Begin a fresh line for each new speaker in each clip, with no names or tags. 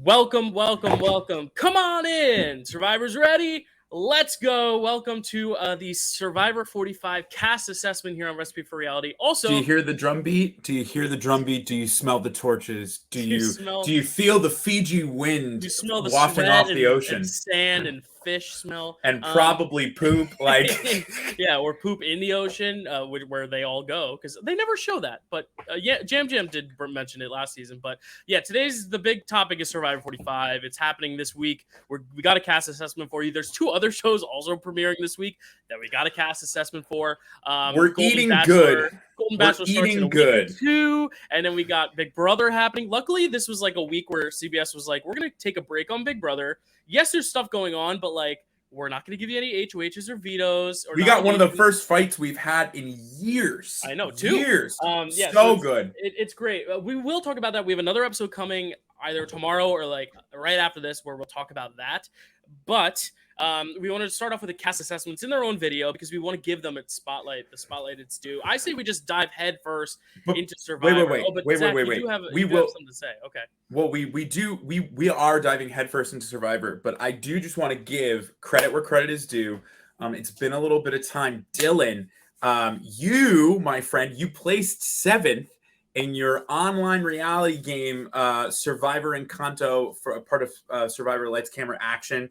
Welcome, welcome, welcome. Come on in. Survivors ready? Let's go. Welcome to the Survivor 45 cast assessment here on Recipe for Reality. Also,
do you hear the drum beat? Do you hear the drum beat? Do you smell the torches? Do
smell,
you feel the Fiji wind
you smell the
wafting
sweat
off the
and
ocean?
sand and fish smell.
And probably poop, like
Yeah, or poop in the ocean, where they all go, because they never show that. But yeah, Jam did mention it last season. But yeah, today's the big topic is Survivor 45. It's happening this week. We got a cast assessment for you. There's two other shows also premiering this week that we got a cast assessment for.
we're
Golden
eating
Bachelor,
good.
Golden
We're
Bachelor starts in a
eating
week or
good.
two, and then we got Big Brother happening. Luckily, this was like a week where CBS was like, we're gonna take a break on Big Brother. Yes, there's stuff going on, but like, we're not going to give you any HOHs or vetoes.
We got one of the first fights we've had in years.
I know, too.
Years.
Yeah,
so good.
It's great. We will talk about that. We have another episode coming either tomorrow or like right after this where we'll talk about that. But we wanted to start off with the cast assessments in their own video because we want to give them the spotlight it's due. I say we just dive head first into Survivor.
Wait.
You have something to say. Okay.
Well, we are diving headfirst into Survivor, but I do just want to give credit where credit is due. It's been a little bit of time. Dylan, you, my friend, you placed 7th in your online reality game, Survivor Encanto, for a part of Survivor Lights Camera Action.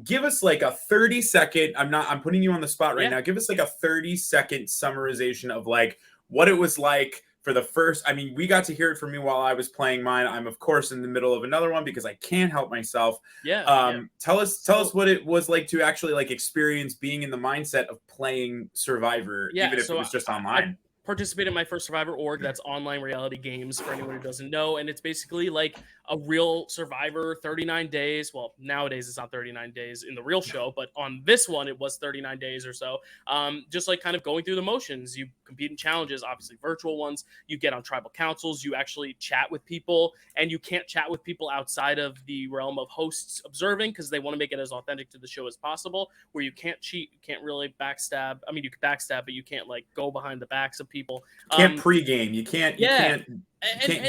Give us like a 30-second. I'm putting you on the spot right now. Give us like a 30-second summarization of like what it was like for the first. I mean, we got to hear it from me while I was playing mine. I'm of course in the middle of another one because I can't help myself. Tell us what it was like to actually like experience being in the mindset of playing Survivor, even if it was just online.
Participated in my first Survivor org. That's online reality games for anyone who doesn't know, and it's basically like a real Survivor 39 days. Well, nowadays it's not 39 days in the real show, but on this one it was 39 days or so. Just like kind of going through the motions. You compete in challenges, obviously virtual ones. You get on tribal councils. You actually chat with people, and you can't chat with people outside of the realm of hosts observing because they want to make it as authentic to the show as possible. Where you can't cheat, you can't really backstab. I mean, you can backstab, but you can't like go behind the backs of people.
Can't pregame. You can't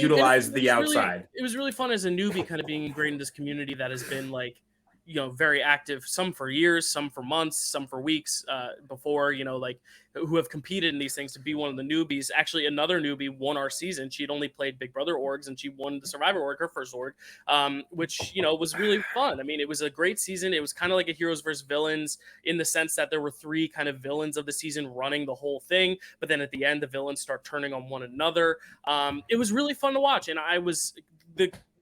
utilize the outside.
It was really fun as a newbie, kind of being ingrained in this community that has been like, very active, some for years, some for months, some for weeks before, like who have competed in these things. To be one of the newbies. Actually, another newbie won our season. She'd only played Big Brother orgs, and she won the Survivor org, her first org, which, was really fun. I mean, it was a great season. It was kind of like a heroes versus villains in the sense that there were 3 kind of villains of the season running the whole thing. But then at the end, the villains start turning on one another. It was really fun to watch. And I was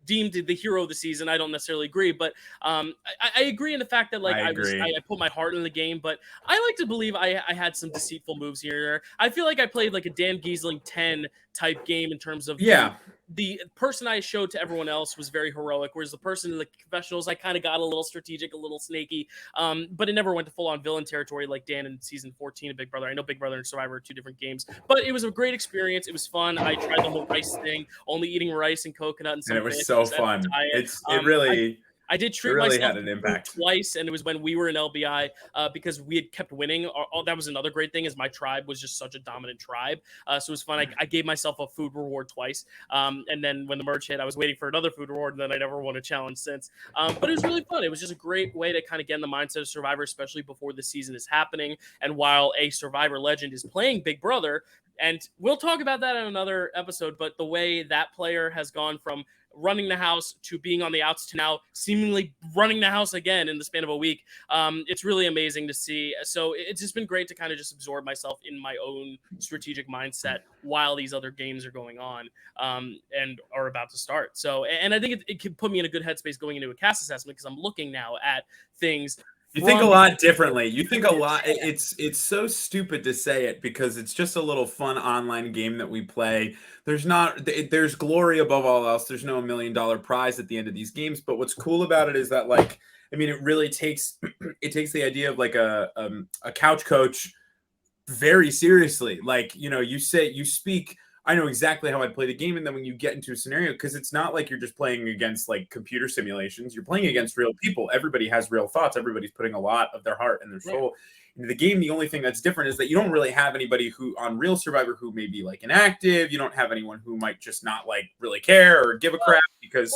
deemed the hero of the season. I don't necessarily agree, but I agree in the fact that like I put my heart in the game, but I like to believe I had some deceitful moves here. I feel like I played like a Dan Giesling 10 type game in terms of the person I showed to everyone else was very heroic, whereas the person in the confessionals, I kind of got a little strategic, a little snaky, but it never went to full-on villain territory like Dan in season 14 of Big Brother. I know Big Brother and Survivor are 2 different games, but it was a great experience. It was fun. I tried the whole rice thing, only eating rice and coconut and something.
And it was so fun. I did treat myself had an impact
twice, and it was when we were in LBI because we had kept winning. That was another great thing, is my tribe was just such a dominant tribe. So it was fun. I gave myself a food reward twice, and then when the merge hit, I was waiting for another food reward, and then I never won a challenge since. But it was really fun. It was just a great way to kind of get in the mindset of Survivor, especially before the season is happening, and while a Survivor legend is playing Big Brother. And we'll talk about that in another episode, but the way that player has gone from running the house to being on the outs to now seemingly running the house again in the span of a week, it's really amazing to see. So it's just been great to kind of just absorb myself in my own strategic mindset while these other games are going on and are about to start. So, and I think it could put me in a good headspace going into a cast assessment because I'm looking now at things.
You think a lot differently. You think a lot. It's so stupid to say it because it's just a little fun online game that we play. There's glory above all else. There's no $1 million prize at the end of these games. But what's cool about it is that, like, I mean, it really takes the idea of like a couch coach very seriously. Like, you speak. I know exactly how I'd play the game. And then when you get into a scenario, because it's not like you're just playing against like computer simulations, you're playing against real people. Everybody has real thoughts. Everybody's putting a lot of their heart and their soul into the game. The only thing that's different is that you don't really have anybody who on Real Survivor who may be like inactive. You don't have anyone who might just not like really care or give a crap because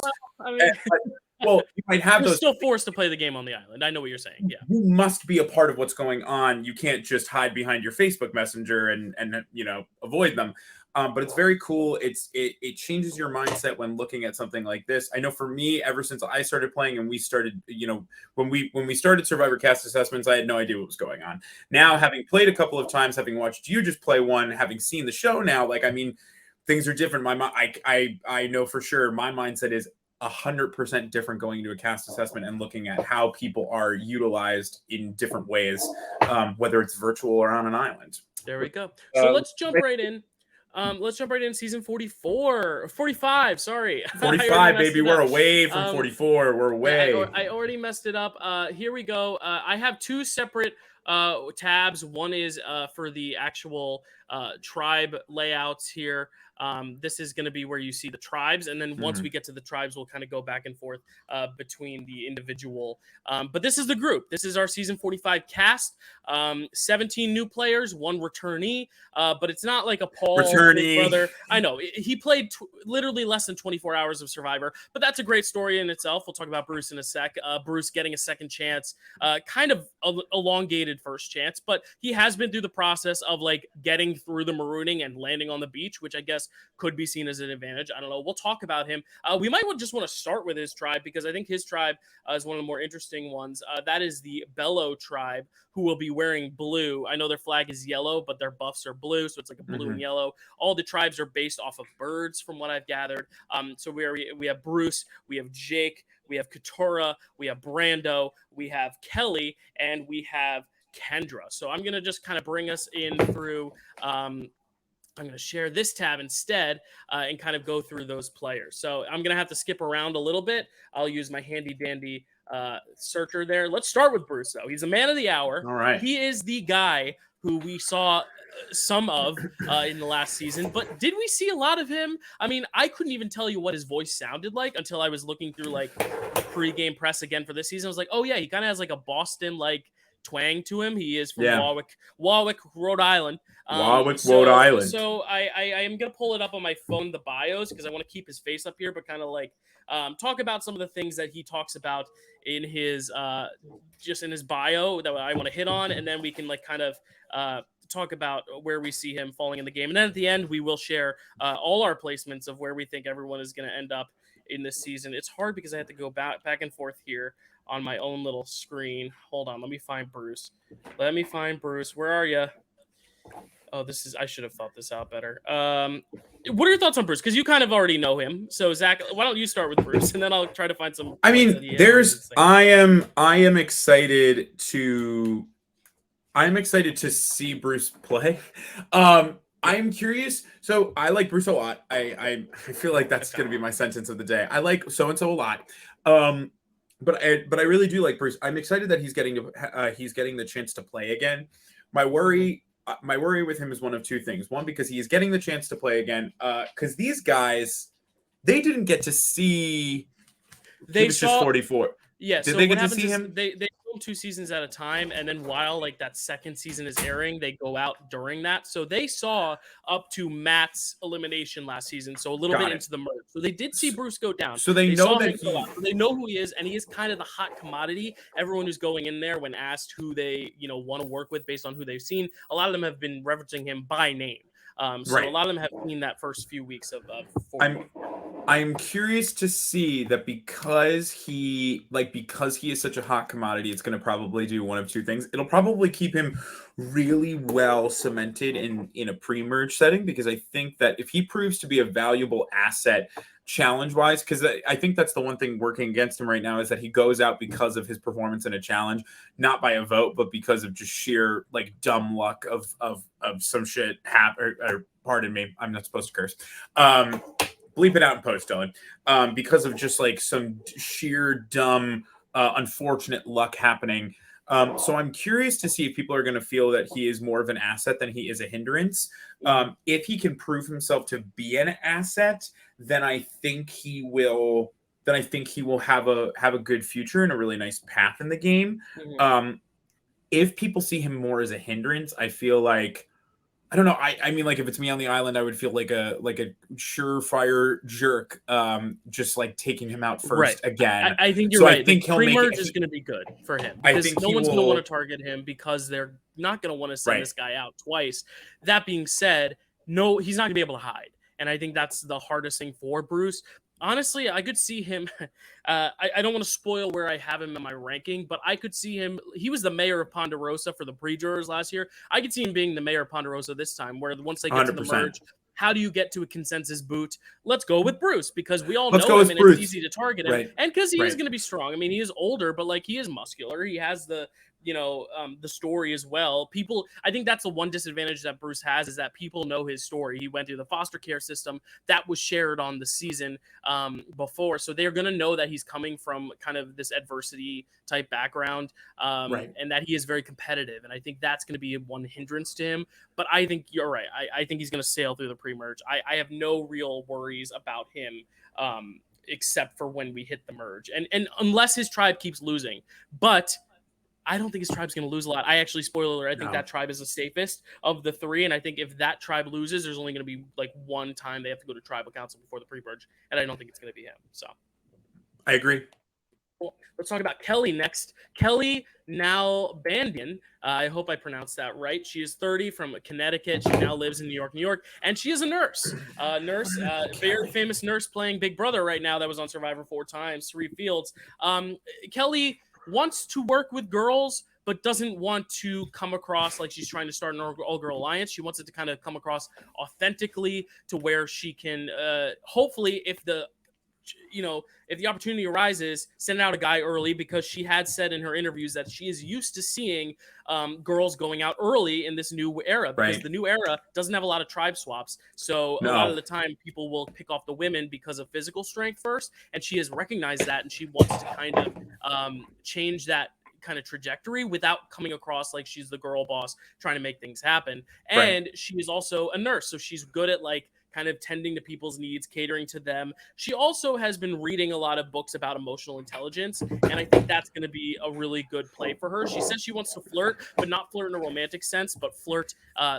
well, you might have
You're still forced to play the game on the island. I know what you're saying. Yeah,
you must be a part of what's going on. You can't just hide behind your Facebook Messenger and avoid them. But it's very cool. It changes your mindset when looking at something like this. I know for me, ever since I started playing and we started, when we started Survivor Cast Assessments, I had no idea what was going on. Now, having played a couple of times, having watched you just play one, having seen the show now, things are different. I know for sure my mindset is 100% different going into a cast assessment and looking at how people are utilized in different ways, whether it's virtual or on an island.
There we go. So let's jump right in. Season 45. Sorry.
45, baby. We're away from 44. We're away.
I already messed it up. Here we go. I have two separate tabs. One is for the actual tribe layouts here. This is going to be where you see the tribes, and then once we get to the tribes, we'll kind of go back and forth between the individual. But this is the group. This is our season 45 cast. 17 new players, one returnee. But it's not like a Paul
returnee
brother. I know he played literally less than 24 hours of Survivor, but that's a great story in itself. We'll talk about Bruce in a sec. Bruce getting a second chance, kind of elongated first chance, but he has been through the process of like getting through the marooning and landing on the beach, which I guess could be seen as an advantage. I don't know. We'll talk about him. We might just want to start with his tribe because I think his tribe is one of the more interesting ones. That is the Bello tribe, who will be wearing blue. I know their flag is yellow, but their buffs are blue, so it's like a blue and yellow. All the tribes are based off of birds, from what I've gathered. So we have Bruce, we have Jake, we have Katora, we have Brando, we have Kelly, and we have Kendra. So I'm going to just kind of bring us in through... I'm going to share this tab instead and kind of go through those players. So I'm going to have to skip around a little bit. I'll use my handy dandy searcher there. Let's start with Bruce, though. He's a man of the hour.
All right.
He is the guy who we saw some of in the last season, but did we see a lot of him? I mean, I couldn't even tell you what his voice sounded like until I was looking through like the pregame press again for this season. I was like, oh yeah, he kind of has like a Boston like twang to him. He is from Warwick, Rhode Island.
Rhode Island.
So I am gonna pull it up on my phone, the bios, because I want to keep his face up here, but kind of like talk about some of the things that he talks about in his just in his bio that I want to hit on, and then we can like kind of talk about where we see him falling in the game, and then at the end we will share all our placements of where we think everyone is going to end up in this season. It's hard because I have to go back and forth here on my own little screen. Hold on, let me find Bruce. Where are you? Oh, I should have thought this out better. What are your thoughts on Bruce? Because you kind of already know him. So Zach, why don't you start with Bruce, and then I'll try to find some.
I mean, I am excited to see Bruce play. I'm curious. So I like Bruce a lot. I feel like that's going to be my sentence of the day. I like so-and-so a lot. But I really do like Bruce. I'm excited that he's getting the chance to play again. My worry with him is one of two things. One, because he is getting the chance to play again. Because these guys, they didn't get to see. He was just 44.
Yeah.
Did they get to see him?
They film 2 seasons at a time, and then while like that second season is airing, they go out during that. So they saw up to Matt's elimination last season, so a little bit into the merge. So they did see Bruce go down.
So they know that
they know who he is, and he is kind of the hot commodity. Everyone who's going in there, when asked who they want to work with based on who they've seen, a lot of them have been referencing him by name. So a lot of them have seen that first few weeks of
I'm curious to see that because he is such a hot commodity, it's going to probably do one of two things. It'll probably keep him really well cemented in a pre-merge setting, because I think that if he proves to be a valuable asset challenge-wise, because I think that's the one thing working against him right now, is that he goes out because of his performance in a challenge, not by a vote, but because of just sheer like dumb luck of some shit happen. Or pardon me, I'm not supposed to curse. Bleep it out in post, Dylan. Because of just like some sheer dumb, unfortunate luck happening. So I'm curious to see if people are going to feel that he is more of an asset than he is a hindrance. If he can prove himself to be an asset, then I think he will. Then I think he will have a good future and a really nice path in the game. If people see him more as a hindrance, I feel like I don't know. I mean, like if it's me on the island, I would feel like a surefire jerk, just like taking him out first again.
I think you're
so
right.
I think
the
he'll make
pre-merge
it.
is going to be good for him
I
because
think
no
he
one's going to
will.
want to target him because they're not going to want to send
Right.
this guy out twice. That being said, no, he's not going to be able to hide, and I think that's the hardest thing for Bruce. Honestly, I could see him. I don't want to spoil where I have him in my ranking, but I could see him. He was the mayor of Ponderosa for the pre-jurors last year. I could see him being the mayor of Ponderosa this time, where once they get to the
100%.
merge, how do you get to a consensus boot? Let's go with Bruce because we all
Let's
know
go
him
with
and
Bruce.
it's easy to target him.
Right.
And because he is
Right.
going to be strong. I mean, he is older, but like he is muscular. He has the the story as well. People, I think that's the one disadvantage that Bruce has is that people know his story. He went through the foster care system that was shared on the season before, so they're going to know that he's coming from kind of this adversity type background, and that he is very competitive. And I think that's going to be one hindrance to him. But I think you're right. I think he's going to sail through the pre-merge. I have no real worries about him. Except for when we hit the merge, and unless his tribe keeps losing, but I don't think his tribe's going to lose a lot. I actually, spoiler alert, I think that tribe is the safest of the three. And I think if that tribe loses, there's only going to be like one time they have to go to tribal council before the pre-merge. And I don't think it's going to be him. So
I agree.
Well, let's talk about Kelly next. Kelly now Bandian. I hope I pronounced that right. She is 30 from Connecticut. She now lives in New York. And she is a nurse. Very famous nurse playing Big Brother right now that was on Survivor 4 times, 3 Fields. Kelly wants to work with girls, but doesn't want to come across like she's trying to start an all-girl alliance. She wants it to kind of come across authentically to where she can, hopefully, if the opportunity arises, send out a guy early, because she had said in her interviews that she is used to seeing girls going out early in this new era, because the new era doesn't have a lot of tribe swaps. So a lot of the time people will pick off the women because of physical strength first. And she has recognized that, and she wants to kind of change that kind of trajectory without coming across like she's the girl boss trying to make things happen. And she is also a nurse, so she's good at like kind of tending to people's needs, catering to them. She also has been reading a lot of books about emotional intelligence, and I think that's going to be a really good play for her. She says she wants to flirt, but not flirt in a romantic sense, but flirt.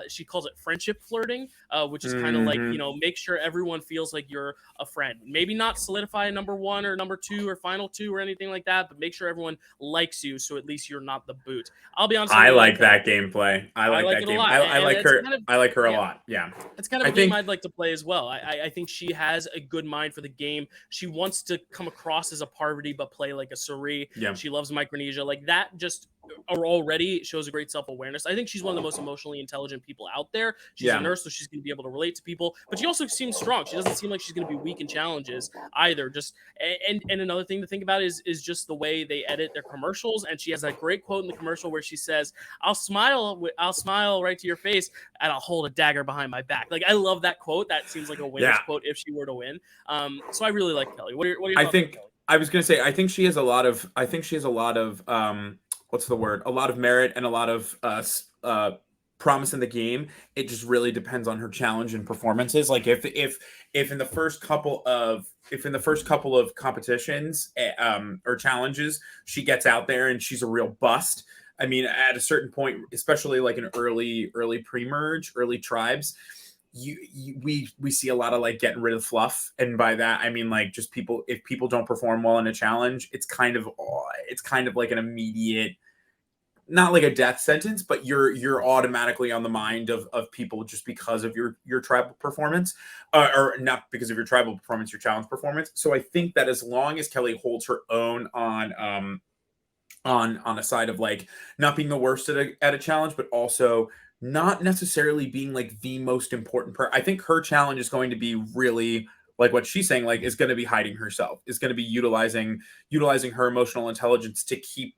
She calls it friendship flirting, which is kind of like, make sure everyone feels like you're a friend. Maybe not solidify a number 1 or number 2 or final 2 or anything like that, but make sure everyone likes you, so at least you're not the boot. I'll be honest.
I like that gameplay. I like that game. I like her. I like her a lot. Yeah,
it's kind of a game I'd like to play as well. I think she has a good mind for the game. She wants to come across as a Parvati, but play like a Suri.
Yeah.
She loves Micronesia. Like that just already shows a great self-awareness. I think she's one of the most emotionally intelligent people out there. She's a nurse, so she's going to be able to relate to people, but she also seems strong. She doesn't seem like she's going to be weak in challenges either. Just and another thing to think about is just the way they edit their commercials. And she has that great quote in the commercial where she says, I'll smile right to your face, and I'll hold a dagger behind my back. Like, I love that quote. That seems like a winner's quote if she were to win. So I really like Kelly. What are your thoughts on Kelly?
I was going to say, I think she has a lot of what's the word? A lot of merit and a lot of promise in the game. It just really depends on her challenge and performances. Like if in the first couple of competitions or challenges, she gets out there and she's a real bust. I mean, at a certain point, especially like in early pre-merge, early tribes, we see a lot of like getting rid of fluff, and by that I mean like just if people don't perform well in a challenge, it's kind of like an immediate, not like a death sentence, but you're automatically on the mind of people just because of your tribal performance, or not because of your tribal performance, your challenge performance. So I think that as long as Kelly holds her own on a side of like not being the worst at a challenge, but also not necessarily being like the most important part. I think her challenge is going to be really like what she's saying, like is going to be hiding herself, is going to be utilizing her emotional intelligence to keep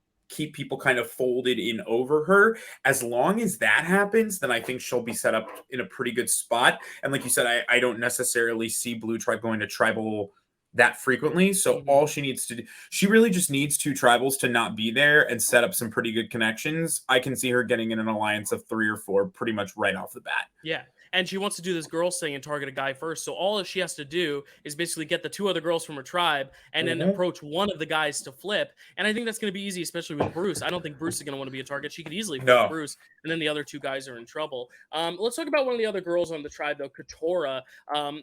people kind of folded in over her. As long as that happens, then I think she'll be set up in a pretty good spot. And like you said, I don't necessarily see Blue Tribe going to tribal that frequently. So all she needs to do, she really just needs two tribals to not be there and set up some pretty good connections. I can see her getting in an alliance of 3 or 4 pretty much right off the bat.
Yeah. And she wants to do this girls thing and target a guy first. So all she has to do is basically get the 2 other girls from her tribe and then approach one of the guys to flip. And I think that's going to be easy, especially with Bruce. I don't think Bruce is going to want to be a target. She could easily flip Bruce, and then the other 2 guys are in trouble. Let's talk about one of the other girls on the tribe, though, Katora.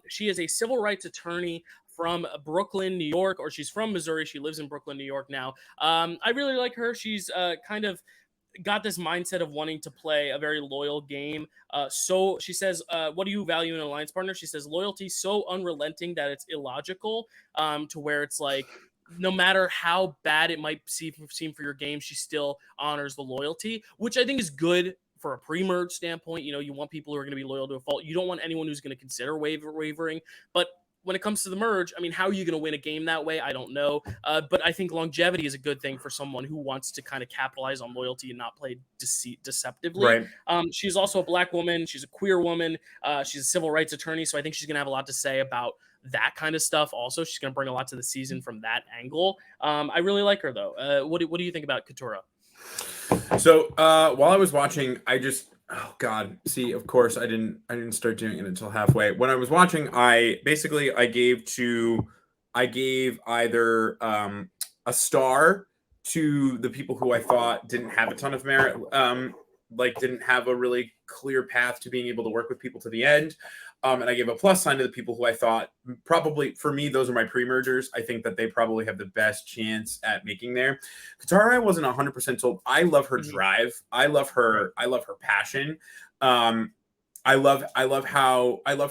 She is a civil rights attorney from Brooklyn, New York, or she's from Missouri. She lives in Brooklyn, New York now. I really like her. She's kind of got this mindset of wanting to play a very loyal game. So she says, what do you value in an alliance partner? She says loyalty so unrelenting that it's illogical, to where it's like, no matter how bad it might seem for your game, she still honors the loyalty, which I think is good for a pre-merge standpoint. You know, you want people who are going to be loyal to a fault. You don't want anyone who's going to consider wavering, but when it comes to the merge, I mean, how are you going to win a game that way? I don't know. But I think longevity is a good thing for someone who wants to kind of capitalize on loyalty and not play deceptively.
Right.
She's also a Black woman. She's a queer woman. She's a civil rights attorney. So I think she's going to have a lot to say about that kind of stuff. Also, she's going to bring a lot to the season from that angle. I really like her, though. What do you think about Katora?
So while I was watching, oh God, see, of course I didn't start doing it until halfway. When I was watching, I gave either a star to the people who I thought didn't have a ton of merit, like didn't have a really clear path to being able to work with people to the end. And I gave a plus sign to the people who I thought probably, for me, those are my pre-mergers. I think that they probably have the best chance at making there. Katara, I wasn't 100% sold. I love her drive. I love her passion. I love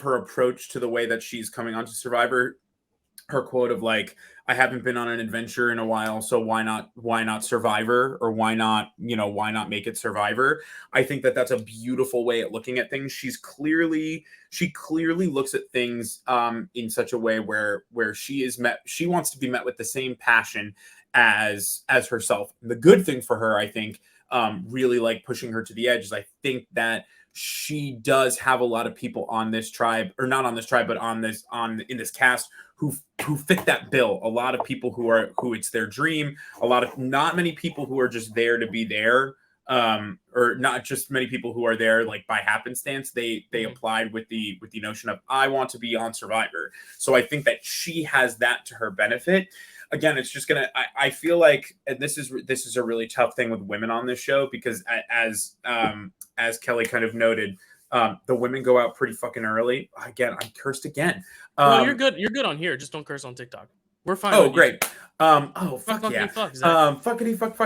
her approach to the way that she's coming onto Survivor. Her quote of like, I haven't been on an adventure in a while, so why not Survivor, or why not make it Survivor? I think that that's a beautiful way at looking at things. She clearly looks at things in such a way where she wants to be met with the same passion as herself. And the good thing for her, I think, really like pushing her to the edge, is I think that she does have a lot of people on this tribe, or not on this tribe, but in this cast who fit that bill. A lot of people who it's their dream. Not many people who are just there to be there, or not just many people who are there like by happenstance. They applied with the notion of, I want to be on Survivor. So I think that she has that to her benefit. Again, it's just I feel like, and this is a really tough thing with women on this show, because as Kelly kind of noted, the women go out pretty fucking early. Again, I'm cursed again.
No, you're good. You're good on here. Just don't curse on TikTok. We're fine.
Oh, great. Fuck yeah.
Fuckity
fuck.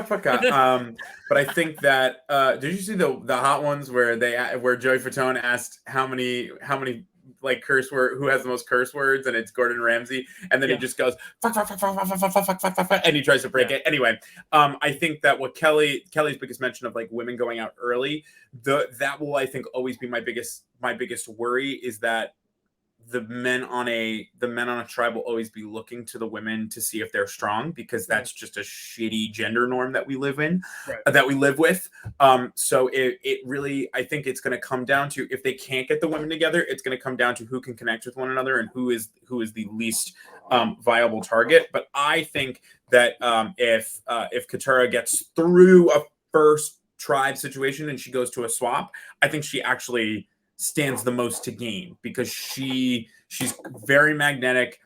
But I think that did you see the hot ones where Joey Fatone asked how many like who has the most curse words, and it's Gordon Ramsay, and then he just goes fuck, and he tries to break it. Anyway, I think that what Kelly's biggest mention of like women going out early, that will, I think, always be my biggest worry, is that the men on a tribe will always be looking to the women to see if they're strong, because that's just a shitty gender norm that we live with. So it really, I think it's going to come down to, if they can't get the women together, it's going to come down to who can connect with one another and who is the least viable target. But I think that if Katara gets through a first tribe situation and she goes to a swap, I think she actually stands the most to gain, because she's very magnetic.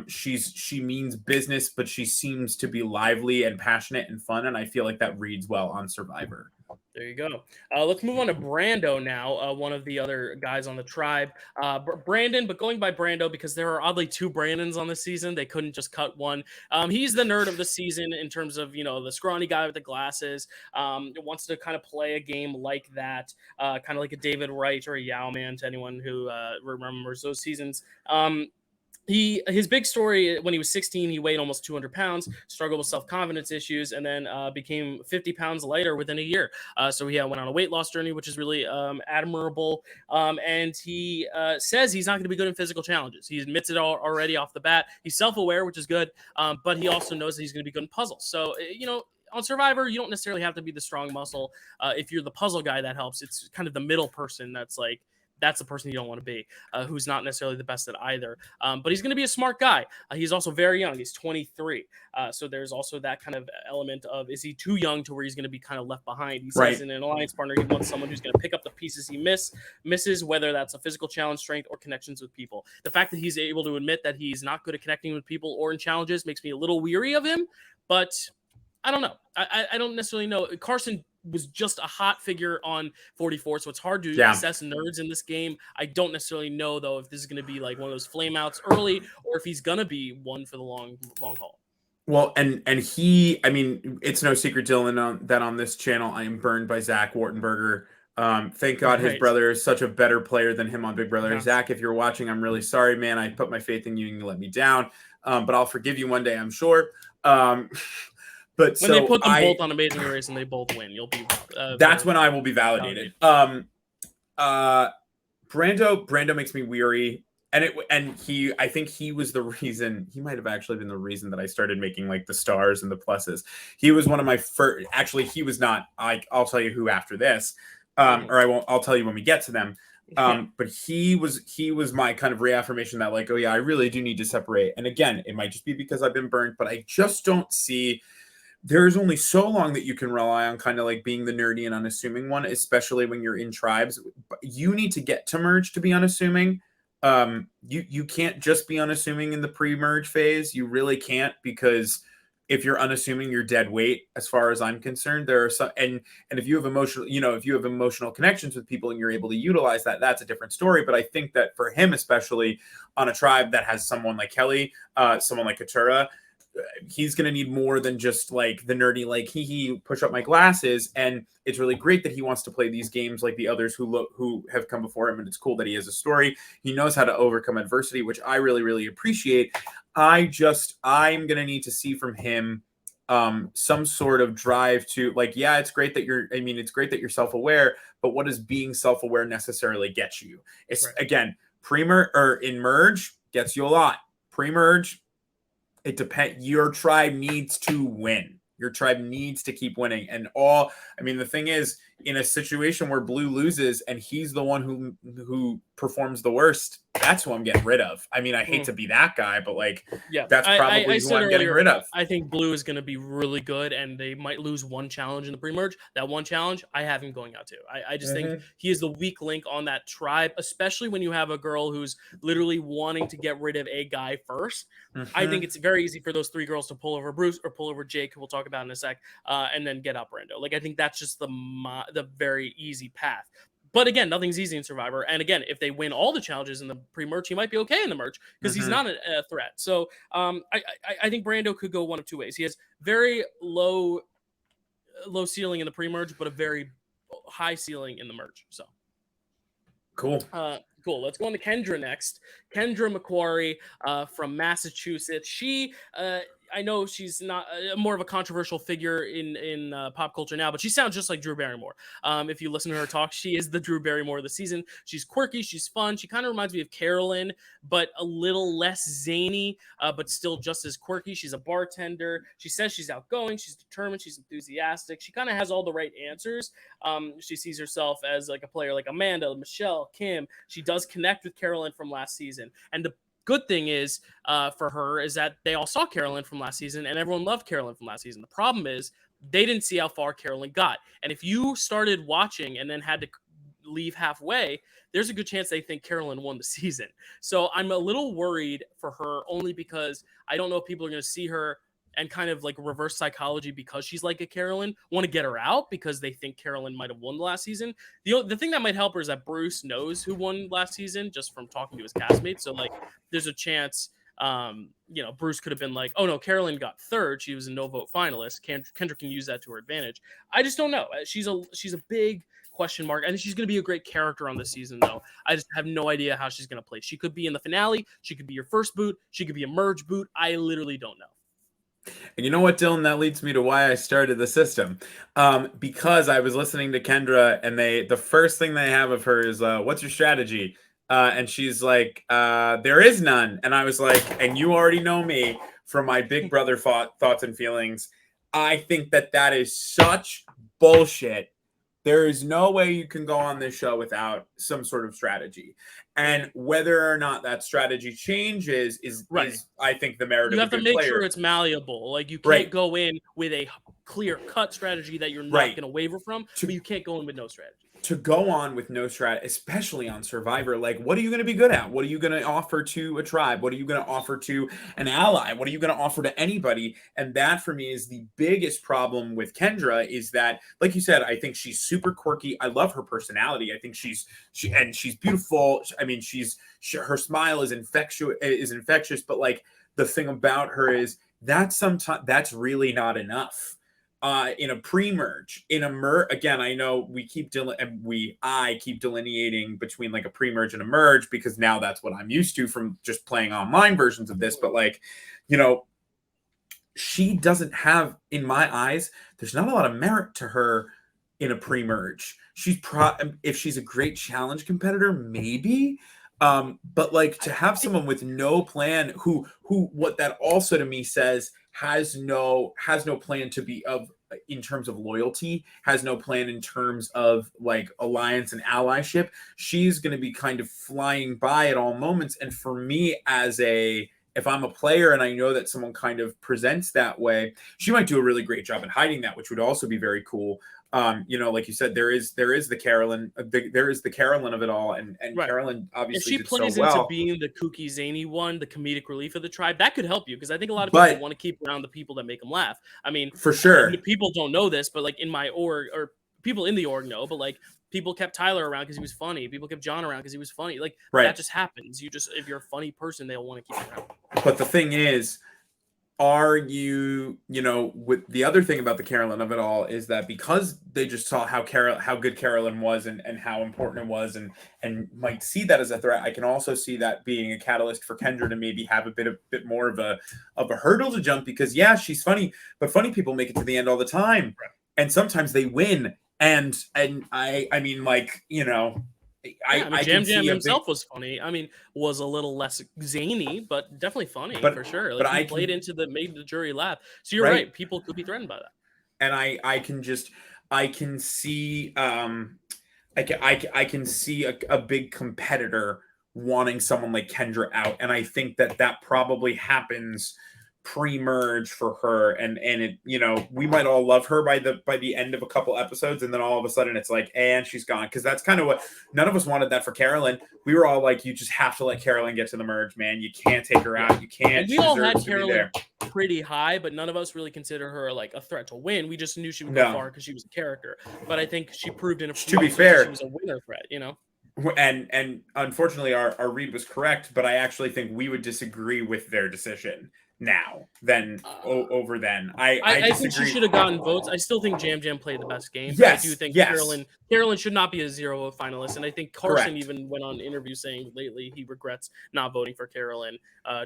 She means business, but she seems to be lively and passionate and fun, and I feel like that reads well on Survivor.
There you go. Let's move on to Brando now, one of the other guys on the tribe. Brandon, but going by Brando because there are oddly 2 Brandons on this season. They couldn't just cut one. He's the nerd of the season in terms of, the scrawny guy with the glasses. Wants to kind of play a game like that, kind of like a David Wright or a Yao Man, to anyone who remembers those seasons. His big story, when he was 16, he weighed almost 200 pounds, struggled with self-confidence issues, and then became 50 pounds lighter within a year. So he went on a weight loss journey, which is really admirable. And he says he's not going to be good in physical challenges. He admits it already off the bat. He's self-aware, which is good, but he also knows that he's going to be good in puzzles. So, on Survivor, you don't necessarily have to be the strong muscle. If you're the puzzle guy, that helps. It's kind of the middle person that's like, that's the person you don't want to be, who's not necessarily the best at either. But he's going to be a smart guy. He's also very young. He's 23. So there's also that kind of element of, is he too young to where he's going to be kind of left behind? He says in an alliance partner, he wants someone who's going to pick up the pieces he misses, whether that's a physical challenge, strength, or connections with people. The fact that he's able to admit that he's not good at connecting with people or in challenges makes me a little weary of him, but I don't know. I don't necessarily know. Carson was just a hot figure on 44, so it's hard to assess nerds in this game. I don't necessarily know, though, if this is going to be like one of those flame outs early or if he's going to be one for the long haul.
Well, and he, I mean, it's no secret, Dylan, that on this channel, I am burned by Zach Wartenberger. Thank God his brother is such a better player than him on Big Brother. Zach, if you're watching, I'm really sorry, man. I put my faith in you and you let me down. But I'll forgive you one day, I'm sure. But
when they put them both on Amazing Race and they both win, you'll be
that's when I will be validated. Brando makes me weary, and I think he was the reason. He might have actually been the reason that I started making like the stars and the pluses. He was one of my first. Actually, he was not. I'll tell you who after this, or I won't. I'll tell you when we get to them. But he was my kind of reaffirmation that like, oh yeah, I really do need to separate. And again, it might just be because I've been burnt, but I just don't see. There's only so long that you can rely on kind of like being the nerdy and unassuming one, especially when you're in tribes. You need to get to merge to be unassuming. You can't just be unassuming in the pre-merge phase. You really can't, because if you're unassuming, you're dead weight as far as I'm concerned. There are some, and if you have emotional connections with people and you're able to utilize that, that's a different story. But I think that for him, especially on a tribe that has someone like Kelly, someone like Katura, he's going to need more than just like the nerdy, like he push up my glasses. And it's really great that he wants to play these games like the others who have come before him. And it's cool that he has a story. He knows how to overcome adversity, which I really, really appreciate. I'm going to need to see from him some sort of drive to like, yeah, it's great that it's great that you're self-aware, but what does being self-aware necessarily get you? It's again, pre-merge or in merge gets you a lot. Pre-merge, it depends. Your tribe needs to win. Your tribe needs to keep winning. And the thing is, in a situation where Blue loses and he's the one who performs the worst, that's who I'm getting rid of. I mean, I hate to be that guy, but like, that's probably who I'm getting rid of.
I think Blue is going to be really good, and they might lose one challenge in the pre-merge. That one challenge, I have him going out to. I just think he is the weak link on that tribe, especially when you have a girl who's literally wanting to get rid of a guy first. I think it's very easy for those three girls to pull over Bruce or pull over Jake, who we'll talk about in a sec, and then get out Brando. Like, I think that's just the very easy path. But again, nothing's easy in Survivor. And again, if they win all the challenges in the pre-merge, he might be okay in the merge because he's not a threat. So I think Brando could go one of two ways. He has very low ceiling in the pre-merge, but a very high ceiling in the merge. So
cool.
Cool. Let's go on to Kendra next. Kendra McQuarrie from Massachusetts. She, I know she's not more of a controversial figure in pop culture now, but she sounds just like Drew Barrymore. If you listen to her talk, she is the Drew Barrymore of the season. She's quirky. She's fun. She kind of reminds me of Carolyn, but a little less zany, but still just as quirky. She's a bartender. She says she's outgoing. She's determined. She's enthusiastic. She kind of has all the right answers. She sees herself as like a player like Amanda, Michelle, Kim. She does connect with Carolyn from last season. And the good thing is for her is that they all saw Carolyn from last season and everyone loved Carolyn from last season. The problem is they didn't see how far Carolyn got. And if you started watching and then had to leave halfway, there's a good chance they think Carolyn won the season. So I'm a little worried for her only because I don't know if people are going to see her and kind of like reverse psychology because she's like a Carolyn, want to get her out because they think Carolyn might have won the last season. The thing that might help her is that Bruce knows who won last season just from talking to his castmates. So like there's a chance, Bruce could have been like, oh no, Carolyn got third. She was a no vote finalist. Kendra can use that to her advantage. I just don't know. She's a big question mark. And she's going to be a great character on this season though. I just have no idea how she's going to play. She could be in the finale. She could be your first boot. She could be a merge boot. I literally don't know.
And you know what, Dylan? That leads me to why I started the system. Because I was listening to Kendra, and the first thing they have of her is, what's your strategy? And she's like, there is none. And I was like, and you already know me from my Big Brother thoughts and feelings. I think that is such bullshit. There is no way you can go on this show without some sort of strategy. And whether or not that strategy changes is I think the merit
You
of a
have to
good
make
player.
sure it's malleable. Like you can't
Right.
go in with a clear cut strategy that you're not
Right.
going to waver from, but you can't go in with no strategy.
To go on with no strat, especially on Survivor, like what are you going to be good at? What are you going to offer to a tribe? What are you going to offer to an ally? What are you going to offer to anybody? And that for me is the biggest problem with Kendra is that, like you said, I think she's super quirky. I love her personality. I think she's beautiful. I mean, her smile is infectious, but like the thing about her is that sometimes that's really not enough. In a pre-merge, in a merge, again, I know I keep delineating between like a pre-merge and a merge because now that's what I'm used to from just playing online versions of this. But like, you know, she doesn't have, in my eyes, there's not a lot of merit to her in a pre-merge. If she's a great challenge competitor, maybe. But like to have someone with no plan who what that also to me says has no plan to be of in terms of loyalty, has no plan in terms of like alliance and allyship. She's going to be kind of flying by at all moments. And for me if I'm a player and I know that someone kind of presents that way, she might do a really great job in hiding that, which would also be very cool. You know, like you said, there is the Carolyn, there is the Carolyn of it all, and
Right.
Carolyn obviously
if she plays into being the kooky zany one, the comedic relief of the tribe, that could help you because I think a lot of people want to keep around the people that make them laugh. I mean,
for sure,
people don't know this, but like in my org, or people in the org know, but like people kept Tyler around because he was funny. People kept John around because he was funny. Like that just happens. If you're a funny person, they'll want to keep you around.
But the thing is, are you know, with the other thing about the Carolyn of it all is that because they just saw how good Carolyn was and how important it was and might see that as a threat, I can also see that being a catalyst for Kendra to maybe have a bit more of a hurdle to jump because yeah, she's funny, but funny people make it to the end all the time.
Right.
And sometimes they win. And I mean, like, you know, I
Jam Jam himself was funny. I mean, was a little less zany, but definitely funny for sure. Like he played made the jury laugh. So you're right. People could be threatened by that.
And I can see I can see a big competitor wanting someone like Kendra out, and I think that probably happens pre-merge for her, and it, you know, we might all love her by the end of a couple episodes, and then all of a sudden it's like, and she's gone, because that's kind of what none of us wanted that for Carolyn. We were all like, you just have to let Carolyn get to the merge, man. You can't take her out. You can't.
And we all had Carolyn pretty high, but none of us really consider her like a threat to win. We just knew she would go far because she was a character. But I think she proved in a
to be fair,
she was a winner threat, you know.
And unfortunately our read was correct, but I actually think we would disagree with their decision now than over then. I
think she should have gotten votes. I still think Jam Jam played the best game.
Yes,
I do think
yes.
Carolyn should not be a 0 finalist, and I think Carson even went on an interview saying lately he regrets not voting for Carolyn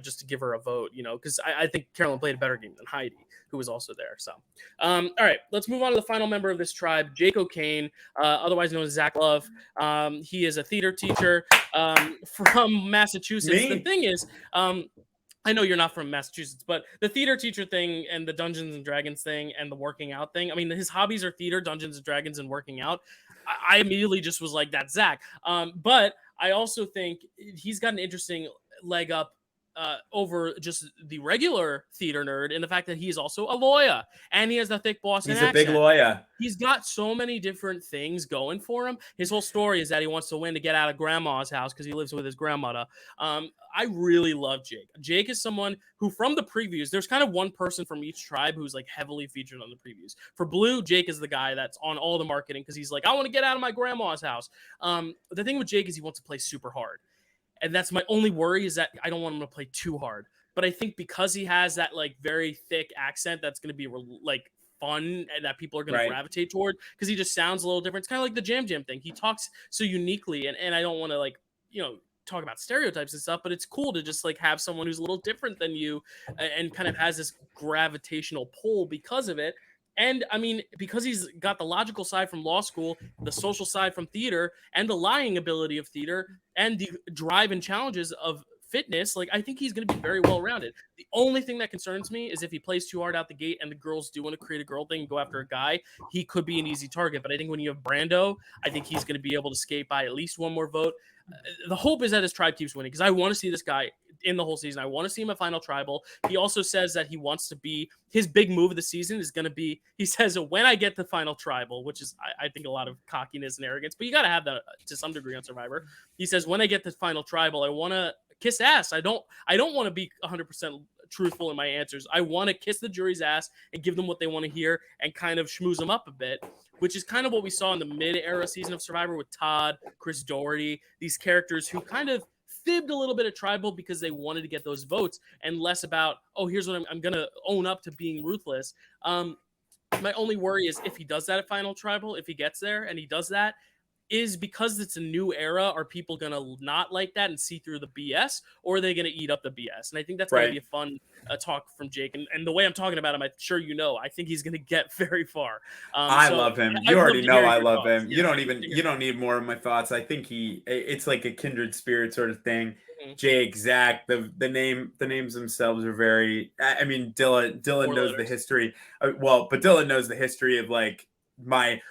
just to give her a vote, you know, because I think Carolyn played a better game than Heidi, who was also there. So, all right, let's move on to the final member of this tribe, Jake O'Kane, otherwise known as Zach Love. He is a theater teacher from Massachusetts. The thing is, I know you're not from Massachusetts, but the theater teacher thing and the Dungeons and Dragons thing and the working out thing, I mean, his hobbies are theater, Dungeons and Dragons, and working out. I immediately just was like, that's Zach. But I also think he's got an interesting leg up over just the regular theater nerd in the fact that he is also a lawyer and he has the thick Boston accent.
He's a big lawyer.
He's got so many different things going for him. His whole story is that he wants to win to get out of grandma's house because he lives with his grandmother. I really love Jake. Jake is someone who, from the previews, there's kind of one person from each tribe who's like heavily featured on the previews. For Blue, Jake is the guy that's on all the marketing because he's like, I want to get out of my grandma's house. The thing with Jake is he wants to play super hard. And that's my only worry, is that I don't want him to play too hard. But I think because he has that like very thick accent that's going to be like fun and that people are going to gravitate toward, because he just sounds a little different. It's kind of like the Jam Jam thing. He talks so uniquely, and I don't want to like, you know, talk about stereotypes and stuff, but it's cool to just like have someone who's a little different than you and kind of has this gravitational pull because of it. And I mean, because he's got the logical side from law school, the social side from theater, and the lying ability of theater, and the drive and challenges of fitness, like I think he's going to be very well rounded. The only thing that concerns me is if he plays too hard out the gate and the girls do want to create a girl thing and go after a guy, he could be an easy target. But I think when you have Brando, I think he's going to be able to skate by at least one more vote. The hope is that his tribe keeps winning because I want to see this guy in the whole season. I want to see him at Final Tribal. He also says that he wants to be, his big move of the season is going to be, he says, when I get to Final Tribal, which is, I think, a lot of cockiness and arrogance, but you got to have that to some degree on Survivor. He says, when I get to Final Tribal, I want to kiss ass. I don't want to be 100% truthful in my answers. I want to kiss the jury's ass and give them what they want to hear and kind of schmooze them up a bit, which is kind of what we saw in the mid-era season of Survivor with Todd, Chris Doherty, these characters who kind of fibbed a little bit of tribal because they wanted to get those votes and less about, oh, here's what I'm going to own up to being ruthless. My only worry is if he does that at Final Tribal, if he gets there and he does that, is because it's a new era, are people going to not like that and see through the BS, or are they going to eat up the BS? And I think that's going to be a fun talk from Jake. And the way I'm talking about him, I'm sure you know, I think he's going to get very far.
I love him. You already know I love him.
Yeah.
You don't need more of my thoughts. I think it's like a kindred spirit sort of thing.
Mm-hmm.
Jake, Zach, the names themselves are very, I mean, Dylan knows the history. But Dylan knows the history of like my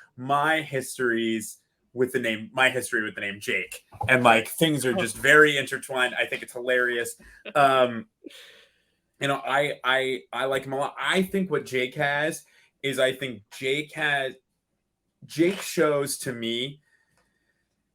histories with the name, my history with the name Jake, and like things are just very intertwined. I think it's hilarious. I like him a lot. I think what Jake has is, I think Jake shows to me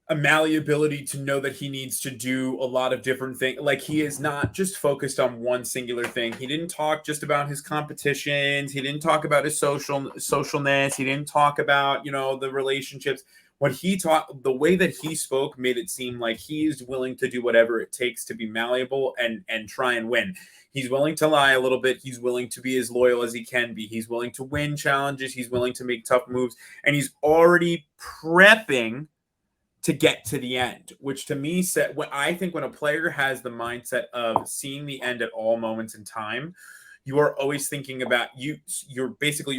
a malleability to know that he needs to do a lot of different things. Like, he is not just focused on one singular thing. He didn't talk just about his competitions. He didn't talk about his socialness. He didn't talk about, the relationships. What he taught, the way that he spoke made it seem like he's willing to do whatever it takes to be malleable and try and win. He's willing to lie a little bit. He's willing to be as loyal as he can be. He's willing to win challenges. He's willing to make tough moves. And he's already prepping to get to the end, which to me said, I think when a player has the mindset of seeing the end at all moments in time, you are always thinking about you're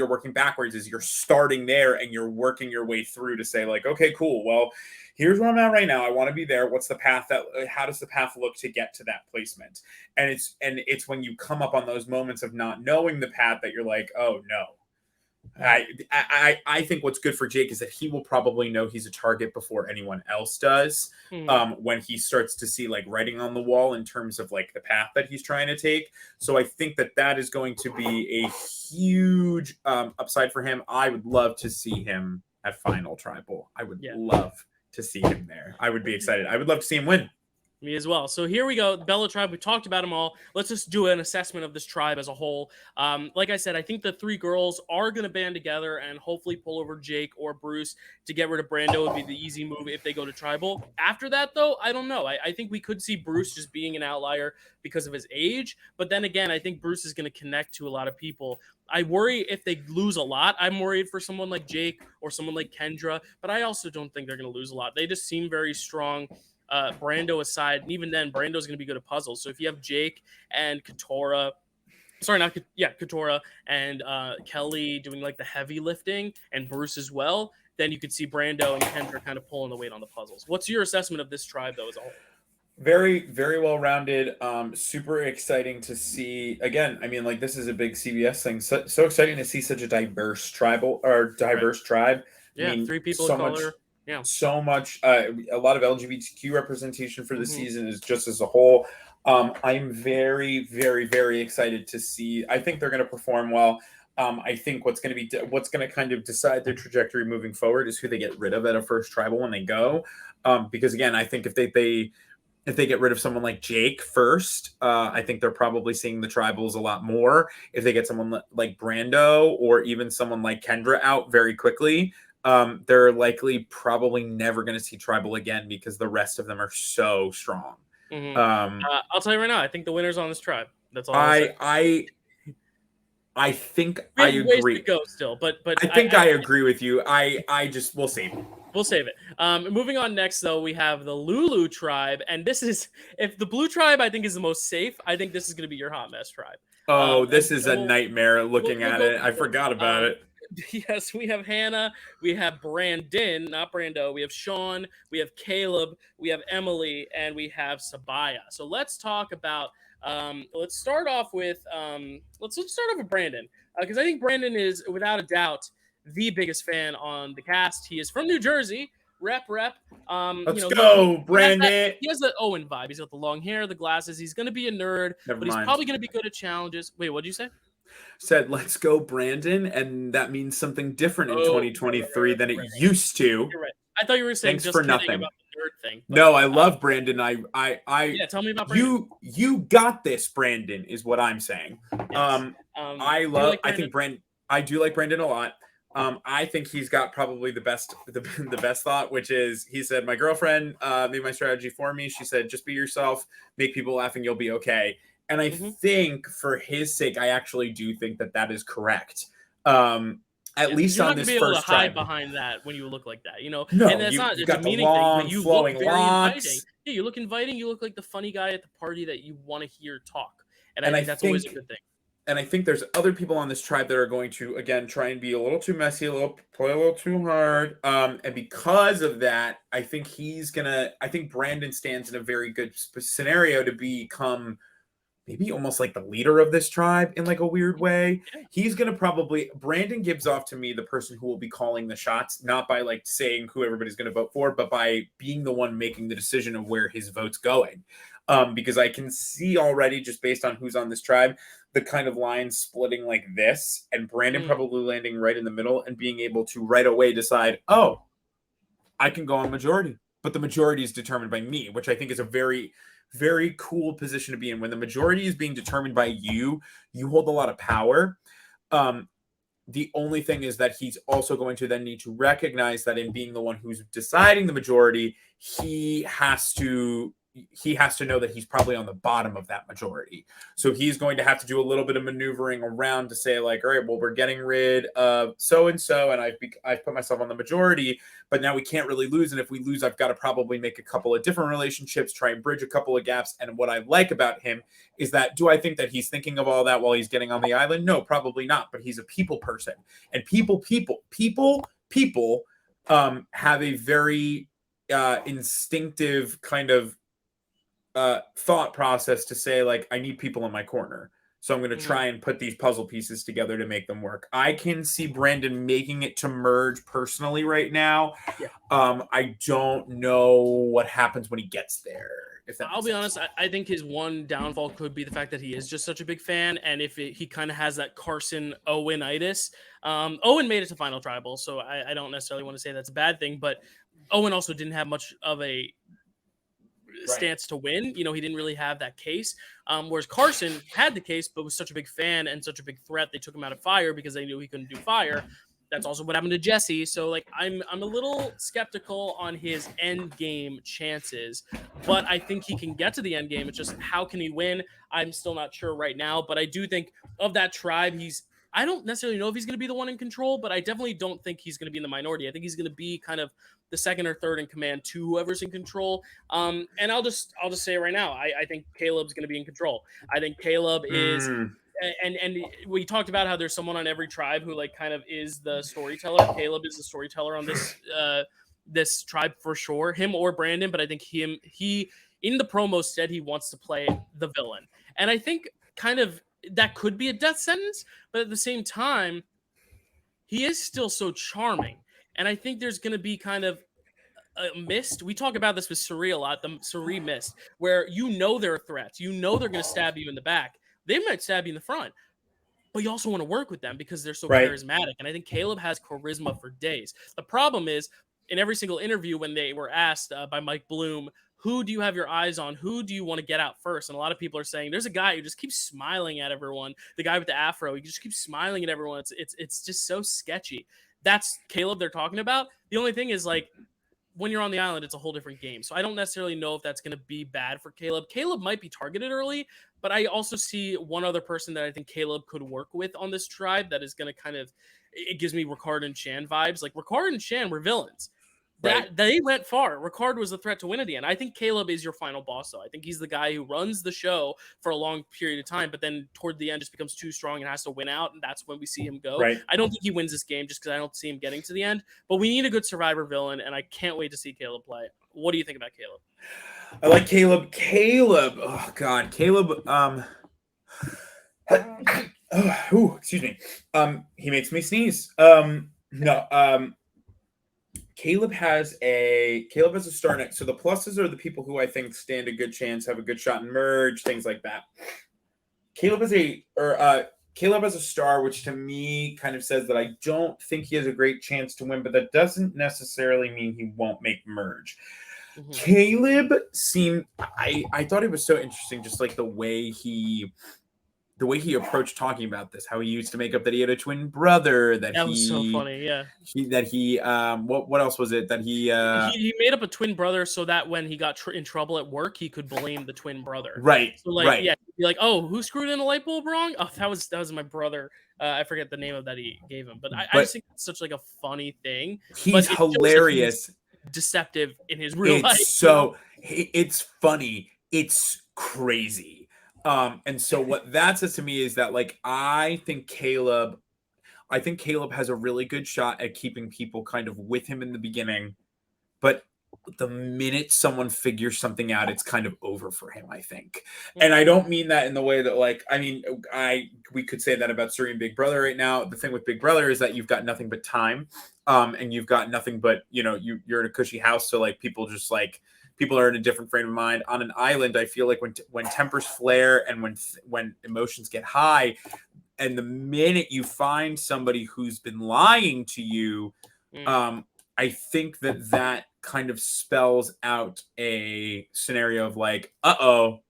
working backwards, as you're starting there and you're working your way through to say like, okay, cool. Well, here's where I'm at right now. I want to be there. What's the path how does the path look to get to that placement? And it's when you come up on those moments of not knowing the path that you're like, oh no. I think what's good for Jake is that he will probably know he's a target before anyone else does. When he starts to see like writing on the wall in terms of like the path that he's trying to take. So I think that is going to be a huge upside for him. I would love to see him at Final Tribal. I would love to see him there. I would be excited. I would love to see him win.
Me as well. So here we go. The Bella tribe. We talked about them all. Let's just do an assessment of this tribe as a whole. Like I said, I think the three girls are going to band together and hopefully pull over Jake or Bruce to get rid of Brando. Would be the easy move if they go to tribal. After that, though, I don't know. I think we could see Bruce just being an outlier because of his age. But then again, I think Bruce is going to connect to a lot of people. I worry if they lose a lot. I'm worried for someone like Jake or someone like Kendra. But I also don't think they're going to lose a lot. They just seem very strong. Brando aside, and even then, Brando's going to be good at puzzles. So if you have Jake and Katora and Kelly doing like the heavy lifting, and Bruce as well, then you could see Brando and Kendra kind of pulling the weight on the puzzles. What's your assessment of this tribe, though, as a whole?
Very, very well rounded. Super exciting to see. Again, I mean, like, this is a big CBS thing. So exciting to see such a diverse tribe.
Yeah,
I mean,
3 people
so
of
much,
color. Yeah,
so much. A lot of LGBTQ representation for the season is just as a whole. I'm very, very, very excited to see. I think they're going to perform well. I think what's going to kind of decide their trajectory moving forward is who they get rid of at a first tribal when they go. Because again, I think if they get rid of someone like Jake first, I think they're probably seeing the tribals a lot more. If they get someone like Brando or even someone like Kendra out very quickly, they're likely probably never going to see tribal again because the rest of them are so strong.
I'll tell you right now, I think the winner's on this tribe. That's all.
I think I agree.
Ways to go still, but
I think I agree with you. I just we'll see.
We'll save it. Moving on next, though, we have the Lulu tribe, and this is, if the blue tribe I think is the most safe, I think this is going to be your hot mess tribe.
Oh, this is a nightmare looking at it. I forgot about it.
Yes, we have Hannah, we have Brandon, not Brando, we have Sean, we have Caleb, we have Emily, and we have Sabaya. So let's talk about. Let's start off with let's start off with Brandon because I think Brandon is without a doubt the biggest fan on the cast. He is from New Jersey, rep.
Let's
He
go,
has that.
Brandon.
He has the Owen vibe. He's got the long hair, the glasses. He's gonna be a nerd,
Never
but he's
mind.
probably gonna be good at challenges. Wait, what did you say?
Said, let's go, Brandon. And that means something different in
Oh,
2023 than it
right.
used to.
You're right. I thought you were saying
Thanks
just
for
kidding
nothing.
about the nerd thing. But,
No, I love Brandon.
yeah, tell me about Brandon.
You got this, Brandon, is what I'm saying.
Yes.
I think Brandon. I do like Brandon a lot. I think he's got probably the best thought, which is he said, my girlfriend made my strategy for me. She said, just be yourself, make people laugh, and you'll be okay. And I think for his sake, I actually do think that is correct. At least
you're
on
not
this
gonna be able
first
to hide
try.
behind that when you look like that,
No,
and that's not
you
a
got the
demeaning thing, but
long,
you look
flowing
very
locks.
inviting. Yeah, you look inviting. You look like the funny guy at the party that you want to hear talk, and
And
I think that's always a good thing.
And I think there's other people on this tribe that are going to, again, try and be a little too messy, play a little too hard. And because of that, I think Brandon stands in a very good scenario to become maybe almost like the leader of this tribe in like a weird way.
Yeah.
He's going to Brandon gives off to me the person who will be calling the shots, not by like saying who everybody's going to vote for, but by being the one making the decision of where his vote's going. Because I can see already, just based on who's on this tribe, the kind of lines splitting like this, and Brandon probably landing right in the middle and being able to right away decide, oh, I can go on majority, but the majority is determined by me, which I think is a very, very cool position to be in. When the majority is being determined by you, you hold a lot of power. The only thing is that he's also going to then need to recognize that in being the one who's deciding the majority, he has to know that he's probably on the bottom of that majority. So he's going to have to do a little bit of maneuvering around to say like, all right, well, we're getting rid of so-and-so, and I've put myself on the majority, but now we can't really lose. And if we lose, I've got to probably make a couple of different relationships, try and bridge a couple of gaps. And what I like about him is that, do I think that he's thinking of all that while he's getting on the island? No, probably not. But he's a people person, and people have a very instinctive kind of thought process to say like, I need people in my corner, so I'm going to try and put these puzzle pieces together to make them work. I can see Brandon making it to merge personally right now. I don't know what happens when he gets there.
I'll be honest, I think his one downfall could be the fact that he is just such a big fan, and if he kind of has that Carson Owenitis. Owen made it to Final Tribal, so I don't necessarily want to say that's a bad thing, but Owen also didn't have much of a stance to win. He didn't really have that case. Whereas Carson had the case, but was such a big fan and such a big threat, they took him out of fire because they knew he couldn't do fire. That's also what happened to Jesse. So like, I'm a little skeptical on his end game chances, but I think he can get to the end game. It's just, how can he win? I'm still not sure right now, but I do think of that tribe, I don't necessarily know if he's going to be the one in control, but I definitely don't think he's going to be in the minority. I think he's going to be kind of the second or third in command to whoever's in control. And I'll just say it right now. I think Caleb's going to be in control. I think Caleb is, and we talked about how there's someone on every tribe who like kind of is the storyteller. Caleb is the storyteller on this this tribe for sure. Him or Brandon, but I think he in the promo said he wants to play the villain, and I think kind of that could be a death sentence, but at the same time, he is still so charming. And I think there's going to be kind of a mist. We talk about this with Suri a lot, the Suri mist, where there are threats. They're going to stab you in the back. They might stab you in the front, but you also want to work with them because they're so charismatic. And I think Caleb has charisma for days. The problem is, in every single interview when they were asked by Mike Bloom, who do you have your eyes on? Who do you want to get out first? And a lot of people are saying there's a guy who just keeps smiling at everyone. The guy with the afro, he just keeps smiling at everyone. It's just so sketchy. That's Caleb they're talking about. The only thing is like when you're on the island, it's a whole different game. So I don't necessarily know if that's going to be bad for Caleb. Caleb might be targeted early, but I also see one other person that I think Caleb could work with on this tribe that is going to kind of, it gives me Ricard and Shan vibes. Like Ricard and Shan were villains. That they went far. Ricard was the threat to win at the end. I think Caleb is your final boss, though. I think he's the guy who runs the show for a long period of time, but then toward the end just becomes too strong and has to win out, and that's when we see him go.
Right.
I don't think he wins this game just because I don't see him getting to the end, but we need a good survivor villain, and I can't wait to see Caleb play. What do you think about Caleb?
I like Caleb. Oh God, Caleb. Excuse me. He makes me sneeze. Caleb has a star next. So the pluses are the people who I think stand a good chance, have a good shot in merge, things like that. Caleb has a star, which to me kind of says that I don't think he has a great chance to win, but that doesn't necessarily mean he won't make merge. Mm-hmm. Caleb seemed, I thought it was so interesting, just like the way he approached talking about this, how he used to make up that he had a twin brother, that
was so funny. Yeah.
What else was it that
he made up a twin brother so that when he got in trouble at work, he could blame the twin brother.
Right.
So yeah, he'd be like, oh, who screwed in a light bulb wrong? Oh, that was my brother. I forget the name of that he gave him, but I just think it's such like a funny thing.
He's hilarious.
Deceptive in his real life.
So it's funny. It's crazy. And so what that says to me is that like I think Caleb has a really good shot at keeping people kind of with him in the beginning, but the minute someone figures something out, it's kind of over for him, I think. And I don't mean that in the way that like, I mean, we could say that about Suri and Big Brother right now. The thing with Big Brother is that you've got nothing but time, and you've got nothing but, you're in a cushy house. So like people are in a different frame of mind. On an island, I feel like when tempers flare and when emotions get high, and the minute you find somebody who's been lying to you, I think that kind of spells out a scenario of like, you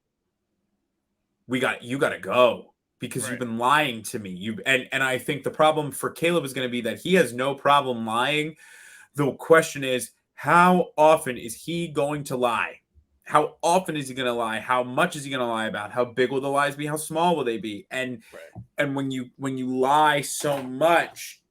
got to go because you've been lying to me. And I think the problem for Caleb is going to be that he has no problem lying. The question is, how often is he going to lie? How often is he going to lie? How much is he going to lie about? How big will the lies be? How small will they be? And when you lie so much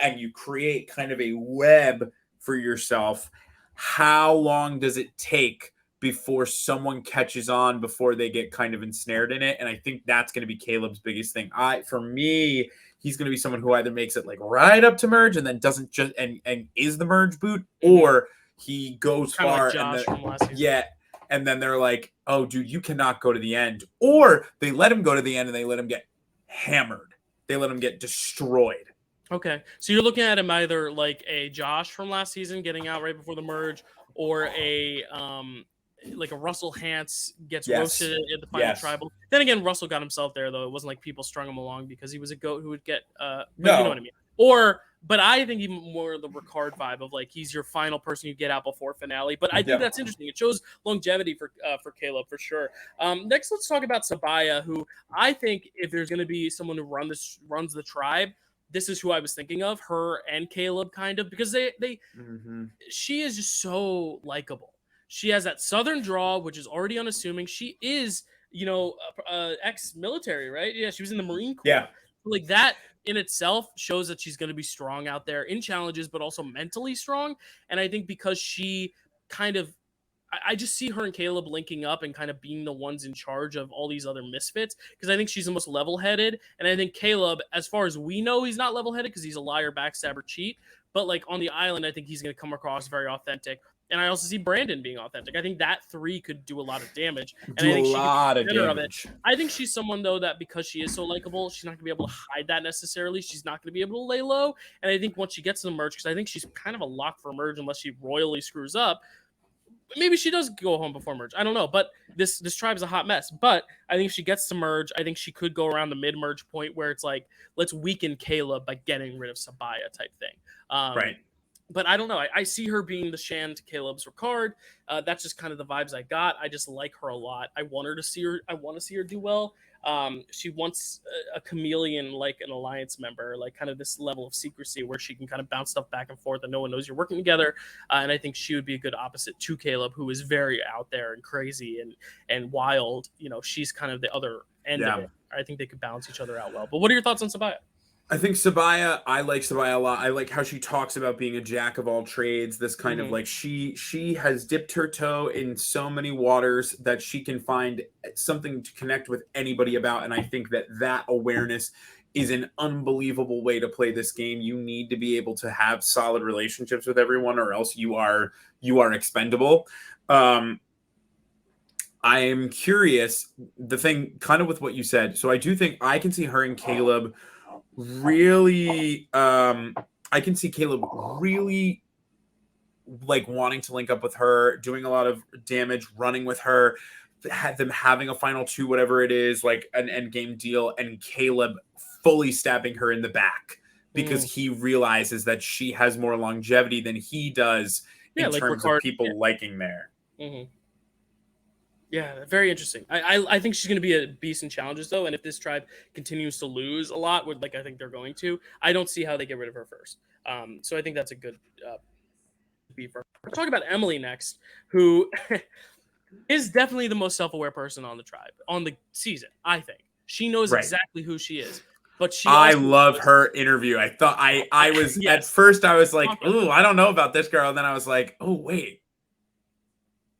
and you create kind of a web for yourself, how long does it take before someone catches on, before they get kind of ensnared in it? And I think that's going to be Caleb's biggest thing. For me, he's going to be someone who either makes it like right up to merge and then doesn't just and is the merge boot, or he goes
kind
far
like Josh from last season.
And then they're like, oh dude, you cannot go to the end, or they let him go to the end and they let him get hammered, they let him get destroyed.
Okay, so you're looking at him either like a Josh from last season getting out right before the merge, or a like a Russell Hantz gets roasted at the final tribal. Then again, Russell got himself there, though. It wasn't like people strung him along because he was a goat who would get you know what I mean. But I think even more the Ricard vibe of like he's your final person you get out before finale. But I think that's interesting. It shows longevity for Caleb for sure. Next, let's talk about Sabaya, who I think if there's going to be someone who runs the tribe, this is who I was thinking of, her and Caleb kind of, because she is just so likable. She has that Southern drawl, which is already unassuming. She is, ex-military, right? Yeah, she was in the Marine Corps.
Yeah.
Like that in itself shows that she's going to be strong out there in challenges, but also mentally strong. And I think because she kind of, I just see her and Caleb linking up and kind of being the ones in charge of all these other misfits, because I think she's the most level-headed. And I think Caleb, as far as we know, he's not level-headed because he's a liar, backstabber, cheat. But like on the island, I think he's going to come across very authentic. And I also see Brandon being authentic. I think that three could do a lot of damage. And I think she could be better of it. I think she's someone, though, that because she is so likable, she's not going to be able to hide that necessarily. She's not going to be able to lay low. And I think once she gets to the merge, because I think she's kind of a lock for merge unless she royally screws up. Maybe she does go home before merge. I don't know. But this tribe is a hot mess. But I think if she gets to merge, I think she could go around the mid-merge point where it's like, let's weaken Caleb by getting rid of Sabaya type thing.
Right.
But I don't know. I see her being the Shan to Caleb's Ricard. That's just kind of the vibes I got. I just like her a lot. I want to see her do well. She wants a chameleon, like an alliance member, like kind of this level of secrecy where she can kind of bounce stuff back and forth and no one knows you're working together. And I think she would be a good opposite to Caleb, who is very out there and crazy and wild. She's kind of the other end of it. I think they could balance each other out well. But what are your thoughts on Sabaya?
I think Sabaya, I like Sabaya a lot. I like how she talks about being a jack of all trades. This kind of
Hmm.
like she has dipped her toe in so many waters that she can find something to connect with anybody about. And I think that that awareness is an unbelievable way to play this game. You need to be able to have solid relationships with everyone, or else you are expendable. Um, I am curious. The thing, kind of with what you said. So I do think I can see her and Caleb really I can see Caleb really like wanting to link up with her, doing a lot of damage, running with her, had them having a final two, whatever it is, like an end game deal, and Caleb fully stabbing her in the back because
Mm.
he realizes that she has more longevity than he does
Yeah,
in
like
terms of
Ricard. Yeah.
people liking there.
Hmm. Yeah, very interesting. I think she's going to be a beast in challenges though, and if this tribe continues to lose a lot, with like I think they're going to, I don't see how they get rid of her first. So I think that's a good beat for her. We'll talk about Emily next, who is definitely the most self-aware person on the tribe on the season. I think she knows
Right.
exactly who she is, but she
I
also
love
knows,
her interview. I thought I was at
yes.
first I was like,
Talk about
"Ooh, I don't know about this girl." And then I was like, "Oh, wait.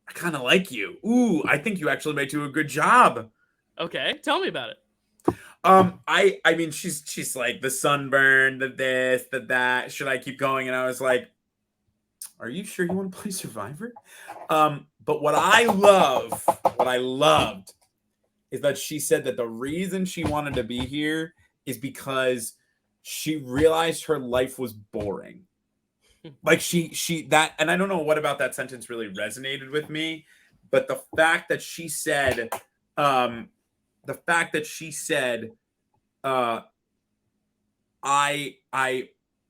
I kind of like you. Ooh, I think you actually might do a good job."
that. Okay, tell me about it.
I mean she's like the sunburn, the this, the that. Should I keep going? And I was like, "Are you sure you want to play Survivor?" But what I loved is that she said that the reason she wanted to be here is because she realized her life was boring. Like she that, and I don't know what about that sentence really resonated with me, but um the fact that she said uh I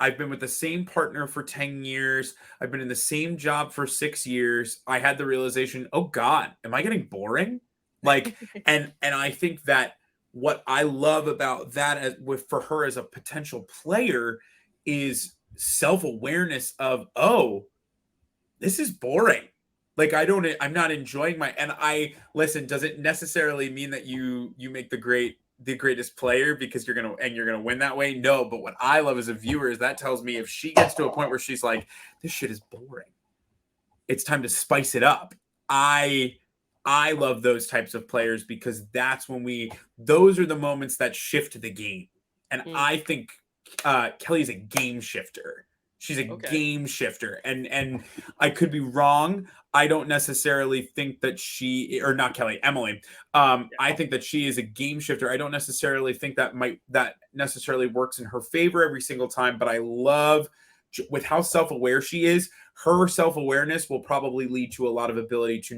I've been with the same partner for 10 years. I've been in the same job for 6 years. I had the realization, "Oh god, am I getting boring?" Like, and I think that what I love about that as with for her as a potential player is self-awareness of, "Oh, this is boring." Like I'm not enjoying my, and I listen, does it necessarily mean that you make the greatest player because you're gonna win that way? No, but what I love as a viewer is that tells me if she gets to a point where she's like, this shit is boring, it's time to spice it up. I I love those types of players because those are the moments that shift the game. And
Hmm,
I think Kelly's a game shifter. She's a
okay.
game shifter. And I could be wrong. I don't necessarily think that or not Kelly, Emily.
Yeah.
I think that she is a game shifter. I don't necessarily think that necessarily works in her favor every single time, but I love with how self-aware she is. Her self-awareness will probably lead to a lot of ability to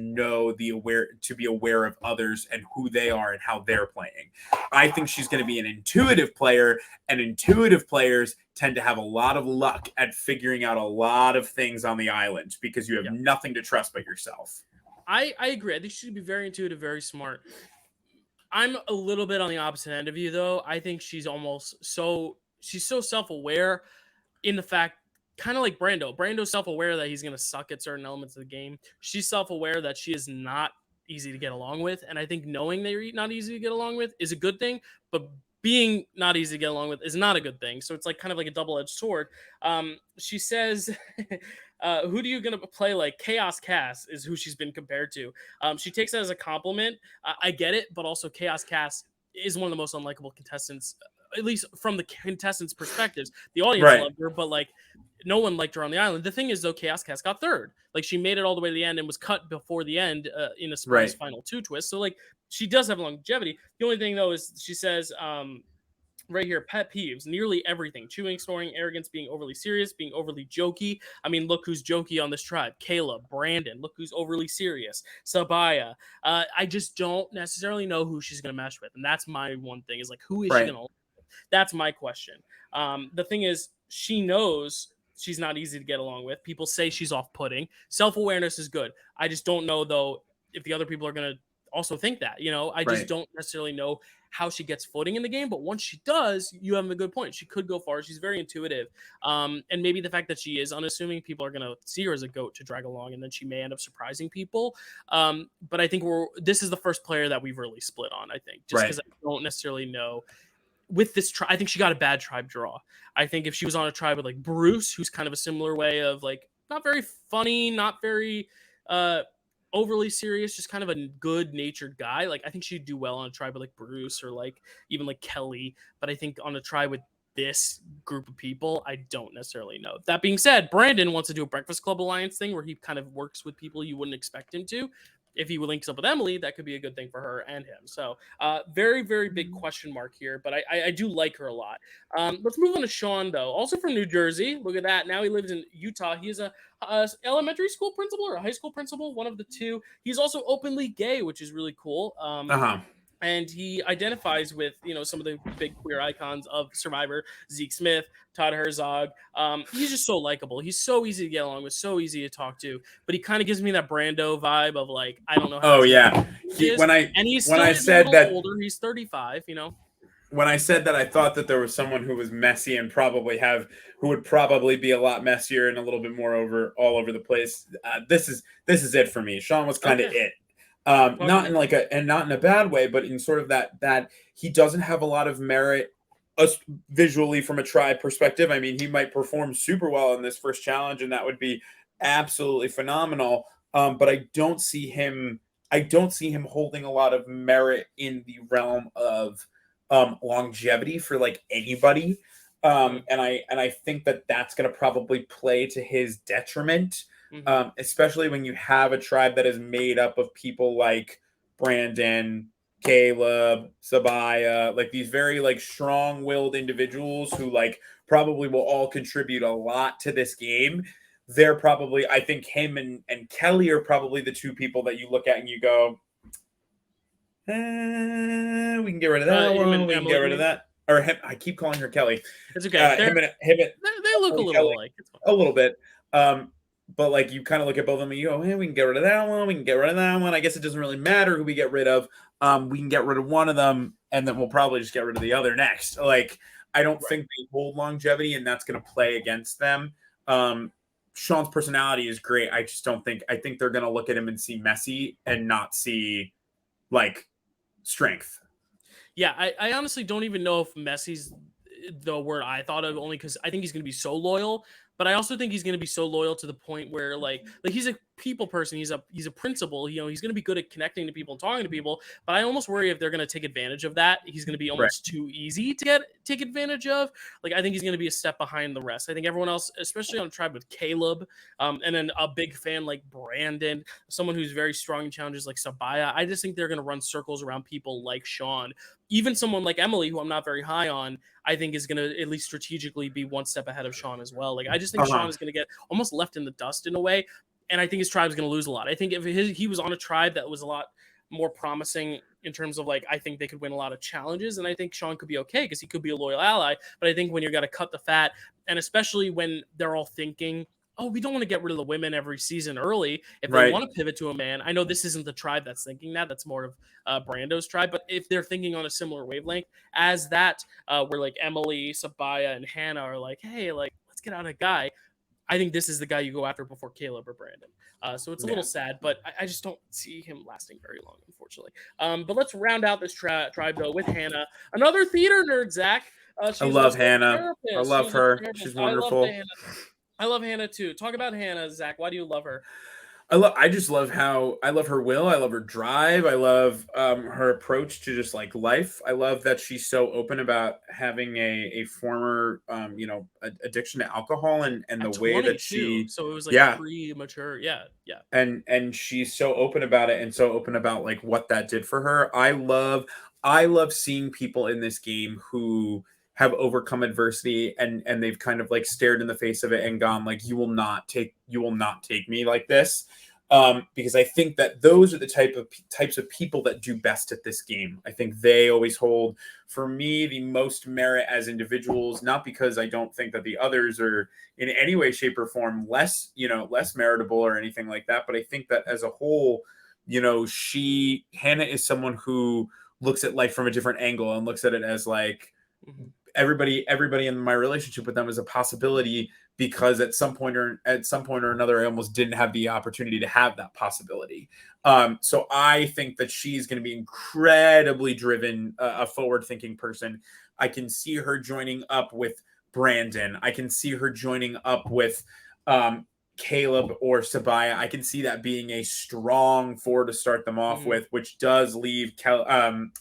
to be aware of others and who they are and how they're playing. I think she's going to be an intuitive player, and intuitive players tend to have a lot of luck at figuring out a lot of things on the island because you have
Yeah.
nothing to trust but yourself.
I agree. I think she should be very intuitive, very smart. I'm a little bit on the opposite end of you though. I think she's so self-aware in the fact, kind of like Brando. Brando's self-aware that he's going to suck at certain elements of the game. She's self-aware that she is not easy to get along with, and I think knowing that you're not easy to get along with is a good thing, but being not easy to get along with is not a good thing. So it's like kind of like a double-edged sword. She says, "Who do you gonna play like?" Chaos Cass is who she's been compared to. She takes that as a compliment. I get it, but also Chaos Cass is one of the most unlikable contestants, at least from the contestants' perspectives. The audience
Right.
loved her, but like no one liked her on the island. The thing is, though, Chaos Cast got third. Like she made it all the way to the end and was cut before the end in a surprise
Right.
final two twist. So like she does have longevity. The only thing though is she says right here, pet peeves, nearly everything: chewing, snoring, arrogance, being overly serious, being overly jokey. I mean, look who's jokey on this tribe: Caleb, Brandon. Look who's overly serious: Sabaya. I just don't necessarily know who she's gonna mesh with, and that's my one thing. Is like, who is she
Right.
gonna? That's my question. The thing is, she knows she's not easy to get along with. People say she's off-putting. Self-awareness is good. I just don't know though if the other people are gonna also think that. I just
Right.
don't necessarily know how she gets footing in the game. But once she does, you have a good point. She could go far. She's very intuitive, and maybe the fact that she is unassuming, people are gonna see her as a goat to drag along, and then she may end up surprising people. But I think this is the first player that we've really split on. I think just
Right.
because I don't necessarily know with this tribe, I think she got a bad tribe draw. I think if she was on a tribe with like Bruce, who's kind of a similar way of like not very funny, not very overly serious, just kind of a good natured guy. Like I think she'd do well on a tribe with like Bruce or like even like Kelly. But I think on a tribe with this group of people, I don't necessarily know. That being said, Brandon wants to do a Breakfast Club Alliance thing where he kind of works with people you wouldn't expect him to. If he links up with Emily, that could be a good thing for her and him. So, very, very big question mark here, but I do like her a lot. Let's move on to Sean, though. Also from New Jersey. Look at that. Now he lives in Utah. He is a elementary school principal or a high school principal, one of the two. He's also openly gay, which is really cool. And he identifies with, you know, some of the big queer icons of Survivor, Zeke Smith, Todd Herzog. He's just so likable. He's so easy to get along with, so easy to talk to. But he kind of gives me that Brando vibe of like, I don't know how.
Oh yeah,
and he's still
I said that
older. He's 35. You know.
When I said that I thought that there was someone who was messy and who would probably be a lot messier and a little bit more all over the place. This is it for me. Sean was kind of it. Not in a bad way, but in sort of that he doesn't have a lot of merit visually from a tribe perspective. I mean, he might perform super well in this first challenge, and that would be absolutely phenomenal. But I don't see him holding a lot of merit in the realm of longevity for like anybody. And I think that that's going to probably play to his detriment. Especially when you have a tribe that is made up of people like Brandon, Caleb, Sabaya, like these very like strong-willed individuals who like probably will all contribute a lot to this game. They're probably, I think him and Kelly are probably the two people that you look at and you go, we can get rid of that one. We can get rid of that. Or him, I keep calling her Kelly.
It's okay. They look a little alike.
A little bit. But like you kind of look at both of them and you go, hey, we can get rid of that one. We can get rid of that one. I guess it doesn't really matter who we get rid of. We can get rid of one of them, and then we'll probably just get rid of the other next. Like I don't think they hold longevity, and that's going to play against them. Sean's personality is great. I just don't think. I think they're going to look at him and see messy and not see like strength.
Yeah, I honestly don't even know if messy's the word I thought of, only because I think he's going to be so loyal. But I also think he's going to be so loyal to the point where like he's a people person. He's a principal. You know, he's going to be good at connecting to people and talking to people. But I almost worry if they're going to take advantage of that, he's going to be almost too easy to take advantage of. Like I think he's going to be a step behind the rest. I think everyone else, especially on a tribe with Caleb, and then a big fan like Brandon, someone who's very strong in challenges like Sabaya. I just think they're going to run circles around people like Sean. Even someone like Emily, who I'm not very high on, I think is going to at least strategically be one step ahead of Sean as well. Like I just think Sean is going to get almost left in the dust in a way, and I think his tribe is going to lose a lot. I think if he was on a tribe that was a lot more promising in terms of like, I think they could win a lot of challenges, and I think Sean could be okay because he could be a loyal ally. But I think when you're going to cut the fat, and especially when they're all thinking, oh, we don't want to get rid of the women every season early. If they want to pivot to a man, I know this isn't the tribe that's thinking that. That's more of Brando's tribe. But if they're thinking on a similar wavelength as that, where like Emily, Sabaya, and Hannah are like, hey, like, let's get out a guy. I think this is the guy you go after before Caleb or Brandon. So it's a little sad, but I just don't see him lasting very long, unfortunately. But let's round out this tribe, though, with Hannah. Another theater nerd, Zach.
I love Hannah. I love her. She's wonderful.
I love Hannah too. Talk about Hannah, Zach. Why do you love her?
I just love her will. I love her drive. I love her approach to just like life. I love that she's so open about having a former addiction to alcohol and the way that she.
So it was like premature. Yeah.
And she's so open about it and so open about like what that did for her. I love seeing people in this game who have overcome adversity and they've kind of like stared in the face of it and gone like, you will not take me like this. Because I think that those are the types of people that do best at this game. I think they always hold, for me, the most merit as individuals, not because I don't think that the others are in any way, shape, or form less meritable or anything like that. But I think that as a whole, Hannah is someone who looks at life from a different angle and looks at it as like, everybody in my relationship with them is a possibility, because at some point or another, I almost didn't have the opportunity to have that possibility. So I think that she's going to be incredibly driven, a forward-thinking person. I can see her joining up with Brandon. I can see her joining up with Caleb or Sabaya. I can see that being a strong four to start them off with, which does leave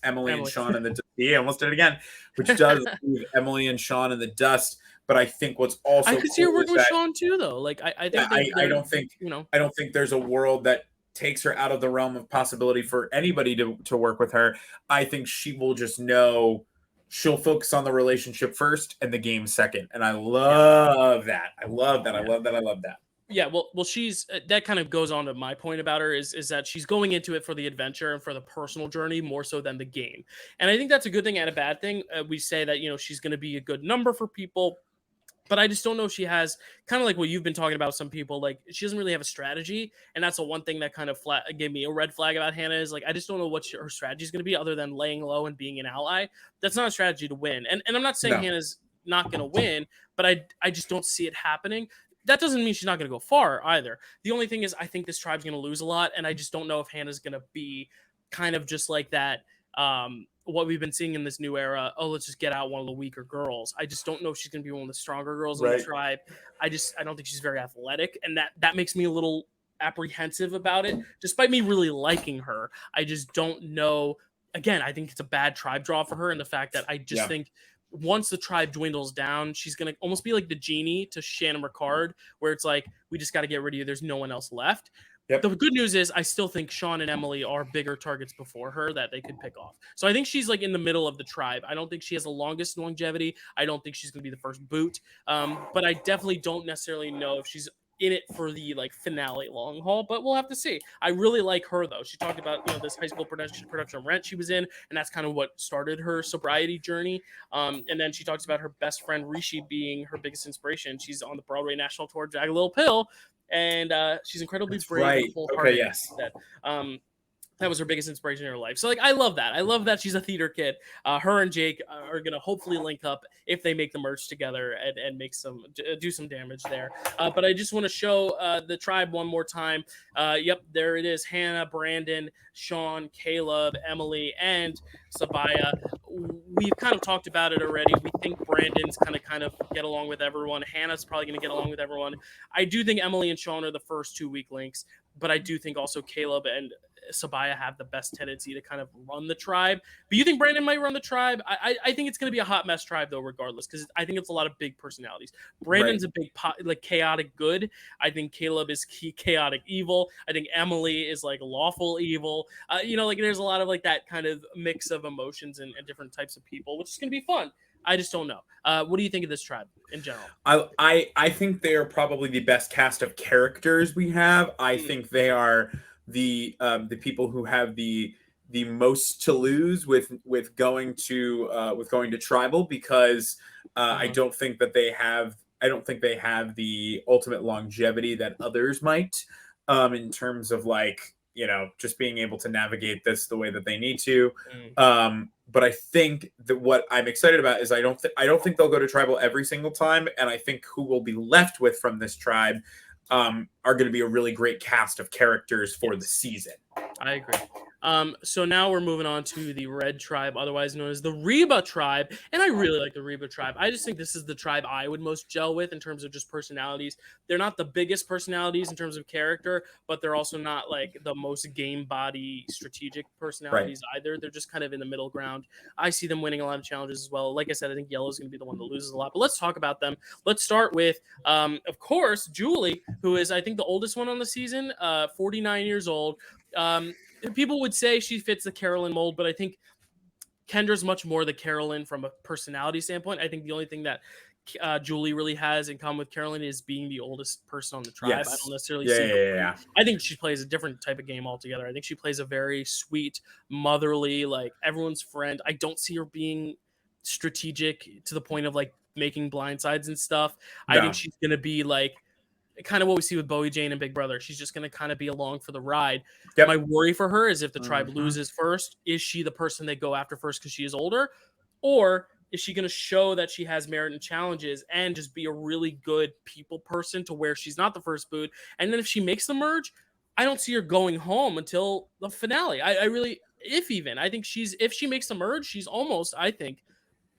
Emily and Sean in the yeah, almost did it again, which does leave Emily and Sean in the dust. But I think what's also
I could see her working with Sean too, though. Like I think
I don't think I don't think there's a world that takes her out of the realm of possibility for anybody to work with her. I think she will just know she'll focus on the relationship first and the game second. And I love that. I love that. I love that. I love that.
Yeah, well, she's that kind of goes on to my point about her is that she's going into it for the adventure and for the personal journey more so than the game, and I think that's a good thing and a bad thing. We say that she's going to be a good number for people, but I just don't know if she has kind of like what you've been talking about. Some people like she doesn't really have a strategy, and that's the one thing that kind of gave me a red flag about Hannah is like I just don't know what her strategy is going to be other than laying low and being an ally. That's not a strategy to win, and I'm not saying Hannah's not going to win, but I just don't see it happening. That doesn't mean she's not going to go far either. The only thing is I think this tribe's going to lose a lot, and I just don't know if Hannah's going to be kind of just like that. What we've been seeing in this new era, let's just get out one of the weaker girls. I just don't know if she's going to be one of the stronger girls in the tribe. I don't think she's very athletic, and that makes me a little apprehensive about it. Despite me really liking her, I just don't know. Again, I think it's a bad tribe draw for her, and the fact that I just think once the tribe dwindles down, she's going to almost be like the genie to Shannon Ricard, where it's like, we just got to get rid of you. There's no one else left. Yep. The good news is I still think Sean and Emily are bigger targets before her that they could pick off. So I think she's like in the middle of the tribe. I don't think she has the longest longevity. I don't think she's going to be the first boot. But I definitely don't necessarily know if she's in it for the like finale long haul, but we'll have to see. I really like her though. She talked about this high school production of Rent she was in, and that's kind of what started her sobriety journey. And then she talks about her best friend Rishi being her biggest inspiration. She's on the Broadway national tour, Jag a Little Pill, and she's incredibly brave and wholehearted.
Okay, yes.
That was her biggest inspiration in her life. So, like, I love that. I love that she's a theater kid. Her and Jake are going to hopefully link up if they make the merch together and make do some damage there. But I just want to show the tribe one more time. Yep, there it is. Hannah, Brandon, Sean, Caleb, Emily, and Sabaya. We've kind of talked about it already. We think Brandon's kind of get along with everyone. Hannah's probably going to get along with everyone. I do think Emily and Sean are the first 2 weak links, but I do think also Caleb and Sabaya have the best tendency to kind of run the tribe. But you think Brandon might run the tribe? I think it's going to be a hot mess tribe though, regardless, because I think it's a lot of big personalities. Brandon's a big like chaotic good. I think Caleb is chaotic evil. I think Emily is like lawful evil. Like there's a lot of like that kind of mix of emotions and different types of people, which is going to be fun. I just don't know. What do you think of this tribe in general?
I think they are probably the best cast of characters we have. I think they are the people who have the most to lose with going to tribal, because I don't think they have the ultimate longevity that others might, in terms of like just being able to navigate this the way that they need to. But I think that what I'm excited about is I don't think they'll go to tribal every single time, and I think who will be left with from this tribe are going to be a really great cast of characters for the season.
I agree. So now we're moving on to the Red Tribe, otherwise known as the Reba Tribe. And I really like the Reba Tribe. I just think this is the tribe I would most gel with in terms of just personalities. They're not the biggest personalities in terms of character, but they're also not like the most game body strategic personalities either. They're just kind of in the middle ground. I see them winning a lot of challenges as well. Like I said, I think Yellow's going to be the one that loses a lot. But let's talk about them. Let's start with, of course, Julie, who is, I think, the oldest one on the season, 49 years old. People would say she fits the Carolyn mold, but I think Kendra's much more the Carolyn from a personality standpoint. I think the only thing that Julie really has in common with Carolyn is being the oldest person on the tribe. I don't necessarily see her. I think she plays a different type of game altogether. I think she plays a very sweet, motherly, like everyone's friend. I don't see her being strategic to the point of like making blindsides and stuff. No. I think she's going to be like kind of what we see with Bowie Jane and Big Brother. She's just going to kind of be along for the ride. My worry for her is if the tribe loses first, is she the person they go after first because she is older? Or is she going to show that she has merit and challenges and just be a really good people person to where she's not the first boot? And then if she makes the merge, I don't see her going home until the finale. I really, I think if she makes the merge, she's almost, I think,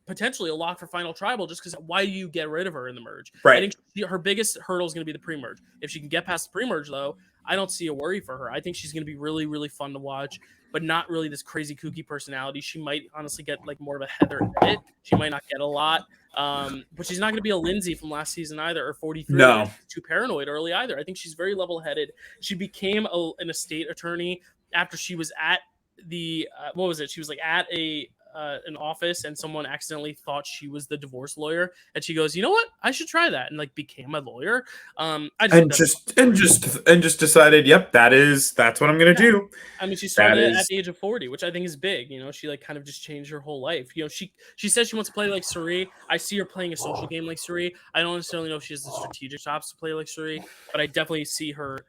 potentially a lock for final tribal, just because why do you get rid of her in the merge? I
Right.
think her biggest hurdle is going to be the pre-merge. If she can get past the pre-merge, though, I don't see a worry for her. I think she's going to be really, really fun to watch, but not really this crazy kooky personality. She might honestly get like more of a Heather Edit. She might not get a lot, but she's not going to be a Lindsay from last season either, or 43, where
No.
she's too paranoid early either. I think she's very level-headed. She became an estate attorney after she was at the what was it? She was like at an office, and someone accidentally thought she was the divorce lawyer, and she goes, "You know what? I should try that," and like became a lawyer. I just think
And just decided, yep, that's what I'm gonna do.
I mean, she
That
started it at
is
the age of 40, which I think is big. You know, she like kind of just changed her whole life. You know, she says she wants to play like Suri. I see her playing a social game like Suri. I don't necessarily know if she has the strategic chops to play like Suri, but I definitely see her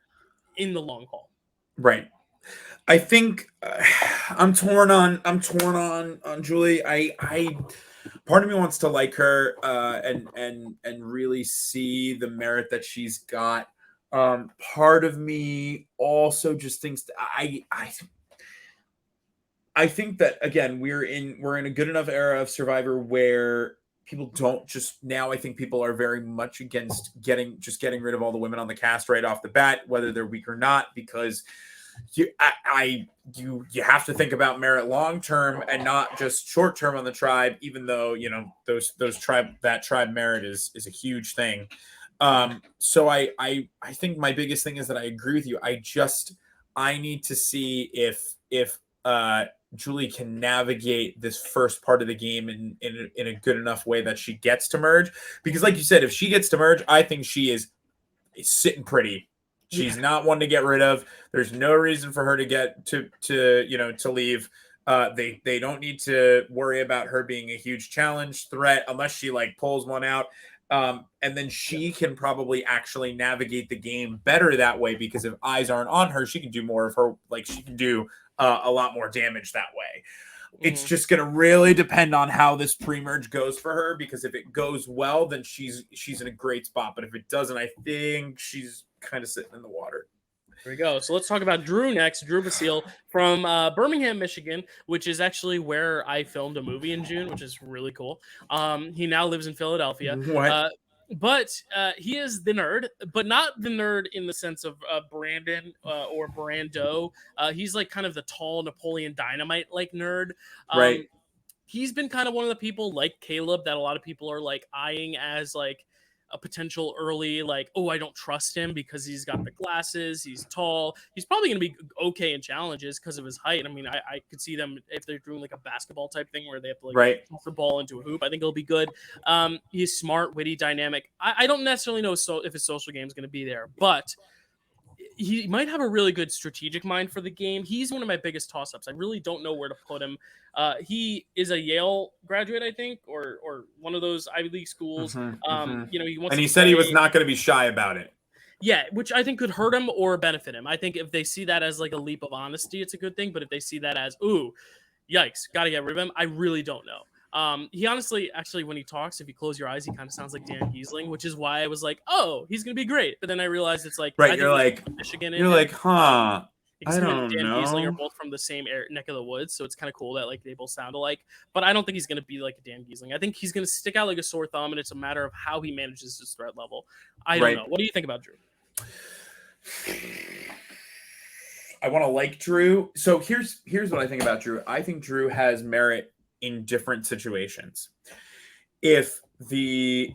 in the long haul.
right. I think I'm torn on Julie. I part of me wants to like her and really see the merit that she's got. Part of me also just thinks that I think that again we're in a good enough era of Survivor where people don't just now. I think people are very much against getting rid of all the women on the cast right off the bat, whether they're weak or not, because you have to think about merit long term and not just short term on the tribe, even though that tribe merit is a huge thing. So I think my biggest thing is that I agree with you. I need to see if Julie can navigate this first part of the game in a good enough way that she gets to merge, because like you said, if she gets to merge, I think she is sitting pretty. She's not one to get rid of. There's no reason for her to get to leave. They don't need to worry about her being a huge challenge threat unless she like pulls one out. And then she can probably actually navigate the game better that way, because if eyes aren't on her, she can do more of her, like she can do a lot more damage that way. It's just going to really depend on how this pre-merge goes for her, because if it goes well, then she's in a great spot. But if it doesn't, I think she's kind of sitting in the water.
There we go. So let's talk about Drew next. Drew Basile from Birmingham, Michigan, which is actually where I filmed a movie in June, which is really cool. He now lives in Philadelphia.
What?
But he is the nerd, but not the nerd in the sense of Brandon or Brando. He's like kind of the tall Napoleon Dynamite like nerd.
Right.
He's been kind of one of the people like Caleb that a lot of people are like eyeing as like a potential early, like, oh, I don't trust him because he's got the glasses, he's tall. He's probably going to be okay in challenges because of his height. I mean, I could see them if they're doing like a basketball type thing where they have to like toss the ball into a hoop. I think it'll be good. He's smart, witty, dynamic. I don't necessarily know if his social game is going to be there, but he might have a really good strategic mind for the game. He's one of my biggest toss-ups. I really don't know where to put him. He is a Yale graduate, I think, or one of those Ivy League schools. You know, he wants.
And he said he was not going to be shy about it.
Yeah, which I think could hurt him or benefit him. I think if they see that as like a leap of honesty, it's a good thing. But if they see that as, ooh, yikes, got to get rid of him, I really don't know. He honestly, actually, when he talks, if you close your eyes, he kind of sounds like Dan Giesling, which is why I was like, oh, he's going to be great. But then I realized it's like,
right. You're like,
Michigan.
You're like, huh.
Because
I
him
don't
and Dan
know.
Giesling are both from the same neck of the woods, so it's kind of cool that like they both sound alike. But I don't think he's going to be like a Dan Giesling. I think he's going to stick out like a sore thumb, and it's a matter of how he manages his threat level. I don't know. What do you think about Drew?
I want to like Drew. So here's what I think about Drew. I think Drew has merit in different situations. If the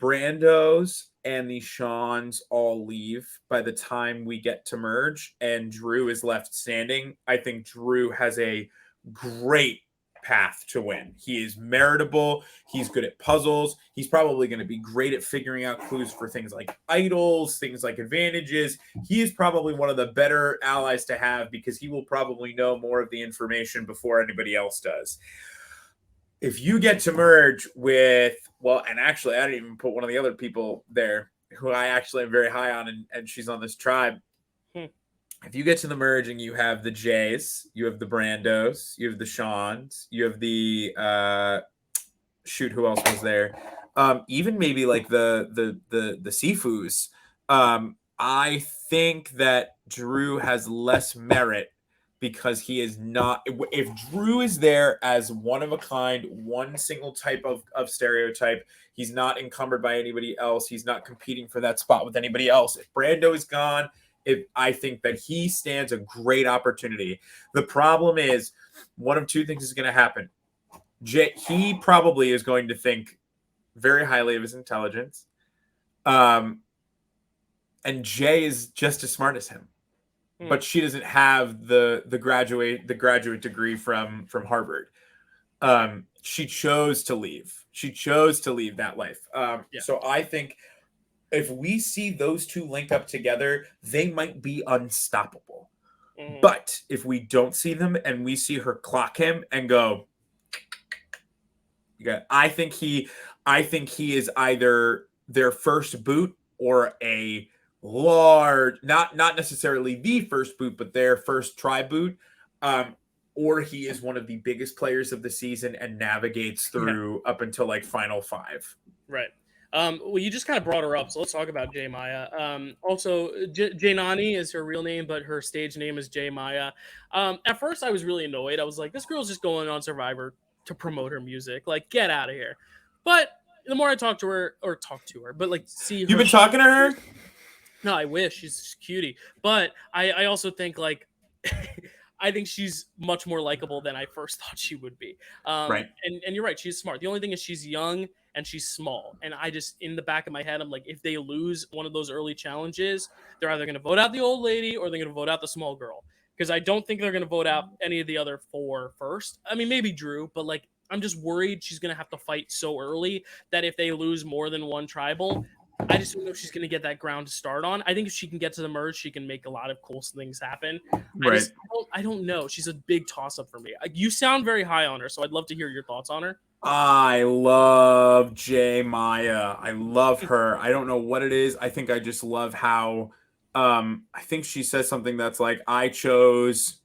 Brandos and the Shawns all leave by the time we get to merge and Drew is left standing, I think Drew has a great path to win. He is meritable. He's good at puzzles. He's probably going to be great at figuring out clues for things like idols, things like advantages. He is probably one of the better allies to have because he will probably know more of the information before anybody else does. If you get to merge with, well, and actually, I didn't even put one of the other people there who I actually am very high on, and she's on this tribe. If you get to the merge and you have the Jays, you have the Brandos, you have the Shawns, you have the who else was there? Even maybe like the Sifus. I think that Drew has less merit because he is not. If Drew is there as one of a kind, one single type of stereotype, he's not encumbered by anybody else. He's not competing for that spot with anybody else. If Brando is gone, I think that he stands a great opportunity. The problem is one of two things is going to happen. He probably is going to think very highly of his intelligence. And Jay is just as smart as him. But she doesn't have the graduate degree from Harvard. She chose to leave. She chose to leave that life. So I think if we see those two link up together, they might be unstoppable. But if we don't see them and we see her clock him and go, I think he is either their first boot or a large, not necessarily the first boot, but their first try boot, or he is one of the biggest players of the season and navigates through up until like final five.
Right. Well, you just kind of brought her up, so let's talk about J Maya. Also, Jainani is her real name, but her stage name is J Maya. At first, I was really annoyed. I was like, this girl's just going on Survivor to promote her music. Like, get out of here. But the more I talk to her, but like see her.
You've been talking to her?
No, I wish. She's a cutie. But I also think like I think she's much more likable than I first thought she would be.
Right.
And you're right. She's smart. The only thing is she's young and she's small. And I just, in the back of my head, I'm like, if they lose one of those early challenges, they're either going to vote out the old lady or they're going to vote out the small girl. Because I don't think they're going to vote out any of the other four first. I mean, maybe Drew, but like, I'm just worried she's going to have to fight so early that if they lose more than one tribal, I just don't know if she's going to get that ground to start on. I think if she can get to the merge, she can make a lot of cool things happen.
Right.
I don't know. She's a big toss-up for me. You sound very high on her, so I'd love to hear your thoughts on her.
I love J Maya. I love her. I don't know what it is. I think I just love how I think she says something that's like, I chose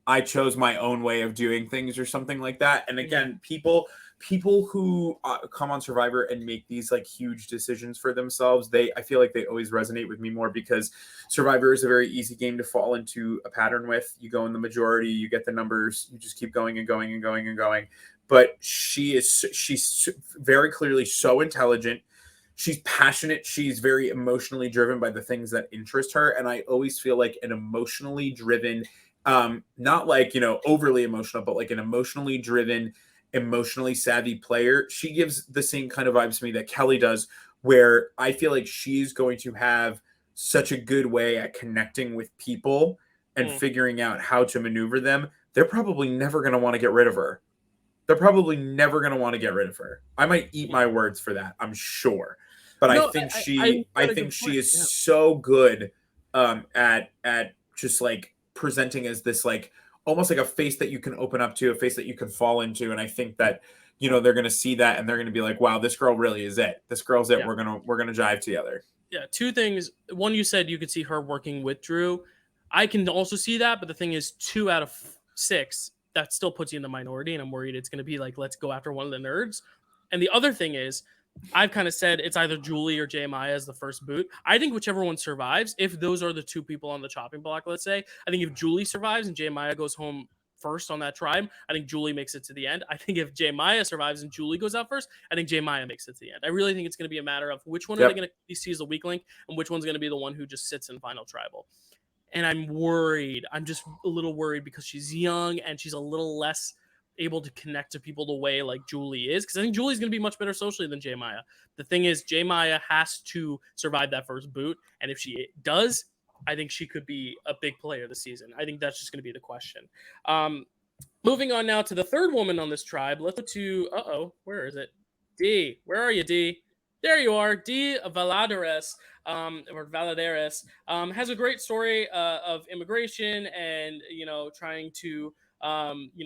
my own way of doing things or something like that. And again, people who come on Survivor and make these like huge decisions for themselves, I feel like they always resonate with me more because Survivor is a very easy game to fall into a pattern with. You go in the majority, you get the numbers, you just keep going and going and going and going. But she's very clearly so intelligent. She's passionate. She's very emotionally driven by the things that interest her. And I always feel like an emotionally driven, not like, overly emotional, but like an emotionally driven, emotionally savvy player. She gives the same kind of vibes to me that Kelly does, where I feel like she's going to have such a good way at connecting with people and figuring out how to maneuver them. They're probably never going to want to get rid of her. I might eat my words for that, I'm sure. But no, I think she is so good at just like presenting as this like almost like a face that you can open up to, a face that you can fall into. And I think that, they're going to see that and they're going to be like, wow, this girl really is it. This girl's it. Yeah. We're going to jive together.
Yeah. Two things. One, you said you could see her working with Drew. I can also see that. But the thing is 2 out of 6, that still puts you in the minority. And I'm worried it's going to be like, let's go after one of the nerds. And the other thing is, I've kind of said it's either Julie or J Maya as the first boot. I think whichever one survives, if those are the 2 people on the chopping block, let's say, I think if Julie survives and J Maya goes home first on that tribe, I think Julie makes it to the end. I think if J Maya survives and Julie goes out first, I think J Maya makes it to the end. I really think it's going to be a matter of which one are they going to see as a weak link and which one's going to be the one who just sits in final tribal. And I'm worried. I'm just a little worried because she's young and she's a little less able to connect to people the way like Julie is, because I think Julie's going to be much better socially than J Maya. The thing is, J Maya has to survive that first boot, and if she does, I think she could be a big player this season. I think that's just going to be the question. Moving on now to the third woman on this tribe. Let's go to where is it? D. Where are you, D? There you are. D. Valadares, has a great story of immigration and trying to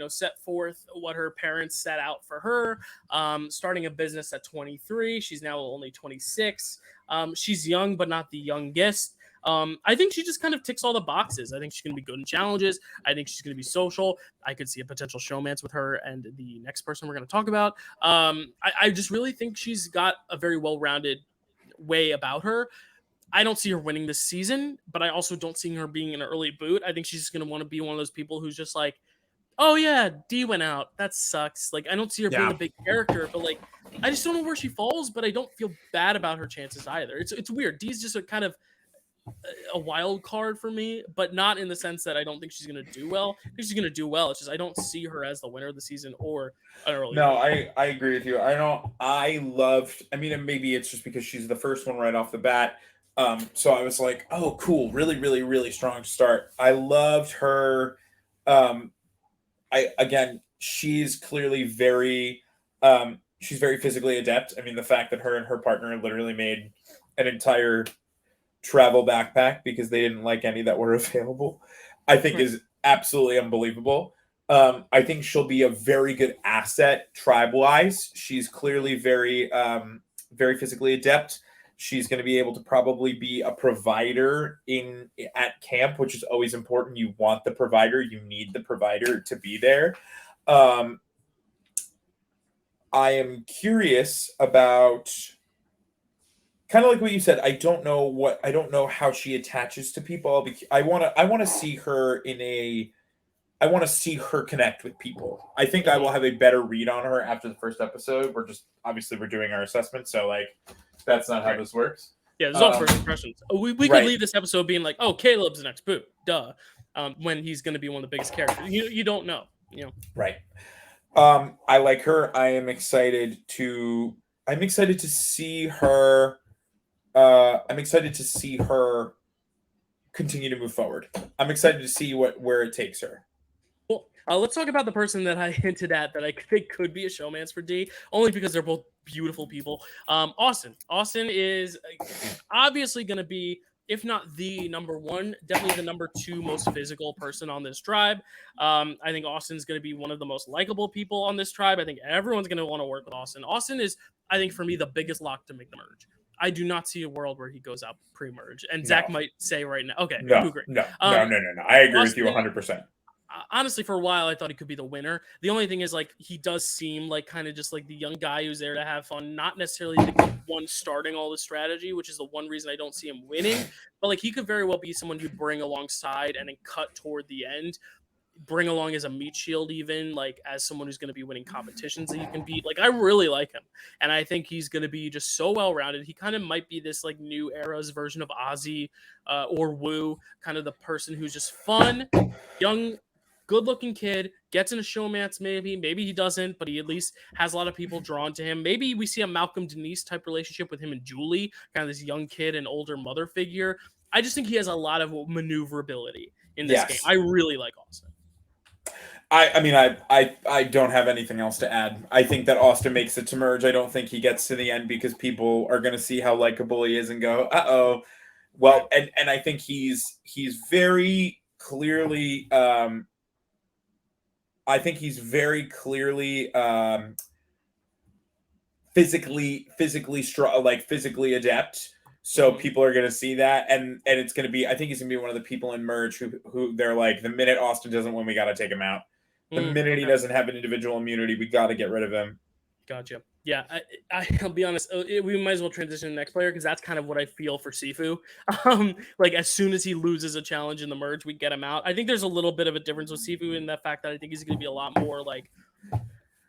set forth what her parents set out for her, starting a business at 23. She's now only 26. She's young, but not the youngest. I think she just kind of ticks all the boxes. I think she's going to be good in challenges. I think she's going to be social. I could see a potential showmance with her and the next person we're going to talk about. I just really think she's got a very well-rounded way about her. I don't see her winning this season, but I also don't see her being an early boot. I think she's just going to want to be one of those people who's just like, oh yeah, D went out. That sucks. Like, I don't see her being
Yeah.
a big character, but like, I just don't know where she falls. But I don't feel bad about her chances either. It's weird. D's just a kind of a wild card for me, but not in the sense that I don't think she's going to do well. I think she's going to do well. It's just I don't see her as the winner of the season or an early.
No,
vote.
I agree with you. I don't. I loved. I mean, and maybe it's just because she's the first one right off the bat. So I was like, oh, cool, really, really, really strong start. I loved her. She's clearly she's very physically adept. I mean, the fact that her and her partner literally made an entire travel backpack because they didn't like any that were available, I think is absolutely unbelievable. I think she'll be a very good asset tribe-wise. She's clearly very, very physically adept. She's going to be able to probably be a provider at camp, which is always important. You want the provider. You need the provider to be there. I am curious about kind of like what you said. I don't know how she attaches to people. I want to see her I want to see her connect with people. I think I will have a better read on her after the first episode. We're doing our assessment, so like that's not how this works.
Yeah, this is all first impressions. We could leave this episode being like, oh, Caleb's the next boot, duh. When he's going to be one of the biggest characters, you don't know,
Right. I like her. I'm excited to see her. I'm excited to see her continue to move forward. I'm excited to see where it takes her.
Well, let's talk about the person that I hinted at that I think could be a showmance for D, only because they're both beautiful people. Austin. Austin is obviously going to be, if not the number one, definitely the number two most physical person on this tribe. I think Austin's going to be one of the most likable people on this tribe. I think everyone's going to want to work with Austin. Austin is, I think, for me, the biggest lock to make the merge. I do not see a world where he goes out pre-merge. And Zach might say right now, okay,
no. I agree with you 100%.
Honestly, for a while, I thought he could be the winner. The only thing is, like, he does seem like kind of just like the young guy who's there to have fun, not necessarily the one starting all the strategy, which is the one reason I don't see him winning. But, like, he could very well be someone you'd bring alongside and then cut toward the end, bring along as a meat shield, even, like, as someone who's going to be winning competitions that you can beat. Like, I really like him. And I think he's going to be just so well-rounded. He kind of might be this, like, new era's version of Ozzy or Wu, kind of the person who's just fun, young, good-looking kid, gets in a showmance maybe he doesn't, but he at least has a lot of people drawn to him. Maybe we see a Malcolm Denise type relationship with him and Julie, kind of this young kid and older mother figure. I just think he has a lot of maneuverability in this game. I really like Austin.
I don't have anything else to add. I think that Austin makes it to merge. I don't think he gets to the end because people are going to see how likable he is and go, uh-oh. Well, and I think he's very clearly physically strong, like physically adept. So people are going to see that, and it's going to be. I think he's going to be one of the people in merge who they're like, the minute Austin doesn't win, we got to take him out. The minute he doesn't have an individual immunity, we got to get rid of him.
Gotcha. Yeah, I'll be honest. We might as well transition to the next player because that's kind of what I feel for Sifu. Like as soon as he loses a challenge in the merge, we get him out. I think there's a little bit of a difference with Sifu in the fact that I think he's going to be a lot more like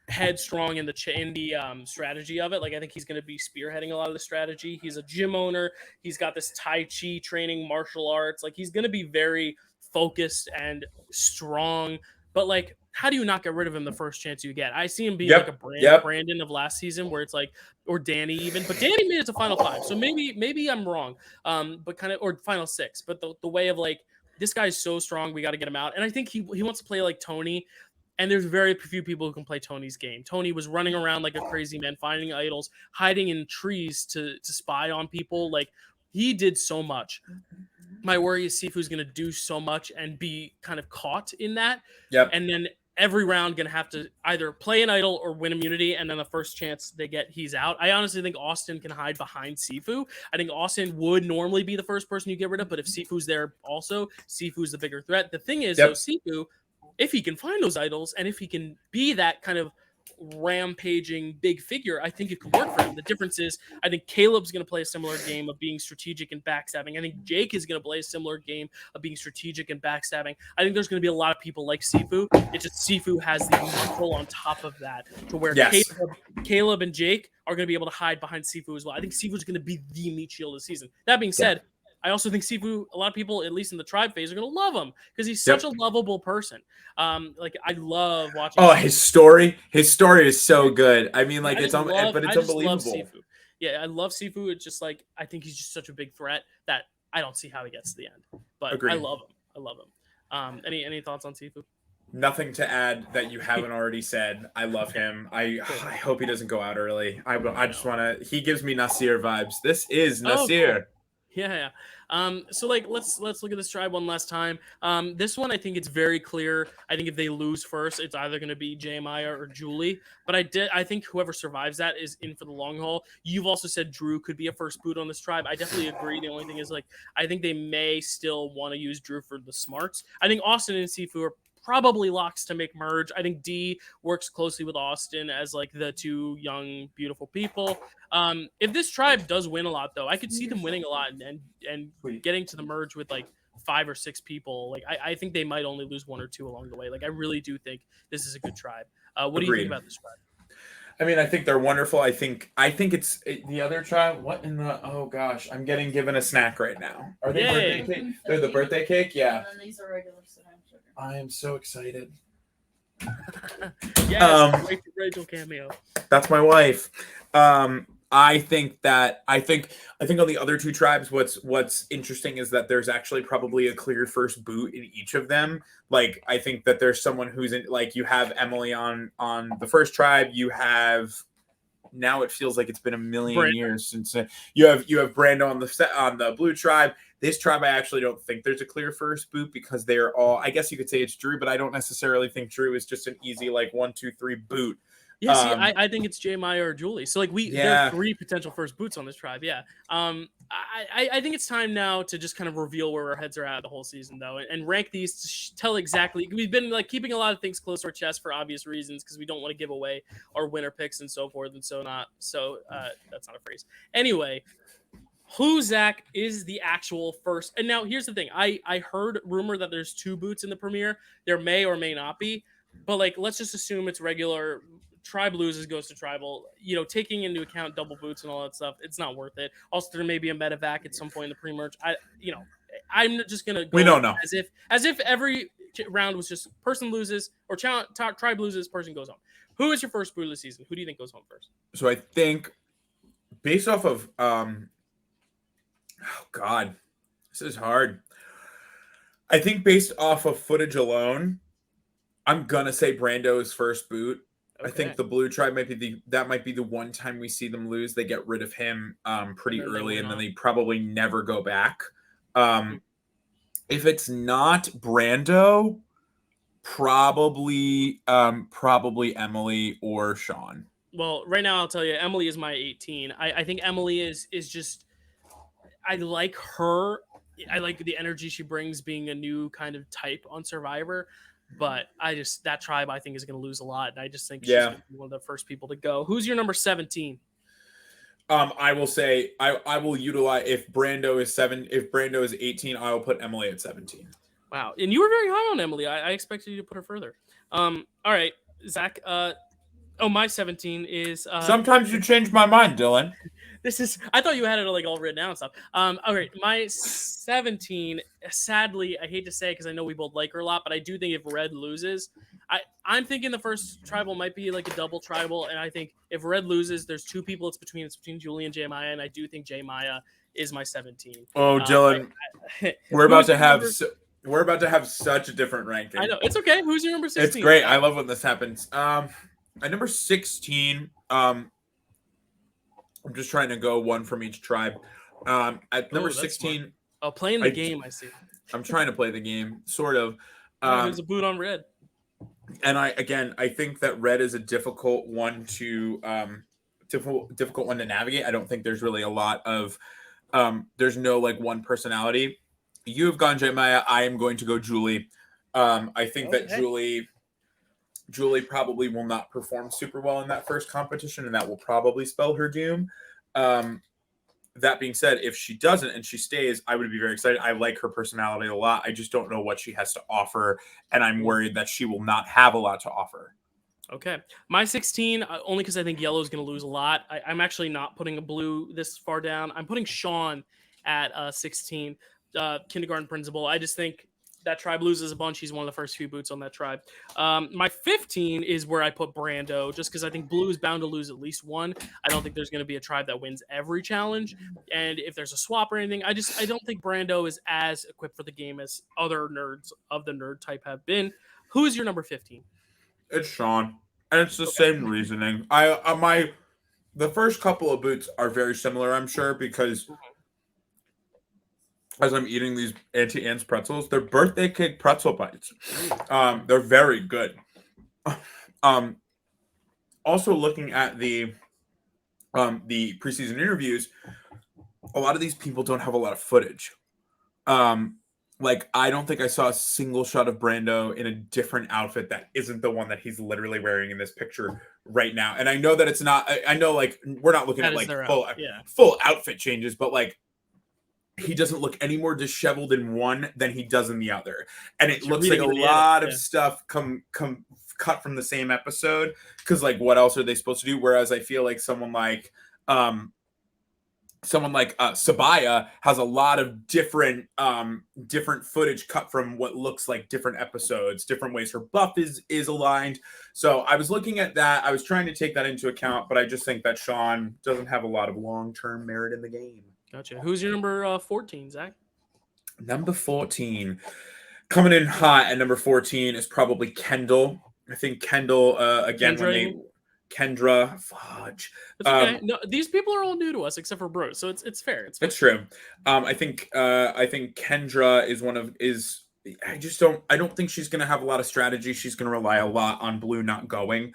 headstrong in the strategy of it. Like I think he's going to be spearheading a lot of the strategy. He's a gym owner. He's got this Tai Chi training, martial arts. Like he's going to be very focused and strong. But like, how do you not get rid of him the first chance you get? I see him being like a Brandon of last season, where it's like, or Danny even. But Danny made it to Final 5, so maybe I'm wrong. But kind of, or Final 6. But the way of like, this guy's so strong, we got to get him out. And I think he wants to play like Tony. And there's very few people who can play Tony's game. Tony was running around like a crazy man, finding idols, hiding in trees to spy on people. Like he did so much. My worry is Sifu's going to do so much and be kind of caught in that.
Yep.
And then every round going to have to either play an idol or win immunity. And then the first chance they get, he's out. I honestly think Austin can hide behind Sifu. I think Austin would normally be the first person you get rid of. But if Sifu's there also, Sifu's the bigger threat. The thing is, though, Sifu, if he can find those idols and if he can be that kind of rampaging big figure, I think it could work for him. The difference is, I think Caleb's going to play a similar game of being strategic and backstabbing. I think Jake is going to play a similar game of being strategic and backstabbing. I think there's going to be a lot of people like Sifu. It's just Sifu has the muscle on top of that, to where Caleb and Jake are going to be able to hide behind Sifu as well. I think Sifu's going to be the meat shield of the season. That being said, I also think Sifu, a lot of people, at least in the tribe phase, are going to love him because he's such a lovable person. Like, I love watching.
Oh, his story is so good. I mean, like, it's unbelievable.
Love Sifu. Yeah, I love Sifu. It's just like, I think he's just such a big threat that I don't see how he gets to the end. But Agreed. I love him. Any thoughts on Sifu?
Nothing to add that you haven't already said. I love him. I hope he doesn't go out early. I just want to. He gives me Nasir vibes. This is Nasir.
Cool. Yeah. So like, let's look at this tribe one last time. This one, I think it's very clear. I think if they lose first, it's either going to be Jeremiah or Julie. But I think whoever survives that is in for the long haul. You've also said Drew could be a first boot on this tribe. I definitely agree. The only thing is, like, I think they may still want to use Drew for the smarts. I think Austin and Sifu are probably locks to make merge. I think D works closely with Austin as like the two young, beautiful people. If this tribe does win a lot, though, I could see them winning a lot and getting to the merge with like 5 or 6 people. Like, I think they might only lose 1 or 2 along the way. Like, I really do think this is a good tribe. What do you think about this tribe?
I mean, I think they're wonderful. I think it's the other tribe. What in the? Oh gosh, I'm getting given a snack right now. Are they birthday cake? They're the birthday cake. Yeah.
And then these are regular sugar.
I am so excited.
Yes, Rachel cameo.
That's my wife. I think on the other 2 tribes, what's interesting is that there's actually probably a clear first boot in each of them. Like, I think that there's someone who's in, like, you have Emily on the first tribe. You have, now it feels like it's been a million years since you have Brando on the blue tribe. This tribe, I actually don't think there's a clear first boot because they're all, I guess you could say it's Drew, but I don't necessarily think Drew is just an easy, like, 1, 2, 3 boot.
Yeah, see, I think it's Jeremiah or Julie. So, like, there are 3 potential first boots on this tribe. Yeah. I think it's time now to just kind of reveal where our heads are at the whole season, though, and rank these to tell exactly. We've been, like, keeping a lot of things close to our chest for obvious reasons because we don't want to give away our winner picks and so forth and so not. So, that's not a phrase. Anyway, who, Zach, is the actual first? And now here's the thing. I heard rumor that there's 2 boots in the premiere. There may or may not be, but, like, let's just assume it's regular. Tribe loses, goes to tribal. You know, taking into account double boots and all that stuff, it's not worth it. Also, there may be a medevac at some point in the pre-merge. I'm just gonna go.
We don't know.
As if every round was just person loses or tribe loses, person goes home. Who is your first boot of the season? Who do you think goes home first?
So I think, based off of oh God, this is hard. I think based off of footage alone, I'm gonna say Brando's first boot. Okay. I think the blue tribe might be the one time we see them lose. They get rid of him pretty early, and then they probably never go back. If it's not Brando, probably Emily or Sean.
Well, right now I'll tell you, Emily is my 18. I think Emily is just, I like her. I like the energy she brings, being a new kind of type on Survivor. But that tribe, I think, is going to lose a lot. And I just think she's going to be one of the first people to go. Who's your number 17?
I will say I will utilize, if Brando is 18, I will put Emily at 17.
Wow. And you were very high on Emily. I expected you to put her further. All right, Zach. My 17 is
sometimes you change my mind, Dylan.
I thought you had it like all written down and stuff. All right, my 17, sadly, I hate to say it because I know we both like her a lot, but I do think if Red loses, I'm thinking the first tribal might be like a double tribal, and I think if Red loses, there's 2 people it's between Julie and Jeremiah, and I do think Jeremiah is my 17.
Oh, Dylan, we're about to have such a different ranking.
I know, it's okay. Who's your number 16?
It's great. I love when this happens. At number 16, I'm just trying to go one from each tribe. At number 16,
smart. Oh, playing the game, I see.
I'm trying to play the game, sort of.
There's a boot on Red.
And I think that Red is a difficult one to navigate. I don't think there's really a lot of there's no like one personality. You have gone Jeremiah. I am going to go Julie. I think that Julie probably will not perform super well in that first competition, and that will probably spell her doom. That being said, if she doesn't and she stays, I would be very excited. I like her personality a lot. I just don't know what she has to offer, and I'm worried that she will not have a lot to offer.
Okay. My 16, only because I think yellow is going to lose a lot. I'm actually not putting a blue this far down. I'm putting Sean at 16, kindergarten principal. I just think that tribe loses a bunch. He's one of the first few boots on that tribe. My 15 is where I put Brando, just because I think blue is bound to lose at least one. I don't think there's going to be a tribe that wins every challenge. And if there's a swap or anything, I don't think Brando is as equipped for the game as other nerds of the nerd type have been. Who is your number 15?
It's Sean, and it's the same reasoning. The first couple of boots are very similar, I'm sure, because as I'm eating these Auntie Anne's pretzels, they're birthday cake pretzel bites. They're very good. Also looking at the preseason interviews, a lot of these people don't have a lot of footage. Like, I don't think I saw a single shot of Brando in a different outfit that isn't the one that he's literally wearing in this picture right now. And I know that it's not, I know, like, we're not looking at like full outfit changes, but like, he doesn't look any more disheveled in one than he does in the other. And it looks like a lot of stuff come cut from the same episode. Cause like, what else are they supposed to do? Whereas I feel like someone like Sabaya has a lot of different footage cut from what looks like different episodes, different ways her buff is aligned. So I was looking at that. I was trying to take that into account, but I just think that Sean doesn't have a lot of long-term merit in the game.
Gotcha. Who's your number 14, Zach?
Number 14. Coming in hot at number 14 is probably Kendall. I think Kendall, again, Kendra, fudge.
It's okay. No, these people are all new to us except for Bruce, so it's fair.
It's true. I think Kendra is I don't think she's gonna have a lot of strategy. She's gonna rely a lot on Blue not going.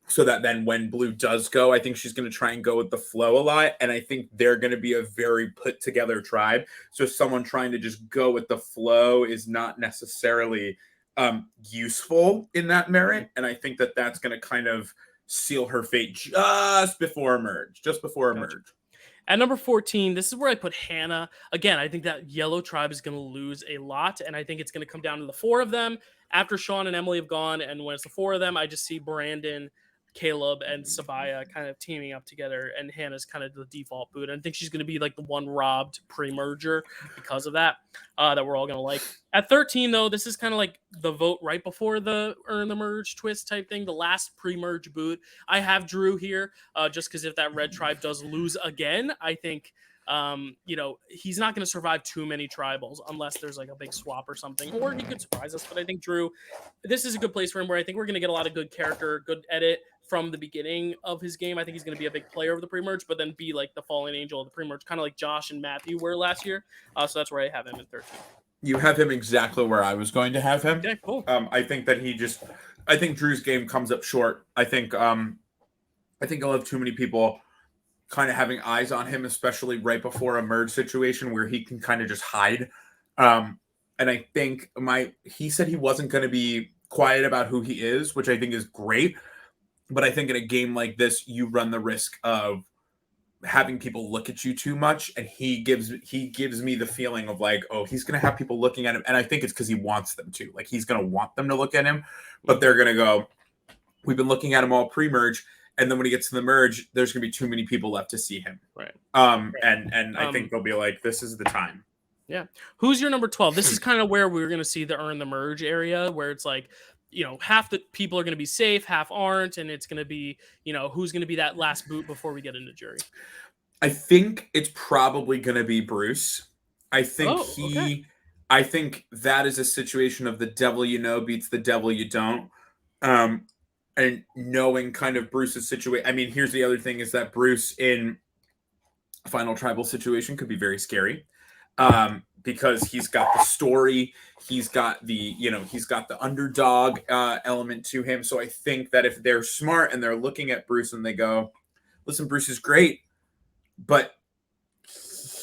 So that then when Blue does go, I think she's gonna try and go with the flow a lot. And I think they're gonna be a very put together tribe. So someone trying to just go with the flow is not necessarily useful in that merit. And I think that that's gonna kind of seal her fate just before Emerge. Gotcha.
At number 14, this is where I put Hannah. Again, I think that yellow tribe is going to lose a lot, and I think it's going to come down to the four of them after Sean and Emily have gone. And when it's the four of them, I just see Brandon, Caleb, and Sabaya kind of teaming up together, and Hannah's kind of the default boot. And I think she's going to be like the one robbed pre-merger because of that, that we're all going to like. At 13, though, this is kind of like the vote right before the earn the merge twist type thing, the last pre-merge boot. I have Drew here, just because if that red tribe does lose again, I think he's not going to survive too many tribals unless there's like a big swap or something, or he could surprise us. But I think Drew, this is a good place for him where I think we're going to get a lot of good character, good edit from the beginning of his game. I think he's going to be a big player of the pre-merge, but then be like the fallen angel of the pre-merge, kind of like Josh and Matthew were last year. So that's where I have him in 13.
You have him exactly where I was going to have him.
Okay, cool.
I think that I think Drew's game comes up short. I think he'll have too many people kind of having eyes on him, especially right before a merge situation where he can kind of just hide. And I think he said he wasn't going to be quiet about who he is, which I think is great. But I think in a game like this, you run the risk of having people look at you too much. And he gives me the feeling of like, oh, he's going to have people looking at him. And I think it's because he wants them to. Like, he's going to want them to look at him. But they're going to go, we've been looking at him all pre-merge. And then when he gets to the merge, there's going to be too many people left to see him.
Right.
And I think they'll be like, this is the time.
Yeah. Who's your number 12? This is kind of where we're going to see the earn the merge area, where it's like, half the people are going to be safe, half aren't. And it's going to be, who's going to be that last boot before we get into jury.
I think it's probably going to be Bruce. I think I think that is a situation of the devil you know beats the devil you don't. And knowing kind of Bruce's situation. I mean, here's the other thing is that Bruce in a final tribal situation could be very scary. Because he's got the story, he's got the underdog element to him. So I think that if they're smart and they're looking at Bruce and they go, listen, Bruce is great, but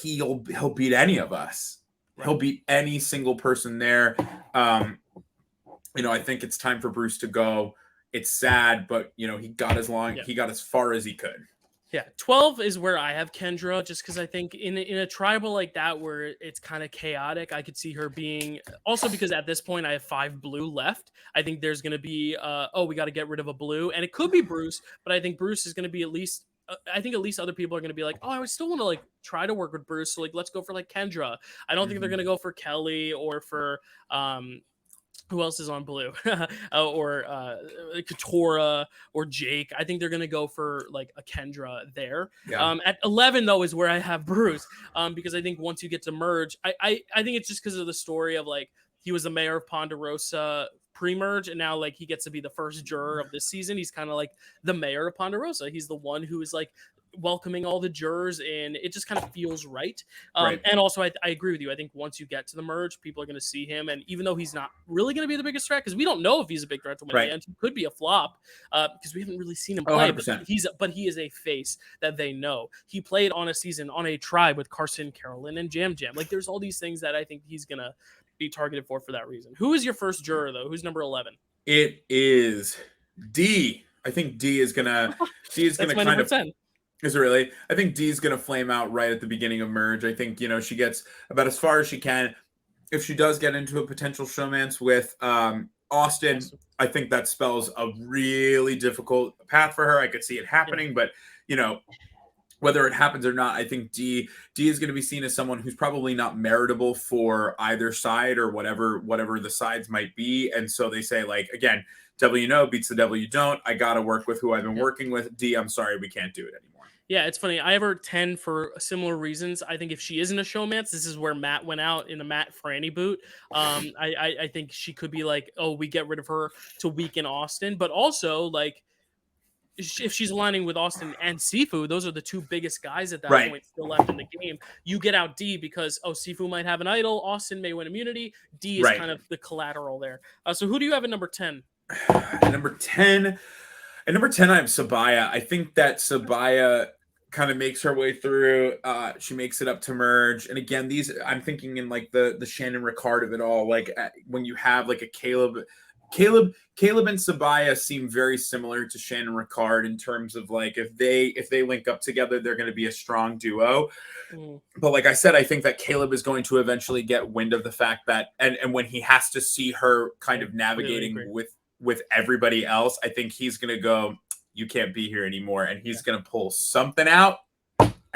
he'll beat any of us. Right. He'll beat any single person there. I think it's time for Bruce to go. It's sad, but he got as far as he could.
Yeah, 12 is where I have Kendra, just because I think in a tribal like that where it's kind of chaotic, I could see her being also because at this point I have 5 blue left. I think there's going to be we got to get rid of a blue, and it could be Bruce, but I think Bruce is going to be at least. I think at least other people are going to be like, oh, I still want to like try to work with Bruce, so like let's go for like Kendra. I don't think they're going to go for Kelly or for who else is on blue or Katora or Jake. I think they're gonna go for like a Kendra there.
Yeah.
At 11 though is where I have Bruce, because I think once you get to merge, I think it's just because of the story of like he was the mayor of Ponderosa pre-merge, and now like he gets to be the first juror of this season. He's kind of like the mayor of Ponderosa. He's the one who is like welcoming all the jurors in. It just kind of feels right.
Right.
And also, I agree with you. I think once you get to the merge, people are going to see him. And even though he's not really going to be the biggest threat, because we don't know if he's a big threat to win the end, he could be a flop because we haven't really seen him play.
100%.
But he is a face that they know. He played on a season on a tribe with Carson, Carolyn, and Jam Jam. Like there's all these things that I think he's going to be targeted for that reason. Who is your first juror, though? Who's number 11?
It is D. I think D is going to kind of
10.
Is it really? I think D's going to flame out right at the beginning of merge. I think, she gets about as far as she can. If she does get into a potential showmance with Austin, I think that spells a really difficult path for her. I could see it happening, but, whether it happens or not, I think D is going to be seen as someone who's probably not meritable for either side or whatever the sides might be. And so they say, like, again, W no beats the W don't. I got to work with who I've been working with. D, I'm sorry, we can't do it anymore.
Yeah, it's funny. I have her 10 for similar reasons. I think if she isn't a showmance, this is where Matt went out in the Matt Franny boot. I think she could be like, oh, we get rid of her to weaken Austin. But also, like, if she's aligning with Austin and Sifu, those are the two biggest guys at that point still left in the game. You get out D because, Sifu might have an idol. Austin may win immunity. D is kind of the collateral there. So who do you have at number 10?
Number 10... At number 10, I have Sabaya. I think that Sabaya kind of makes her way through. She makes it up to merge. And again, I'm thinking in like the Shannon Ricard of it all. Like when you have like a Caleb and Sabaya seem very similar to Shannon Ricard in terms of like if they link up together, they're going to be a strong duo. But like I said, I think that Caleb is going to eventually get wind of the fact that and when he has to see her kind of navigating with everybody else, I think he's going to go, you can't be here anymore. And he's going to pull something out.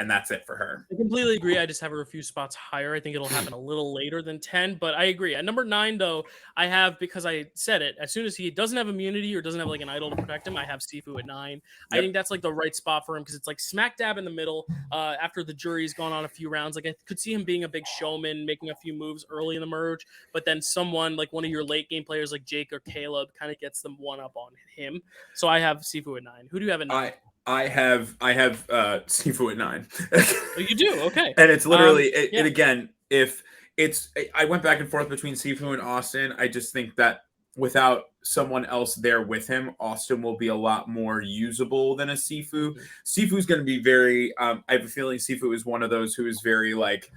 And that's it for her.
I completely agree. I just have her a few spots higher. I think it'll happen a little later than 10, but I agree. At number 9, though, I have, because I said it, as soon as he doesn't have immunity or doesn't have like an idol to protect him, I have Sifu at 9. Yep. I think that's like the right spot for him because it's like smack dab in the middle. After the jury's gone on a few rounds, like I could see him being a big showman, making a few moves early in the merge, but then someone like one of your late game players like Jake or Caleb kind of gets them one up on him. So I have Sifu at 9. Who do you have at 9?
I have Sifu at 9.
Oh, you do? Okay.
And it's literally it again, I went back and forth between Sifu and Austin. I just think that without someone else there with him, Austin will be a lot more usable than a Sifu. Mm-hmm. Sifu's going to be very I have a feeling Sifu is one of those who is very like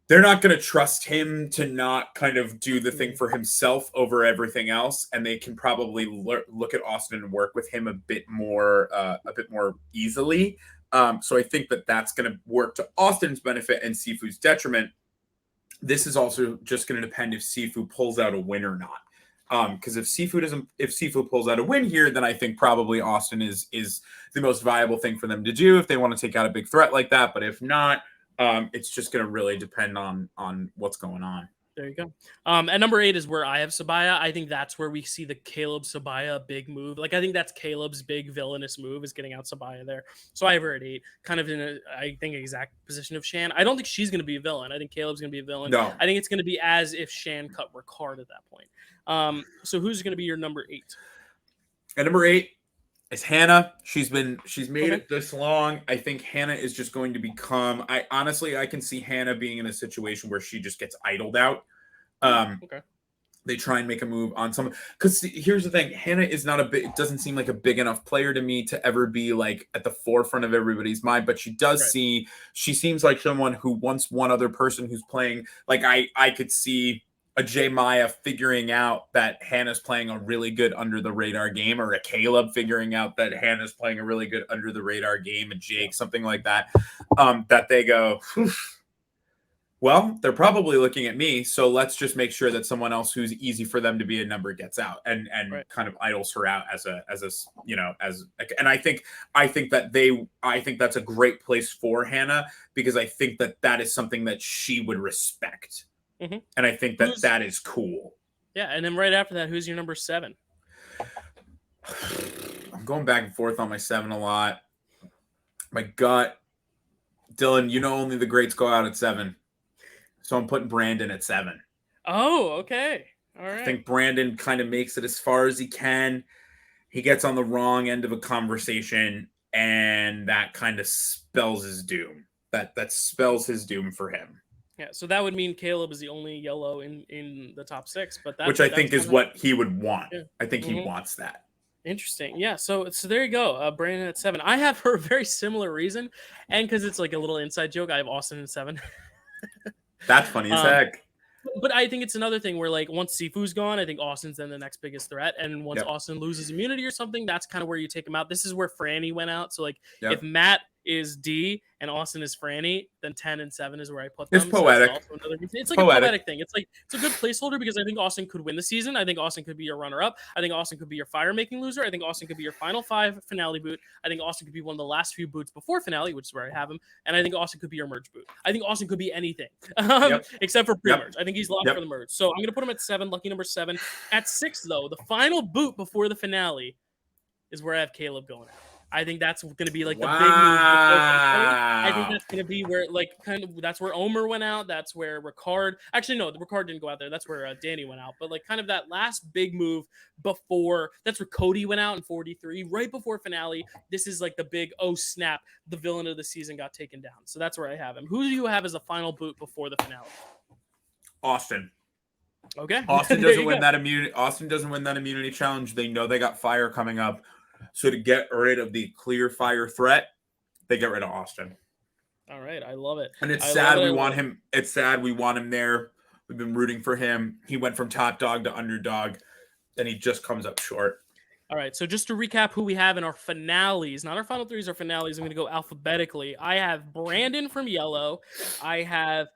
they're not going to trust him to not kind of do the thing for himself over everything else, and they can probably look at Austin and work with him a bit more easily. So I think that that's going to work to Austin's benefit and Sifu's detriment. This is also just going to depend if Sifu pulls out a win or not. Because if Sifu pulls out a win here, then I think probably Austin is the most viable thing for them to do if they want to take out a big threat like that. But if not, it's just going to really depend on what's going on.
There you go. At number 8 is where I have Sabaya. I think that's where we see the Caleb Sabaya big move. Like I think that's Caleb's big villainous move is getting out Sabaya there. So I have her at 8, kind of in I think exact position of Shan. I don't think she's going to be a villain. I think Caleb's going to be a villain.
No.
I think it's going to be as if Shan cut Ricard at that point. So who's going to be your number 8?
At number 8 is Hannah. She's made it this long. I think Hannah is just going to become. I can see Hannah being in a situation where she just gets idled out. They try and make a move on someone. Because here's the thing, Hannah is not it doesn't seem like a big enough player to me to ever be like at the forefront of everybody's mind. But she does she seems like someone who wants one other person who's playing. Like I could see a J Maya figuring out that Hannah's playing a really good under the radar game, or a Caleb figuring out that Hannah's playing a really good under the radar game, and Jake, something like that, that they go, well, they're probably looking at me, so let's just make sure that someone else who's easy for them to be a number gets out, and
Right.
kind of idles her out as a and I think that's a great place for Hannah, because I think that is something that she would respect.
Mm-hmm.
And I think that is cool.
Yeah, and then right after that, who's your number 7?
I'm going back and forth on my 7 a lot. My gut, Dylan, only the greats go out at 7. So I'm putting Brandon at 7.
Oh, okay. All right.
I think Brandon kind of makes it as far as he can. He gets on the wrong end of a conversation, and that kind of spells his doom. That spells his doom for him.
Yeah, so that would mean Caleb is the only yellow in the top 6, but
which I think is what he would want.
Yeah.
I think he wants that.
Interesting. Yeah. So there you go. Brandon at 7. I have for a very similar reason, and because it's like a little inside joke, I have Austin at 7.
That's funny as heck.
But I think it's another thing where, like, once Sifu's gone, I think Austin's then the next biggest threat. And once Austin loses immunity or something, that's kind of where you take him out. This is where Franny went out. So, like, if Matt is D and Austin is Franny, then 10 and 7 is where I put them.
It's poetic.
So it's like a poetic thing. It's a good placeholder, because I think Austin could win the season. I think Austin could be your runner-up. I think Austin could be your fire-making loser. I think Austin could be your final 5 finale boot. I think Austin could be one of the last few boots before finale, which is where I have him. And I think Austin could be your merge boot. I think Austin could be anything, except for pre-merge. I think he's locked for the merge. So I'm going to put him at 7, lucky number 7. At 6, though, the final boot before the finale is where I have Caleb going out. I think that's going to be like the big move. I think that's going to be where, like, kind of, that's where Omer went out. That's where Ricard. Actually, no, the Ricard didn't go out there. That's where Danny went out. But, like, kind of that last big move before. That's where Cody went out in 43, right before finale. This is like the big, oh snap, the villain of the season got taken down. So that's where I have him. Who do you have as a final boot before the finale?
Austin.
Okay.
Austin doesn't win that immunity. Austin doesn't win that immunity challenge. They know they got fire coming up. So to get rid of the clear fire threat, they get rid of Austin.
All right, I love it.
And it's sad we want him. It's sad we want him there. We've been rooting for him. He went from top dog to underdog, and he just comes up short.
All right, so just to recap who we have in our finales, not our final 3s, our finales, I'm going to go alphabetically. I have Brandon from yellow. I have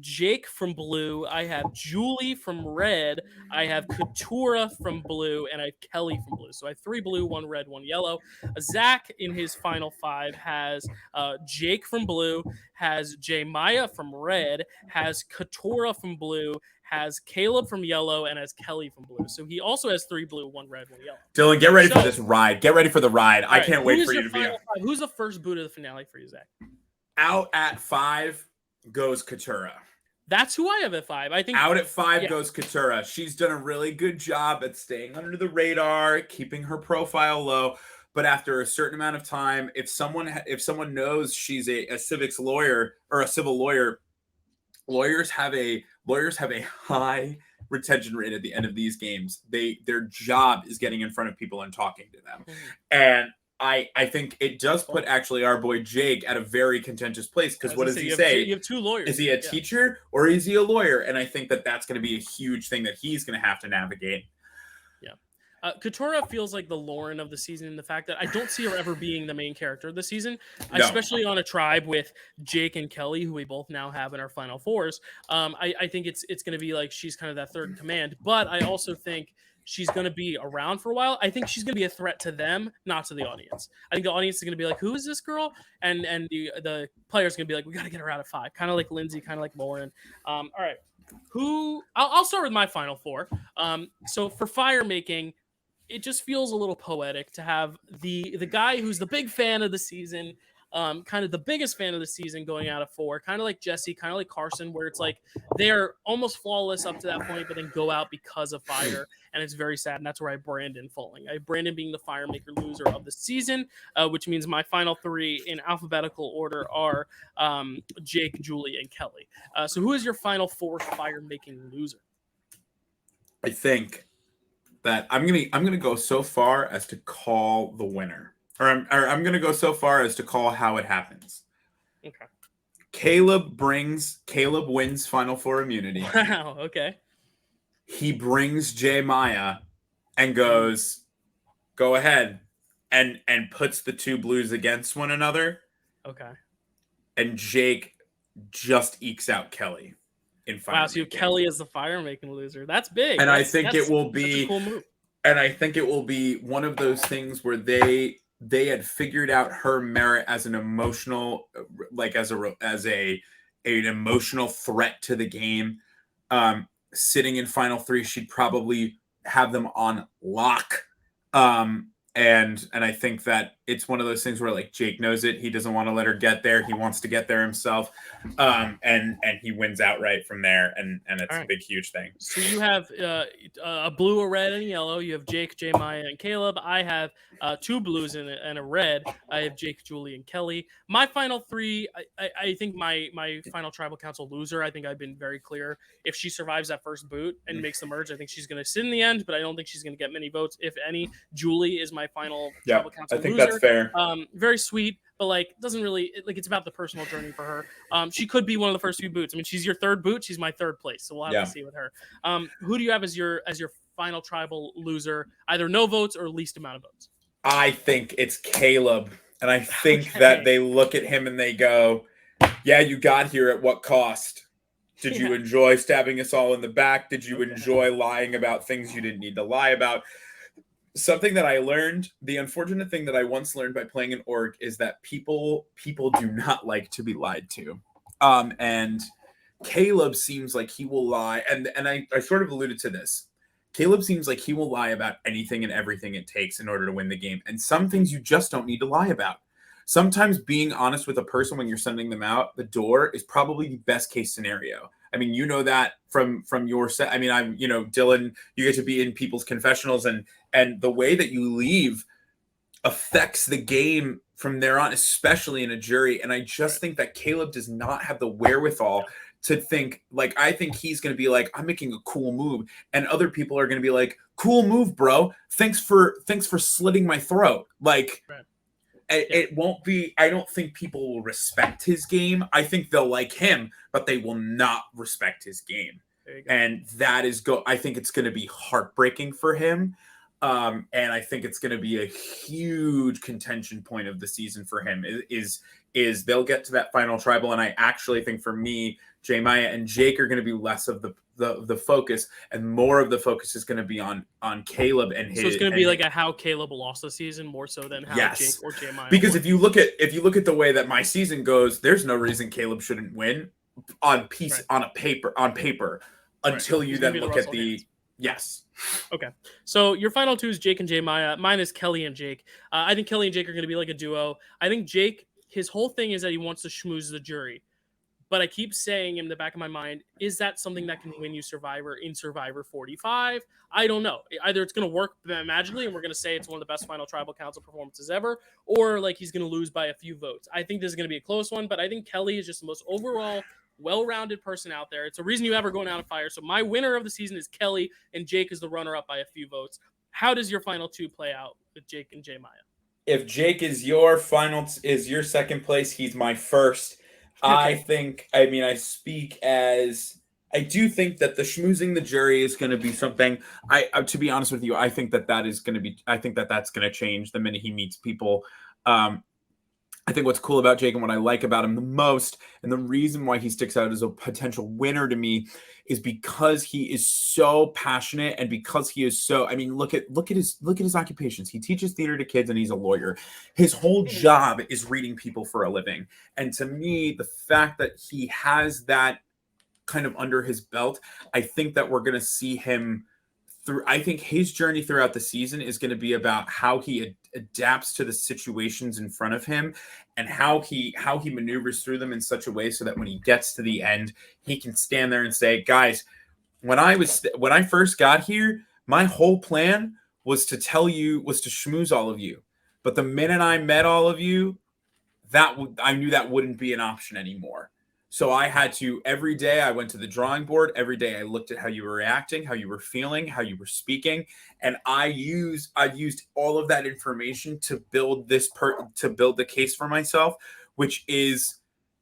Jake from blue. I have Julie from red. I have Katura from blue, and I have Kelly from blue. So I have 3 blue, 1 red, 1 yellow. Zach in his final 5 has Jake from blue, has J Maya from red, has Katura from blue, has Caleb from yellow, and has Kelly from blue. So he also has 3 blue, 1 red, 1 yellow.
Dylan, get ready for this ride. Get ready for the ride. I can't wait for you to be.
Who's the first boot of the finale for you, Zach?
Out at 5 goes Katura.
That's who I have at 5. I think
out at 5 goes Katura. She's done a really good job at staying under the radar, keeping her profile low. But after a certain amount of time, if someone knows she's a civics lawyer or a civil lawyer, lawyers have a high retention rate at the end of these games. Their job is getting in front of people and talking to them. And I think it does put actually our boy Jake at a very contentious place, because what does he say?
You have 2 lawyers.
Is he a teacher or is he a lawyer? And I think that's going to be a huge thing that he's going to have to navigate.
Katura feels like the Lauren of the season in the fact that I don't see her ever being the main character of the season, especially on a tribe with Jake and Kelly, who we both now have in our final 4s. I think it's going to be like she's kind of that third in command, but I also think she's going to be around for a while. I think she's going to be a threat to them, not to the audience. I think the audience is going to be like, who is this girl? And the players going to be like, we got to get her out of 5. Kind of like Lindsay, kind of like Lauren. All right. I'll start with my final 4. So for fire making, it just feels a little poetic to have the guy who's the big fan of the season, kind of the biggest fan of the season, going out of 4, kind of like Jesse, kind of like Carson, where it's like they're almost flawless up to that point, but then go out because of fire, and it's very sad. And that's where I have Brandon falling. I have Brandon being the fire maker loser of the season, which means my final 3 in alphabetical order are Jake, Julie, and Kelly. So who is your final 4 fire making loser?
I think that I'm gonna go so far as to call the winner, or I'm gonna go so far as to call how it happens.
Okay.
Caleb wins Final Four immunity.
Wow. Okay.
He brings J Maya and goes, go ahead, and puts the two blues against one another.
Okay.
And Jake just ekes out Kelly in fire.
Wow. So you have Kelly as the fire-making loser. That's big.
And
That's,
I think it will be
such a cool move.
And I think it will be one of those things where they had figured out her merit as an emotional, like as an emotional threat to the game. Sitting in Final Three, she'd probably have them on lock. And I think that it's one of those things where like Jake knows it. He doesn't want to let her get there. He wants to get there himself. And he wins outright from there. And it's a big, huge thing.
So you have a blue, a red, and a yellow. You have Jake, J Maya, and Caleb. I have two blues and a red. I have Jake, Julie, and Kelly. My final three, I think my final tribal council loser, I think I've been very clear. If she survives that first boot and makes the merge, I think she's going to sit in the end, but I don't think she's going to get many votes, if any. Julie is my final tribal council
I think
loser.
That's fair.
Very sweet, but like doesn't really like it's about the personal journey for her. She could be one of the first few boots. I mean, she's your third boot. She's my third place, so we'll have to see with her. Who do you have as your final tribal loser? Either no votes or least amount of votes.
I think it's Caleb, and I think that they look at him and they go, "Yeah, you got here at what cost? Did you enjoy stabbing us all in the back? Did you enjoy lying about things you didn't need to lie about?" Something that I learned, the unfortunate thing that I once learned by playing an orc is that people do not like to be lied to. And Caleb seems like he will lie. And I sort of alluded to this. Caleb seems like he will lie about anything and everything it takes in order to win the game. And some things you just don't need to lie about. Sometimes being honest with a person when you're sending them out the door is probably the best case scenario. I mean, you know that from your set. I mean, Dylan, you get to be in people's confessionals and the way that you leave affects the game from there on, especially in a jury. And I just think that Caleb does not have the wherewithal to think, like, I think he's going to be like, I'm making a cool move. And other people are going to be like, cool move, bro. Thanks for slitting my throat. Like, it won't be, I don't think people will respect his game. I think they'll like him, but they will not respect his game. And that is I think it's going to be heartbreaking for him. And I think it's going to be a huge contention point of the season for him is they'll get to that final tribal. And I actually think for me, J Maya and Jake are going to be less of the focus, and more of the focus is going to be on Caleb and his. So
it's going to be like how Caleb lost the season more so than how Jake or J Maya.
Because if you look at the way that my season goes, there's no reason Caleb shouldn't win on paper until you then look at the. Yes.
Okay. So your final two is Jake and J Maya. Mine is Kelly and Jake. I think Kelly and Jake are going to be like a duo. I think Jake, his whole thing is that he wants to schmooze the jury. But I keep saying in the back of my mind, is that something that can win you Survivor in Survivor 45? I don't know. Either it's going to work magically and we're going to say it's one of the best final tribal council performances ever, or like he's going to lose by a few votes. I think this is going to be a close one, but I think Kelly is just the most overall well-rounded person out there. It's a reason you have her going out of fire. So my winner of the season is Kelly, and Jake is the runner-up by a few votes. How does your final two play out with Jake and J Maya?
If Jake is your second place, he's my first. Okay. I do think that the schmoozing the jury is going to be something. To be honest with you, I think that that's going to change the minute he meets people. I think what's cool about Jake and what I like about him the most, and the reason why he sticks out as a potential winner to me, is because he is so passionate, and because he is so. I mean, look at his occupations. He teaches theater to kids, and he's a lawyer. His whole job is reading people for a living. And to me, the fact that he has that kind of under his belt, I think that we're going to see him through. I think his journey throughout the season is going to be about how he adapts to the situations in front of him, and how he maneuvers through them in such a way so that when he gets to the end, he can stand there and say, guys, when I first got here, my whole plan was to schmooze all of you. But the minute I met all of you, I knew that wouldn't be an option anymore. So I had to, every day I went to the drawing board. Every day I looked at how you were reacting, how you were feeling, how you were speaking. And I used all of that information to build the case for myself, which is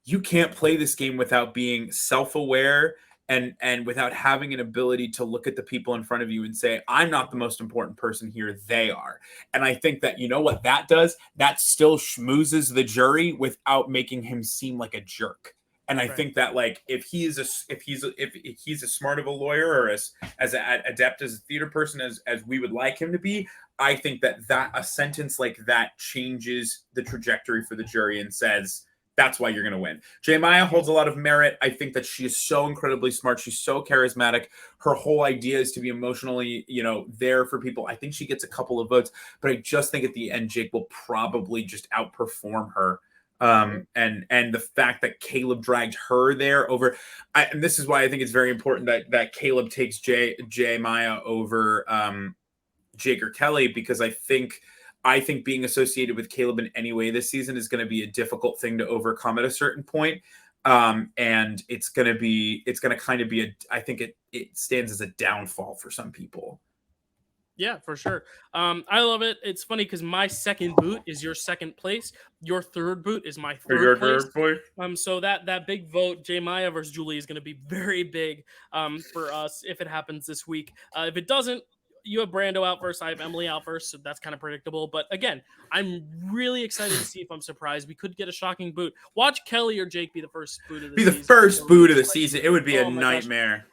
you can't play this game without being self-aware and without having an ability to look at the people in front of you and say, I'm not the most important person here, they are. And I think that, you know what that does? That still schmoozes the jury without making him seem like a jerk. And I think that, like, if he's as smart of a lawyer or as adept as a theater person as we would like him to be, I think that a sentence like that changes the trajectory for the jury and says, that's why you're going to win. J. Maya holds a lot of merit. I think that she is so incredibly smart. She's so charismatic. Her whole idea is to be emotionally, there for people. I think she gets a couple of votes, but I just think at the end, Jake will probably just outperform her. And the fact that Caleb dragged her there over, and this is why I think it's very important that Caleb takes J. Maya over Jake or Kelly, because I think being associated with Caleb in any way this season is going to be a difficult thing to overcome at a certain point. And it's going to kind of be I think it stands as a downfall for some people.
Yeah, for sure. I love it. It's funny because my second boot is your second place. Your third boot is my third place. So that big vote, J. Maya versus Julie, is going to be very big for us if it happens this week. If it doesn't, you have Brando out first. I have Emily out first, so that's kind of predictable. But again, I'm really excited to see if I'm surprised. We could get a shocking boot. Watch Kelly or Jake be the first boot of the season.
Be the first boot of the season. It would be a nightmare.
Gosh.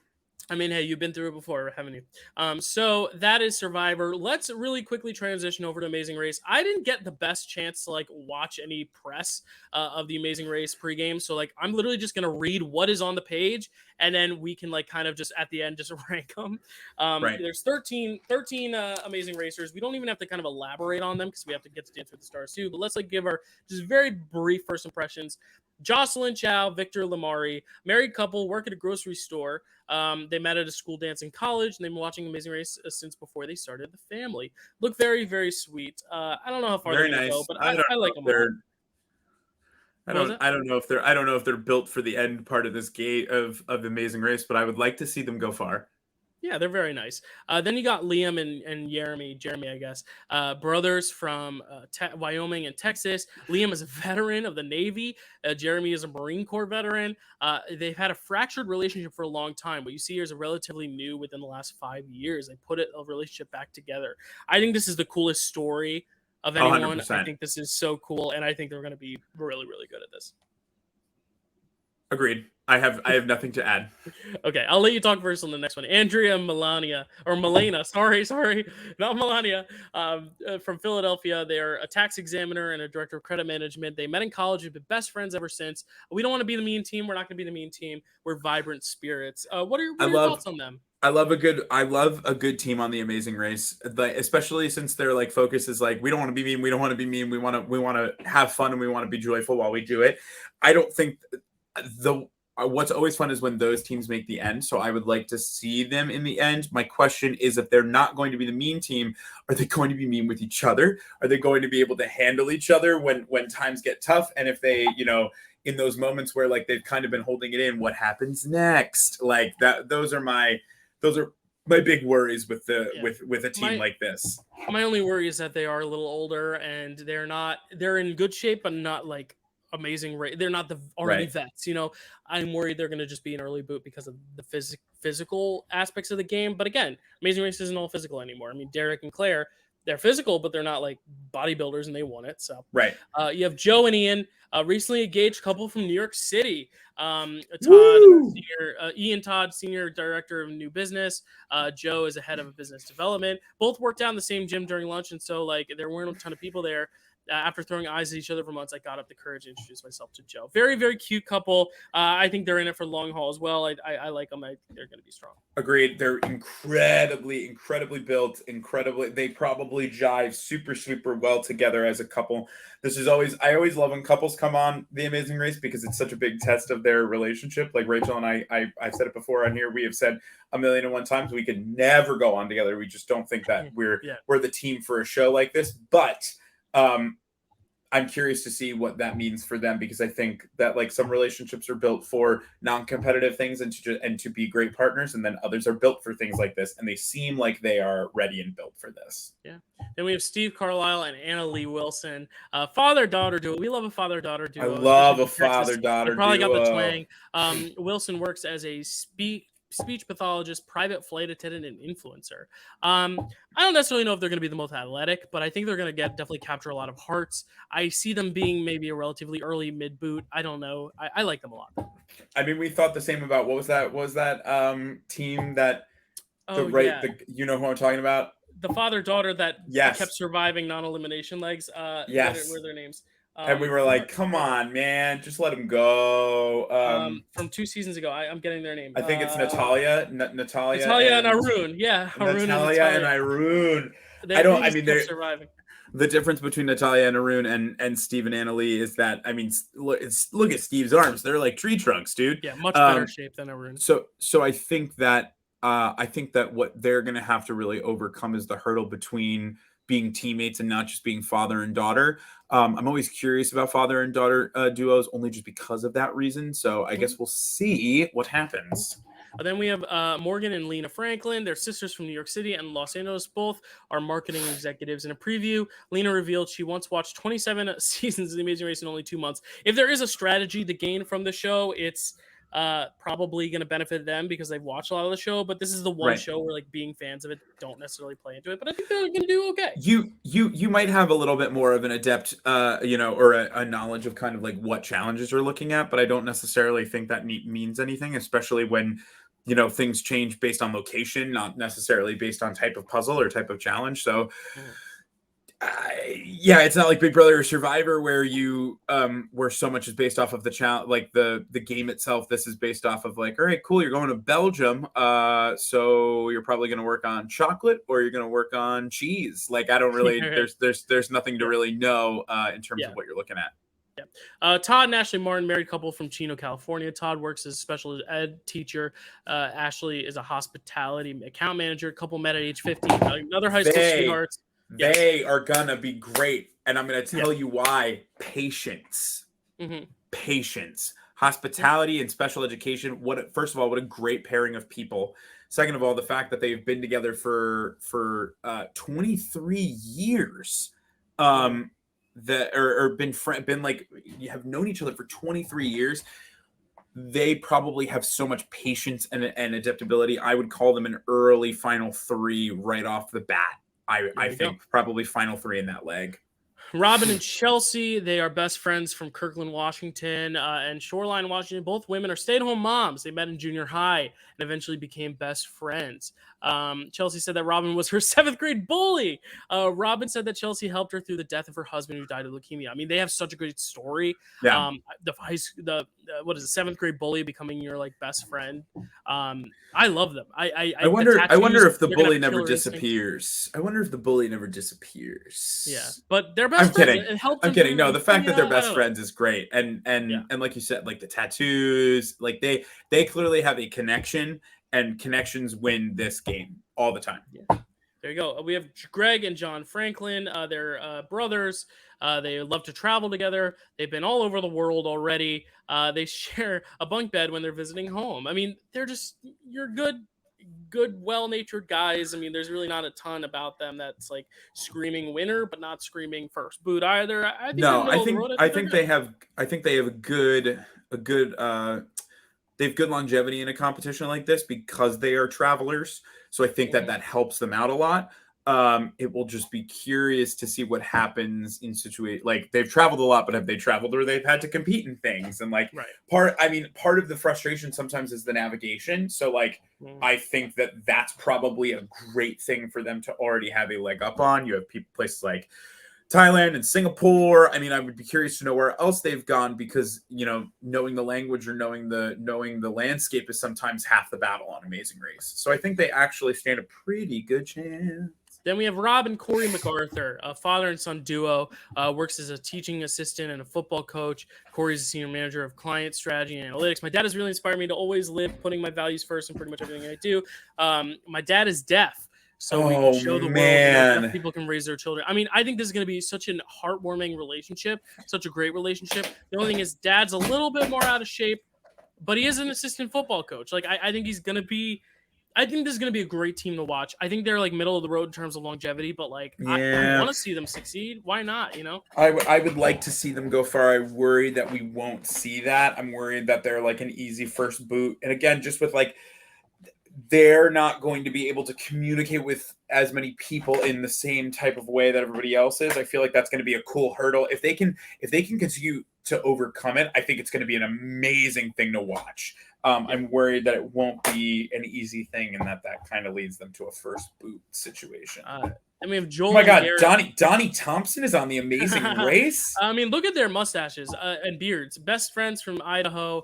I mean, hey, you've been through it before, haven't you? So that is Survivor. Let's really quickly transition over to Amazing Race. I didn't get the best chance to watch any press of the Amazing Race pregame. So I'm literally just gonna read what is on the page, and then we can kind of just at the end just rank them.
Right.
There's 13 Amazing Racers. We don't even have to kind of elaborate on them because we have to get to Dance with the Stars too. But let's give our just very brief first impressions. Jocelyn Chow, Victor Lamari, married couple, work at a grocery store. They met at a school dance in college, and they've been watching Amazing Race since before they started the family. Look very, very sweet. I don't know how far they're gonna go, but I like them.
I don't know if they're built for the end part of this game of Amazing Race, but I would like to see them go far.
Yeah, they're very nice. Then you got Liam and Jeremy, I guess, brothers from Wyoming and Texas. Liam is a veteran of the Navy. Jeremy is a Marine Corps veteran. They've had a fractured relationship for a long time. What you see here is a relatively new within the last 5 years. They put a relationship back together. I think this is the coolest story of anyone.
100%.
I think this is so cool, and I think they're going to be really, really good at this.
Agreed. I have nothing to add.
Okay, I'll let you talk first on the next one. Andrea Melania, sorry, not Melania, from Philadelphia. They're a tax examiner and a director of credit management. They met in college, have been best friends ever since. We don't want to be the mean team. We're not going to be the mean team. We're vibrant spirits. What are your thoughts on them?
I love a good team on the Amazing Race, especially since their focus is we don't want to be mean, we don't want to be mean, we want to have fun, and we want to be joyful while we do it. I don't think what's always fun is when those teams make the end. So I would like to see them in the end. My question is, if they're not going to be the mean team, are they going to be mean with each other? Are they going to be able to handle each other when times get tough? And if they, in those moments where they've kind of been holding it in, what happens next? Those are my big worries with with a team like this.
My only worry is that they are a little older and they're in good shape, but not Amazing Race. They're not the already vets. I'm worried they're going to just be an early boot because of the physical aspects of the game. But again, Amazing Race isn't all physical anymore. I mean, Derek and Claire, they're physical, but they're not bodybuilders, and they won it. So you have Joe and Ian, recently engaged couple from New York City. Ian Todd, senior director of new business. Joe is a head of business development. Both worked out in the same gym during lunch, and so there weren't a ton of people there. After throwing eyes at each other for months, I got up the courage to introduce myself to Joe. Very, very cute couple. I think they're in it for the long haul as well. I like them. I think they're going to be strong.
Agreed. They're incredibly built. They probably jive super, super well together as a couple. I always love when couples come on the Amazing Race because it's such a big test of their relationship. Like Rachel and I've said it before on here. We have said 1,000,001 times we could never go on together. We just don't think that we're the team for a show like this. But I'm curious to see what that means for them, because I think that like some relationships are built for non-competitive things and to be great partners, and then others are built for things like this, and they seem like they are ready and built for this.
Yeah. Then we have Steve Carlisle and Anna Lee Wilson, father-daughter duo. We love a father-daughter
I
duo, especially
love a
from Texas. They
father-daughter
probably got the
duo.
twang. Wilson works as a speech pathologist, private flight attendant, and influencer. I don't necessarily know if they're going to be the most athletic, but I think they're going to definitely capture a lot of hearts. I see them being maybe a relatively early mid boot. I don't know. I like them a lot.
I mean, we thought the same about what was that? What was that team that
Oh yeah,
you know who I'm talking about?
the father-daughter that
Yes.
kept surviving non-elimination legs.
Yes.
What are their names?
And we were like, come on, man, just let him go.
From 2 seasons ago, I'm getting their name.
I think it's Natalia.
Natalia and Arun. Yeah, Arun
Natalia and Arun.
They just kept surviving.
The difference between Natalia and Arun and Steve and Annalie is that, I mean, look at Steve's arms. They're like tree trunks, dude.
Yeah, much better shape than Arun.
So I think that what they're going to have to really overcome is the hurdle between being teammates and not just being father and daughter. I'm always curious about father and daughter duos, only just because of that reason. So I guess we'll see what happens.
Then we have Morgan and Lena Franklin. They're sisters from New York City and Los Angeles. Both are marketing executives. In a preview, Lena revealed she once watched 27 seasons of The Amazing Race in only 2 months. If there is a strategy to gain from the show, it's probably going to benefit them because they've watched a lot of the show. But this is the one show where like being fans of it don't necessarily play into it. But I think they're going to do okay.
You might have a little bit more of an adept, or a knowledge of kind of like what challenges you're looking at. But I don't necessarily think that means anything, especially when things change based on location, not necessarily based on type of puzzle or type of challenge. So, it's not like Big Brother or Survivor where where so much is based off of the challenge, like the game itself. This is based off of like, all right, cool, you're going to Belgium, so you're probably going to work on chocolate or you're going to work on cheese. Like, I don't really, there's nothing to really know in terms of what you're looking at.
Yeah. Todd and Ashley Martin, married couple from Chino, California. Todd works as a special ed teacher. Ashley is a hospitality account manager. Couple met at age 15. Another high school sweethearts.
They are gonna be great, and I'm gonna tell you why. Patience. Patience. Hospitality and special education. First of all, what a great pairing of people. Second of all, the fact that they've been together for 23 years. Been like, you have known each other for 23 years. They probably have so much patience and adaptability. I would call them an early final 3 right off the bat. I think probably final 3 in that leg.
Robin and Chelsea, they are best friends from Kirkland, Washington, and Shoreline, Washington. Both women are stay-at-home moms. They met in junior high and eventually became best friends. Chelsea said that Robin was her 7th grade bully. Robin said that Chelsea helped her through the death of her husband who died of leukemia. I mean, they have such a great story.
Yeah.
What is it, 7th grade bully becoming your like best friend. I love them. I
wonder if the bully never disappears. I wonder if the bully never disappears.
Yeah, but they're best friends. It helps.
I'm kidding. No, the fact that they're best friends is great. And like you said, like the tattoos, like they clearly have a connection, and connections win this game all the time.
Yeah. There you go. We have Greg and John Franklin. They're brothers. They love to travel together. They've been all over the world already. They share a bunk bed when they're visiting home. I mean, you're good, well-natured guys. I mean, there's really not a ton about them that's like screaming winner, but not screaming first boot either. I think they have good longevity in a competition like this because they are travelers. So I think that helps them out a lot. It will just be curious to see what happens in situations like they've traveled a lot, but have they traveled where they've had to compete in things? And like part of the frustration sometimes is the navigation. So like I think that's probably a great thing for them to already have a leg up on. You have places like Thailand and Singapore. I mean, I would be curious to know where else they've gone because, knowing the language or knowing the landscape is sometimes half the battle on Amazing Race. So I think they actually stand a pretty good chance. Then we have Rob and Corey MacArthur, a father and son duo, works as a teaching assistant and a football coach. Corey's a senior manager of client strategy and analytics. My dad has really inspired me to always live putting my values first in pretty much everything I do. My dad is deaf. so we can
Oh
show the world, deaf
man.
people can raise their children. I mean, I think this is going to be such a heartwarming relationship, such a great relationship. The only thing is, Dad's a little bit more out of shape, but he is an assistant football coach. Like, I think he's going to be. I think this is going to be a great team to watch. I think they're like middle of the road in terms of longevity, but like I
Yeah.
want to see them succeed. Why not?
I would like to see them go far. I worry that we won't see that. I'm worried that they're like an easy first boot. And again, just with like, they're not going to be able to communicate with as many people in the same type of way that everybody else is. I feel like that's going to be a cool hurdle. If they can continue to overcome it, I think it's going to be an amazing thing to watch. I'm worried that it won't be an easy thing, and that kind of leads them to a first boot situation.
I mean, if Joel.
Oh my God, Donnie Thompson is on The Amazing Race.
I mean, look at their mustaches and beards. Best friends from Idaho.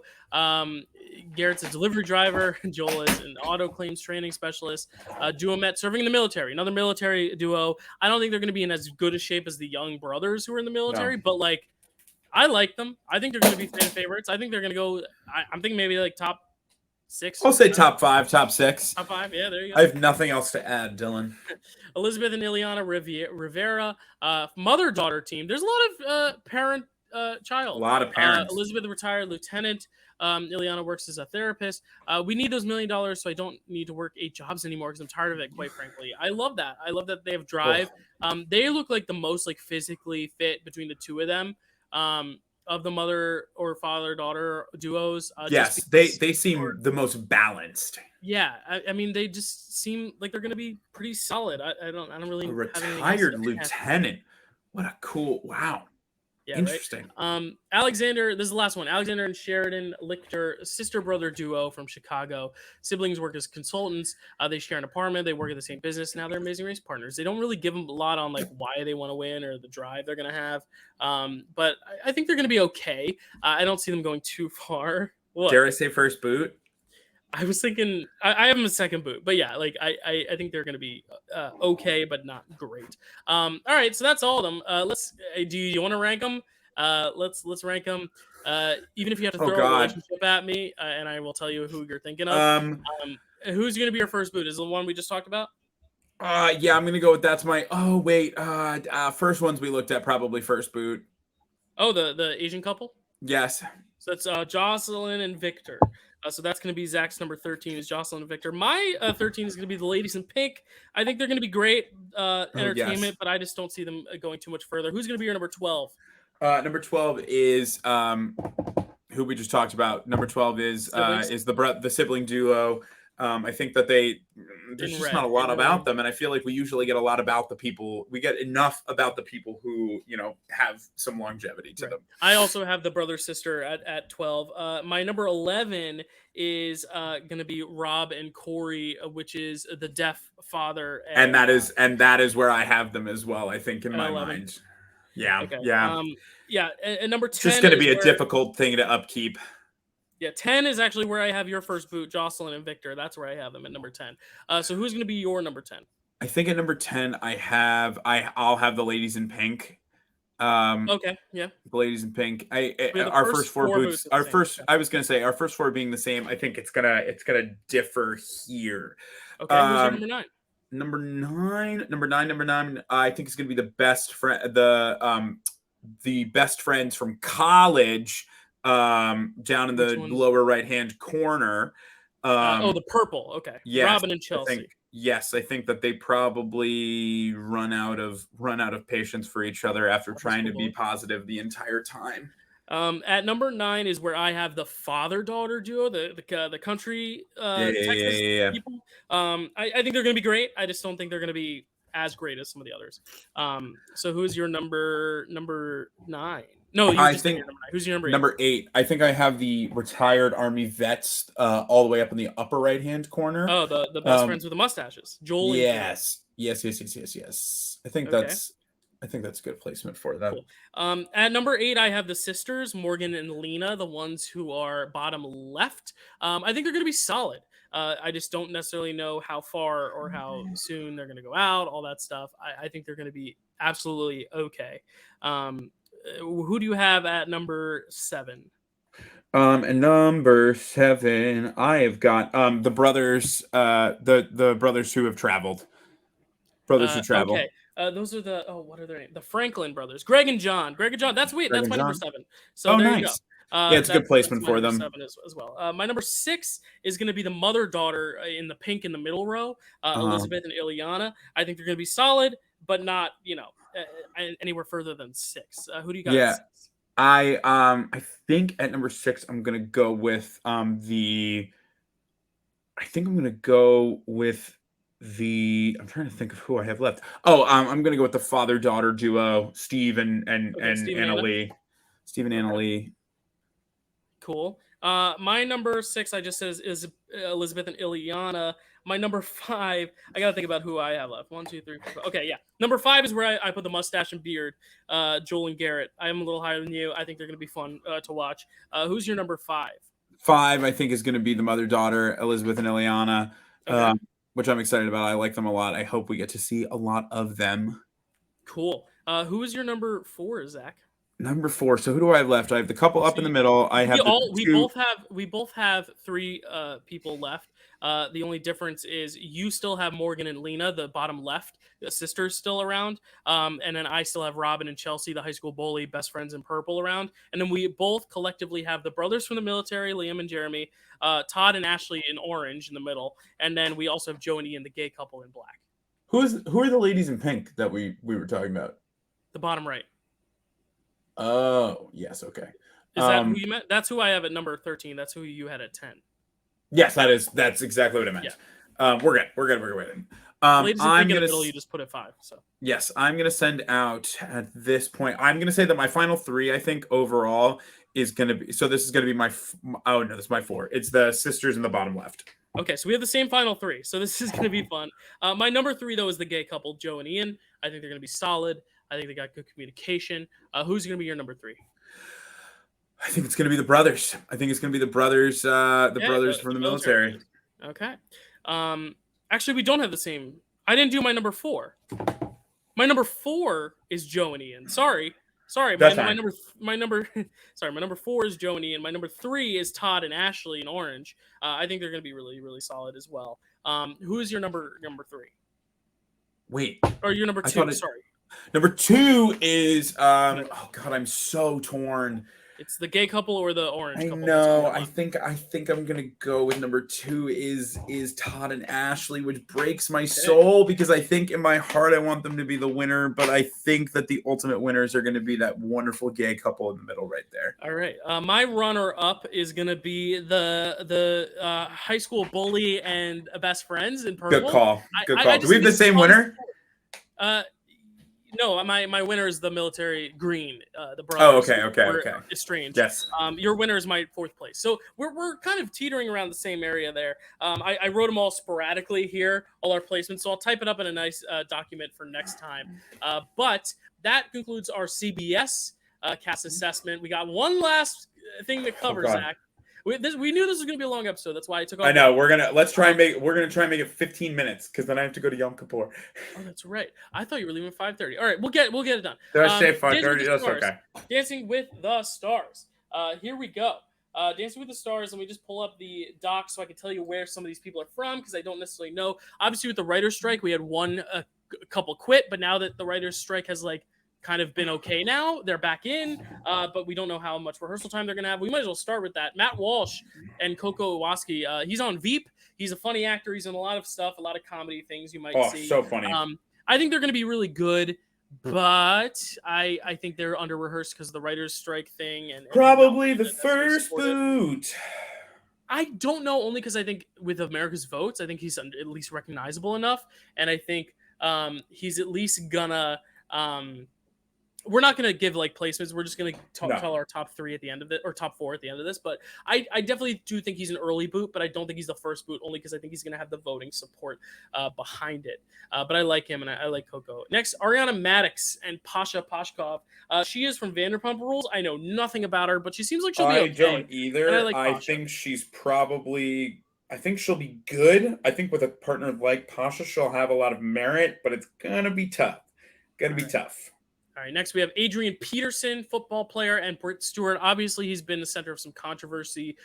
Garrett's a delivery driver. Joel is an auto claims training specialist. Duo met serving in the military. Another military duo. I don't think they're going to be in as good a shape as the young brothers who are in the military, but like, I like them. I think they're going to be fan favorites. I think they're going to go. I'm thinking maybe like top 6.
I'll say top 5, top 6.
Top 5. Yeah, there you go.
I have nothing else to add, Dylan.
Elizabeth and Ileana Rivera, mother-daughter team. There's a lot of parent-child.
A lot of parents.
Elizabeth, retired lieutenant. Ileana works as a therapist. We need those $1 million, so I don't need to work 8 jobs anymore because I'm tired of it, quite frankly. I love that. I love that they have drive. They look like the most like physically fit between the two of them. Of the mother or father-daughter duos.
Yes, they seem the most balanced.
Yeah, I mean, they just seem like they're going to be pretty solid. I don't really.
A retired lieutenant. What a cool! Wow.
Yeah,
interesting.
Right? Alexander, this is the last one. Alexander and Sheridan Lichter, sister-brother duo from Chicago. Siblings work as consultants. They share an apartment. They work at the same business. Now they're Amazing Race partners. They don't really give them a lot on like why they want to win or the drive they're going to have. But I think they're going to be okay. I don't see them going too far. What?
Dare I say first boot?
I was thinking I have them a second boot, but yeah, like I think they're going to be okay, but not great. All right, so that's all of them. Do you want to rank them? Let's rank them. Even if you have to throw a relationship at me, and I will tell you who you're thinking of. Who's going to be your first boot? Is it the one we just talked about?
Yeah, I'm going to go with that's my. Oh wait, first ones we looked at probably first boot.
Oh, the Asian couple.
Yes.
So that's Jocelyn and Victor. So that's going to be Zach's number 13 is Jocelyn and Victor. My 13 is going to be the Ladies in Pink. I think they're going to be great entertainment, but I just don't see them going too much further. Who's going to be your number 12?
Number 12 is who we just talked about. Number 12 is the sibling duo. I think that there's just not a lot about them, and I feel like we usually get a lot about the people. We get enough about the people who have some longevity to them.
I also have the brother sister at 12. My number 11 is going to be Rob and Corey, which is the deaf father,
and that is where I have them as well. I think in my 11. Mind. Yeah,
okay.
yeah.
And number 10
it's just going to be a difficult thing to upkeep.
Yeah, 10 is actually where I have your first boot, Jocelyn and Victor. That's where I have them at number 10. So who's going to be your number 10?
I think at number 10, I'll have the Ladies in Pink.
Okay, yeah.
The Ladies in Pink. Our first four boots. Our first 4 being the same. I think it's gonna differ here.
Okay, who's your number 9?
Number nine. I think it's gonna be the best friend. The best friends from college. Down in the lower right hand corner.
The purple. Okay.
Yes,
Robin and Chelsea.
I think that they probably run out of patience for each other after trying to be positive the entire time.
At number 9 is where I have the father-daughter duo, the country Texas people. I think they're going to be great. I just don't think they're going to be as great as some of the others. So who's your number 9? No, I think who's your number 8?
Number 8. I think I have the retired Army vets all the way up in the upper right hand corner.
Oh, the best friends with the mustaches, Joel.
Yes. I think that's a good placement for them.
Cool. At number 8, I have the sisters, Morgan and Lena, the ones who are bottom left. I think they're going to be solid. I just don't necessarily know how far or how soon they're going to go out, all that stuff. I think they're going to be absolutely okay. Who do you have at number 7?
At number 7, I have got the brothers, the brothers who have traveled. Brothers Who Travel.
Okay. Those are the what are their names? The Franklin brothers, Greg and John. Greg and John. That's
Greg
that's
and
my number
John.
7. So
Oh,
there you go.
nice. Yeah, it's a good placement
my
for
number
them.
7 as well. My number 6 is going to be the mother daughter in the pink in the middle row, Elizabeth and Ileana. I think they're going to be solid, but not anywhere further than 6. Who do you got?
Yeah.
At 6?
I think at number 6 I'm gonna go with I'm trying to think of who I have left. Oh, I'm gonna go with the father-daughter duo, Steve and
Steve and
Anna
Anna.
Lee. Steve and Anna Lee.
Cool. My number 6, I just said is Elizabeth and Ileana. My number 5, I gotta think about who I have left. 1, 2, 3, 4, 5. Okay, yeah. Number 5 is where I put the mustache and beard. Joel and Garrett. I am a little higher than you. I think they're gonna be fun to watch. Who's your number 5?
5, I think, is gonna be the mother-daughter, Elizabeth and Ileana,
Okay.
which I'm excited about. I like them a lot. I hope we get to see a lot of them.
Cool. Who is your number 4, Zach?
Number 4. So who do I have left? I have the couple up in the middle. I have
we both have 3 people left. The only difference is you still have Morgan and Lena, the bottom left, the sisters still around. And then I still have Robin and Chelsea, the high school bully, best friends in purple around. And then we both collectively have the brothers from the military, Liam and Jeremy, Todd and Ashley in orange in the middle. And then we also have Joe and Ian, the gay couple, in black.
Who are the ladies in pink that we were talking about?
The bottom right.
Oh, yes, okay.
Is that who you meant? That's who I have at number 13. That's who you had at 10.
Yes, that's exactly what I meant. Yeah. We're good.
Ladies in pink in the middle, you just put at 5. So
yes, I'm gonna send out at this point. I'm gonna say that my final 3, I think, overall is gonna be. So this is gonna be this is my 4. It's the sisters in the bottom left.
Okay, so we have the same final 3. So this is gonna be fun. My number 3 though is the gay couple, Joe and Ian. I think they're gonna be solid. I think they got good communication. Who's going to be your number 3?
I think it's going to be the brothers. I think it's going to be the brothers. Brothers from the military.
Okay. Actually, we don't have the same. I didn't do my number 4. My number 4 is Joe and Ian. Sorry. My number 4 is Joe and Ian. My number 3 is Todd and Ashley in orange. I think they're going to be really, really solid as well. Who is your number 3?
Wait.
Or your number 2? Sorry.
Number 2 is oh god, I'm so torn.
It's the gay couple or the orange couple.
I know. I think I'm gonna go with number 2 is Todd and Ashley, which breaks my soul because I think in my heart I want them to be the winner, but I think that the ultimate winners are gonna be that wonderful gay couple in the middle right there.
All right. My runner up is gonna be the high school bully and best friends in purple.
Good call. Do we have the same winner?
No, my winner is the military green. The brothers.
Oh, okay.
Estranged.
Yes.
Your winner is my 4th place. So we're kind of teetering around the same area there. I wrote them all sporadically here, all our placements. So I'll type it up in a nice document for next time. But that concludes our CBS cast assessment. We got one last thing to cover, Zach. We knew this was going to be a long episode. That's why I took off.
I know. We're gonna try and make it 15 minutes because then I have to go to Yom Kippur.
Oh, that's right. I thought you were leaving 5:30. All right, we'll get it done.
Did I say 5:30? That's okay.
Dancing with the Stars. Here we go. Dancing with the Stars. Let me just pull up the doc so I can tell you where some of these people are from because I don't necessarily know. Obviously, with the writer's strike, we had one couple quit, but now that the writer's strike has kind of been okay now. They're back in, but we don't know how much rehearsal time they're going to have. We might as well start with that. Matt Walsh and Coco Iwaski. He's on Veep. He's a funny actor. He's in a lot of stuff, a lot of comedy things you might see.
Oh, so funny.
I think they're going to be really good, but I think they're under-rehearsed because of the writer's strike thing. And
probably the first boot.
I don't know, only because I think with America's Votes, I think he's at least recognizable enough, and I think he's at least gonna we're not going to give placements. We're just going to tell our top 3 at the end of it, or top 4 at the end of this. But I definitely do think he's an early boot, but I don't think he's the first boot, only because I think he's going to have the voting support behind it. But I like him, and I like Coco. Next, Ariana Maddox and Pasha Pashkov. She is from Vanderpump Rules. I know nothing about her, but she seems like she'll be okay.
I don't either. I think she's probably... I think she'll be good. I think with a partner like Pasha, she'll have a lot of merit, but it's going to be tough. Tough.
All right, next we have Adrian Peterson, football player, and Britt Stewart. Obviously, he's been the center of some controversy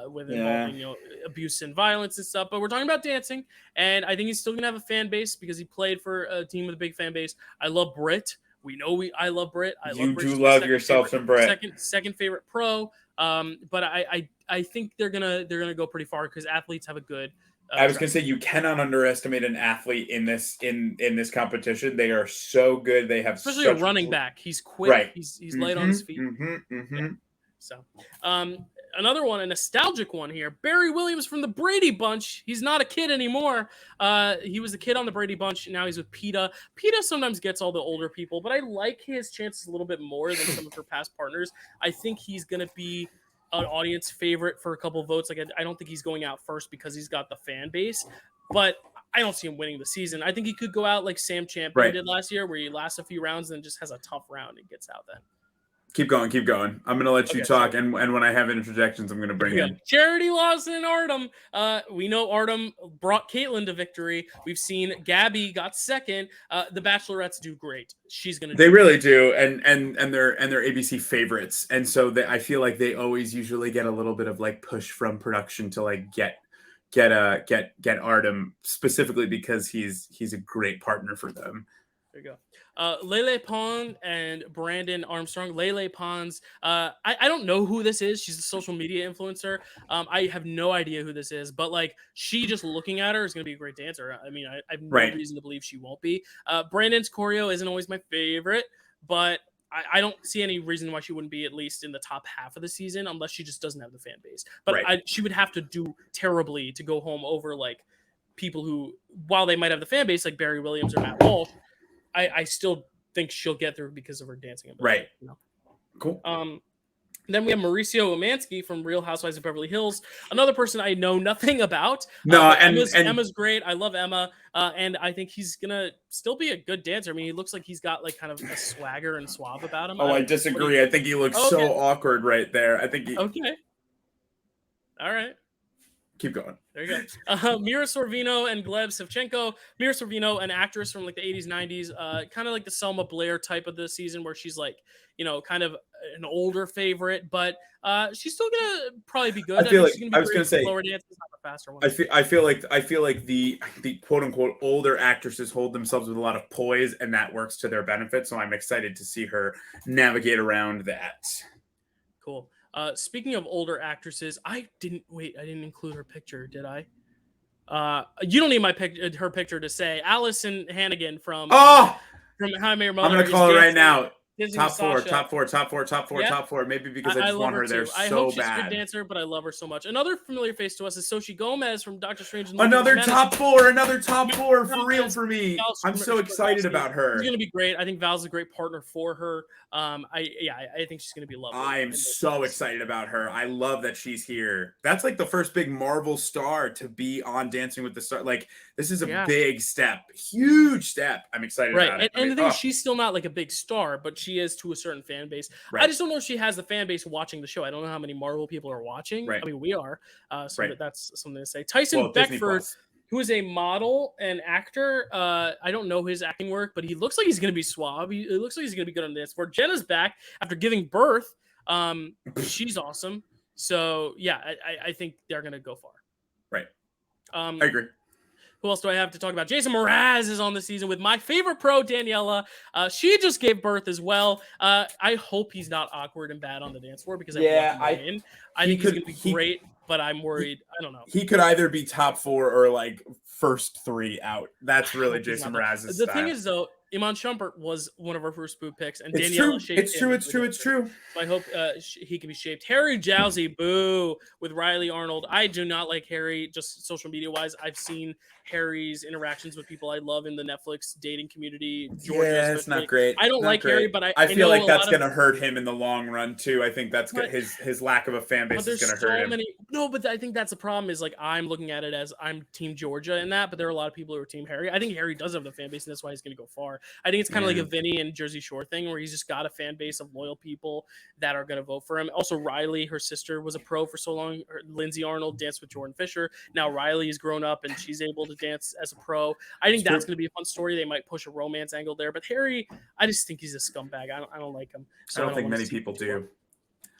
with involving abuse and violence and stuff. But we're talking about dancing, and I think he's still gonna have a fan base because he played for a team with a big fan base. I love Britt. We know I love Britt.
You
love Britt.
do love yourself some Britt.
Second favorite pro. But I think they're gonna go pretty far because athletes have a good.
I was going to say you cannot underestimate an athlete in this competition. They are so good. They have
especially a running back. He's quick.
Right.
He's light on his feet. Yeah. So, another one, a nostalgic one here. Barry Williams from the Brady Bunch. He's not a kid anymore. He was a kid on the Brady Bunch. Now he's with PETA. PETA sometimes gets all the older people, but I like his chances a little bit more than some of her past partners. I think he's going to be an audience favorite for a couple of votes. Like I don't think he's going out first because he's got the fan base, but I don't see him winning the season. I think he could go out like Sam Champion did last year, where he lasts a few rounds and just has a tough round and gets out then.
Keep going. I'm going to let you talk, and when I have interjections, I'm going to bring in
Charity Lawson and Artem. We know Artem brought Caitlyn to victory. We've seen Gabby got second. The Bachelorettes do great. She's going to.
They really do, and they're ABC favorites, and so I feel like they always usually get a little bit of like push from production to like get Artem specifically because he's a great partner for them.
There you go. Lele Pons and Brandon Armstrong. Lele Pons. I don't know who this is. She's a social media influencer. I have no idea who this is, but like she just looking at her is going to be a great dancer. I mean, I have no reason to believe she won't be. Brandon's choreo isn't always my favorite, but I don't see any reason why she wouldn't be at least in the top half of the season unless she just doesn't have the fan base. But she would have to do terribly to go home over like people who, while they might have the fan base like Barry Williams or Matt Walsh, I still think she'll get through because of her dancing ability.
Right.
You know?
Cool.
Then we have Mauricio Umansky from Real Housewives of Beverly Hills, another person I know nothing about. Emma's great. I love Emma, and I think he's gonna still be a good dancer. I mean, he looks like he's got like kind of a swagger and suave about him.
I disagree. I think he looks so awkward right there. I think he.
Okay. All right.
Keep going.
There you go. Mira Sorvino and Gleb Savchenko. Mira Sorvino, an actress from like the 80s, 90s, kind of like the Selma Blair type of the season where she's like, you know, kind of an older favorite, but she's still gonna probably be good.
I was gonna say
lower dance is not the faster one.
I feel like the quote unquote older actresses hold themselves with a lot of poise, and that works to their benefit. So I'm excited to see her navigate around that.
Cool. Speaking of older actresses, I didn't include her picture, did I? You don't need her picture to say Allison Hannigan from How I Met Your Mother.
I'm gonna call her right now.
Disney
top four.
Yeah.
Maybe because I just want her there so bad.
I hope she's a good dancer, but I love her so much. Another familiar face to us is Sochi Gomez from Doctor Strange.
Another top four for real for me. I'm so excited about her.
She's gonna be great. I think Val's a great partner for her. I think she's gonna be lovely.
I am so excited about her. I love that she's here. That's like the first big Marvel star to be on Dancing with the Stars. Like this is a big step, huge step. I'm excited about it.
And the thing is, she's still not like a big star, but she is to a certain fan base. I just don't know if she has the fan base watching the show. I don't know how many Marvel people are watching. I mean, we are. That's something to say. Tyson Beckford, who is a model and actor. I don't know his acting work, but he looks like he's going to be suave. It looks like he's going to be good on this. For Jenna's back after giving birth. She's awesome. So, yeah, I think they're going to go far.
Right. I agree.
Who else do I have to talk about? Jason Mraz is on the season with my favorite pro, Daniela. She just gave birth as well. I hope he's not awkward and bad on the dance floor because I think he's going to be great, but I'm worried. I don't know.
He could either be top four or like first three out. That's really Jason Mraz's style.
The thing is, though, Iman Shumpert was one of our first boo picks, and
Daniela
shaped him.
It's true. So
I hope he can be shaped. Harry Jowsey, boo, with Riley Arnold. I do not like Harry, just social media-wise. I've seen Harry's interactions with people I love in the Netflix dating community. Georgia,
it's not great.
I don't like Harry, but
I feel like that's going to hurt him in the long run, too. I think that's his lack of a fan base is going to hurt him.
No, but I think that's the problem is, like, I'm looking at it as I'm Team Georgia in that, but there are a lot of people who are Team Harry. I think Harry does have the fan base, and that's why he's going to go far. I think it's kind of like a
Man.
Vinny and Jersey Shore thing where he's just got a fan base of loyal people that are going to vote for him. Also, Riley, her sister, was a pro for so long. Lindsay Arnold danced with Jordan Fisher. Now Riley has grown up and she's able to dance as a pro. I think that's going to be a fun story. They might push a romance angle there. But Harry, I just think he's a scumbag. I don't like him. So
I don't think many people do.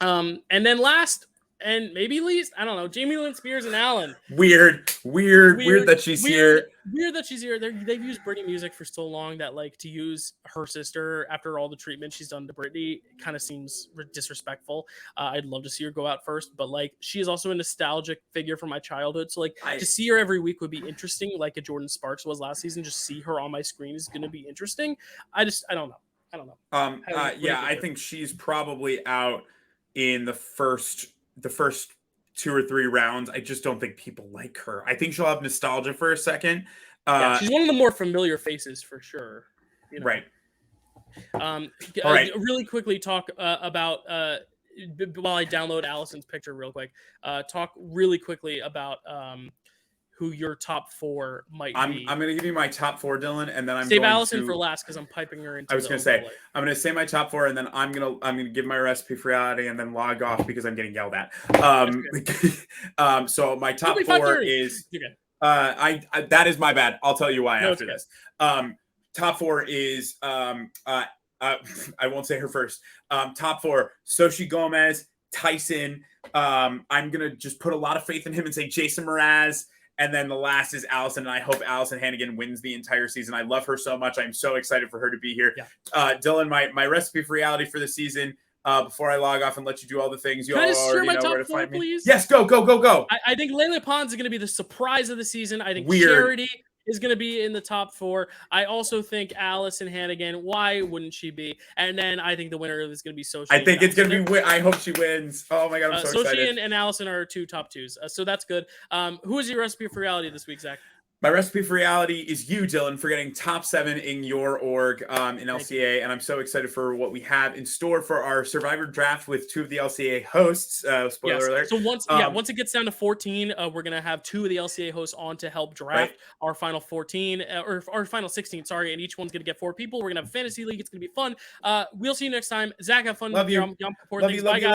And then last and maybe least, I don't know, Jamie Lynn Spears and Alan.
Weird that she's here.
Weird that she's here. They've used Britney music for so long that like to use her sister after all the treatment she's done to Britney kind of seems disrespectful. I'd love to see her go out first, but like she is also a nostalgic figure from my childhood. So like to see her every week would be interesting, like a Jordan Sparks was last season. Just see her on my screen is going to be interesting. I don't know.
I think she's probably out in the first 2 or 3 rounds. I just don't think people like her. I think she'll have nostalgia for a second.
She's one of the more familiar faces for sure. You know?
Right.
All right. Really quickly talk about while I download Allison's picture real quick. Talk really quickly about who your top 4 might be.
I'm going to give you my top 4, Dylan, and then I'm
save
going
Allison
to...
for last because I'm piping her into.
I was going to say I'm going to say my top 4, and then I'm going to give my recipe for reality, and then log off because I'm getting yelled at. So my top 4 is that is my bad. I'll tell you why after this. Top 4 is I won't say her first. Top 4: Xochitl Gomez, Tyson. I'm going to just put a lot of faith in him and say Jason Mraz. And then the last is Allison, and I hope Allison Hannigan wins the entire season. I love her so much. I'm so excited for her to be here. Yeah. Dylan, my recipe for reality for the season, before I log off and let you do all the things, you already know where to find me. Please? Yes, go.
I think Layla Pons is going to be the surprise of the season. I think Charity is going to be in the top 4. I also think Allison Hannigan. Why wouldn't she be? And then I think the winner is going to be Xochitl.
I think it's going to be. I hope she wins. Oh my god, I'm so excited.
Xochitl and Allison are 2 top 2s. So that's good. Who is your recipe for reality this week, Zach?
My recipe for reality is you, Dylan, for getting top 7 in your org in LCA. And I'm so excited for what we have in store for our Survivor draft with 2 of the LCA hosts. Spoiler alert.
So once it gets down to 14, we're going to have 2 of the LCA hosts on to help draft our final 14 or our final 16. Sorry. And each one's going to get 4 people. We're going to have a fantasy league. It's going to be fun. We'll see you next time. Zach, have fun.
Love you.
Bye, guys.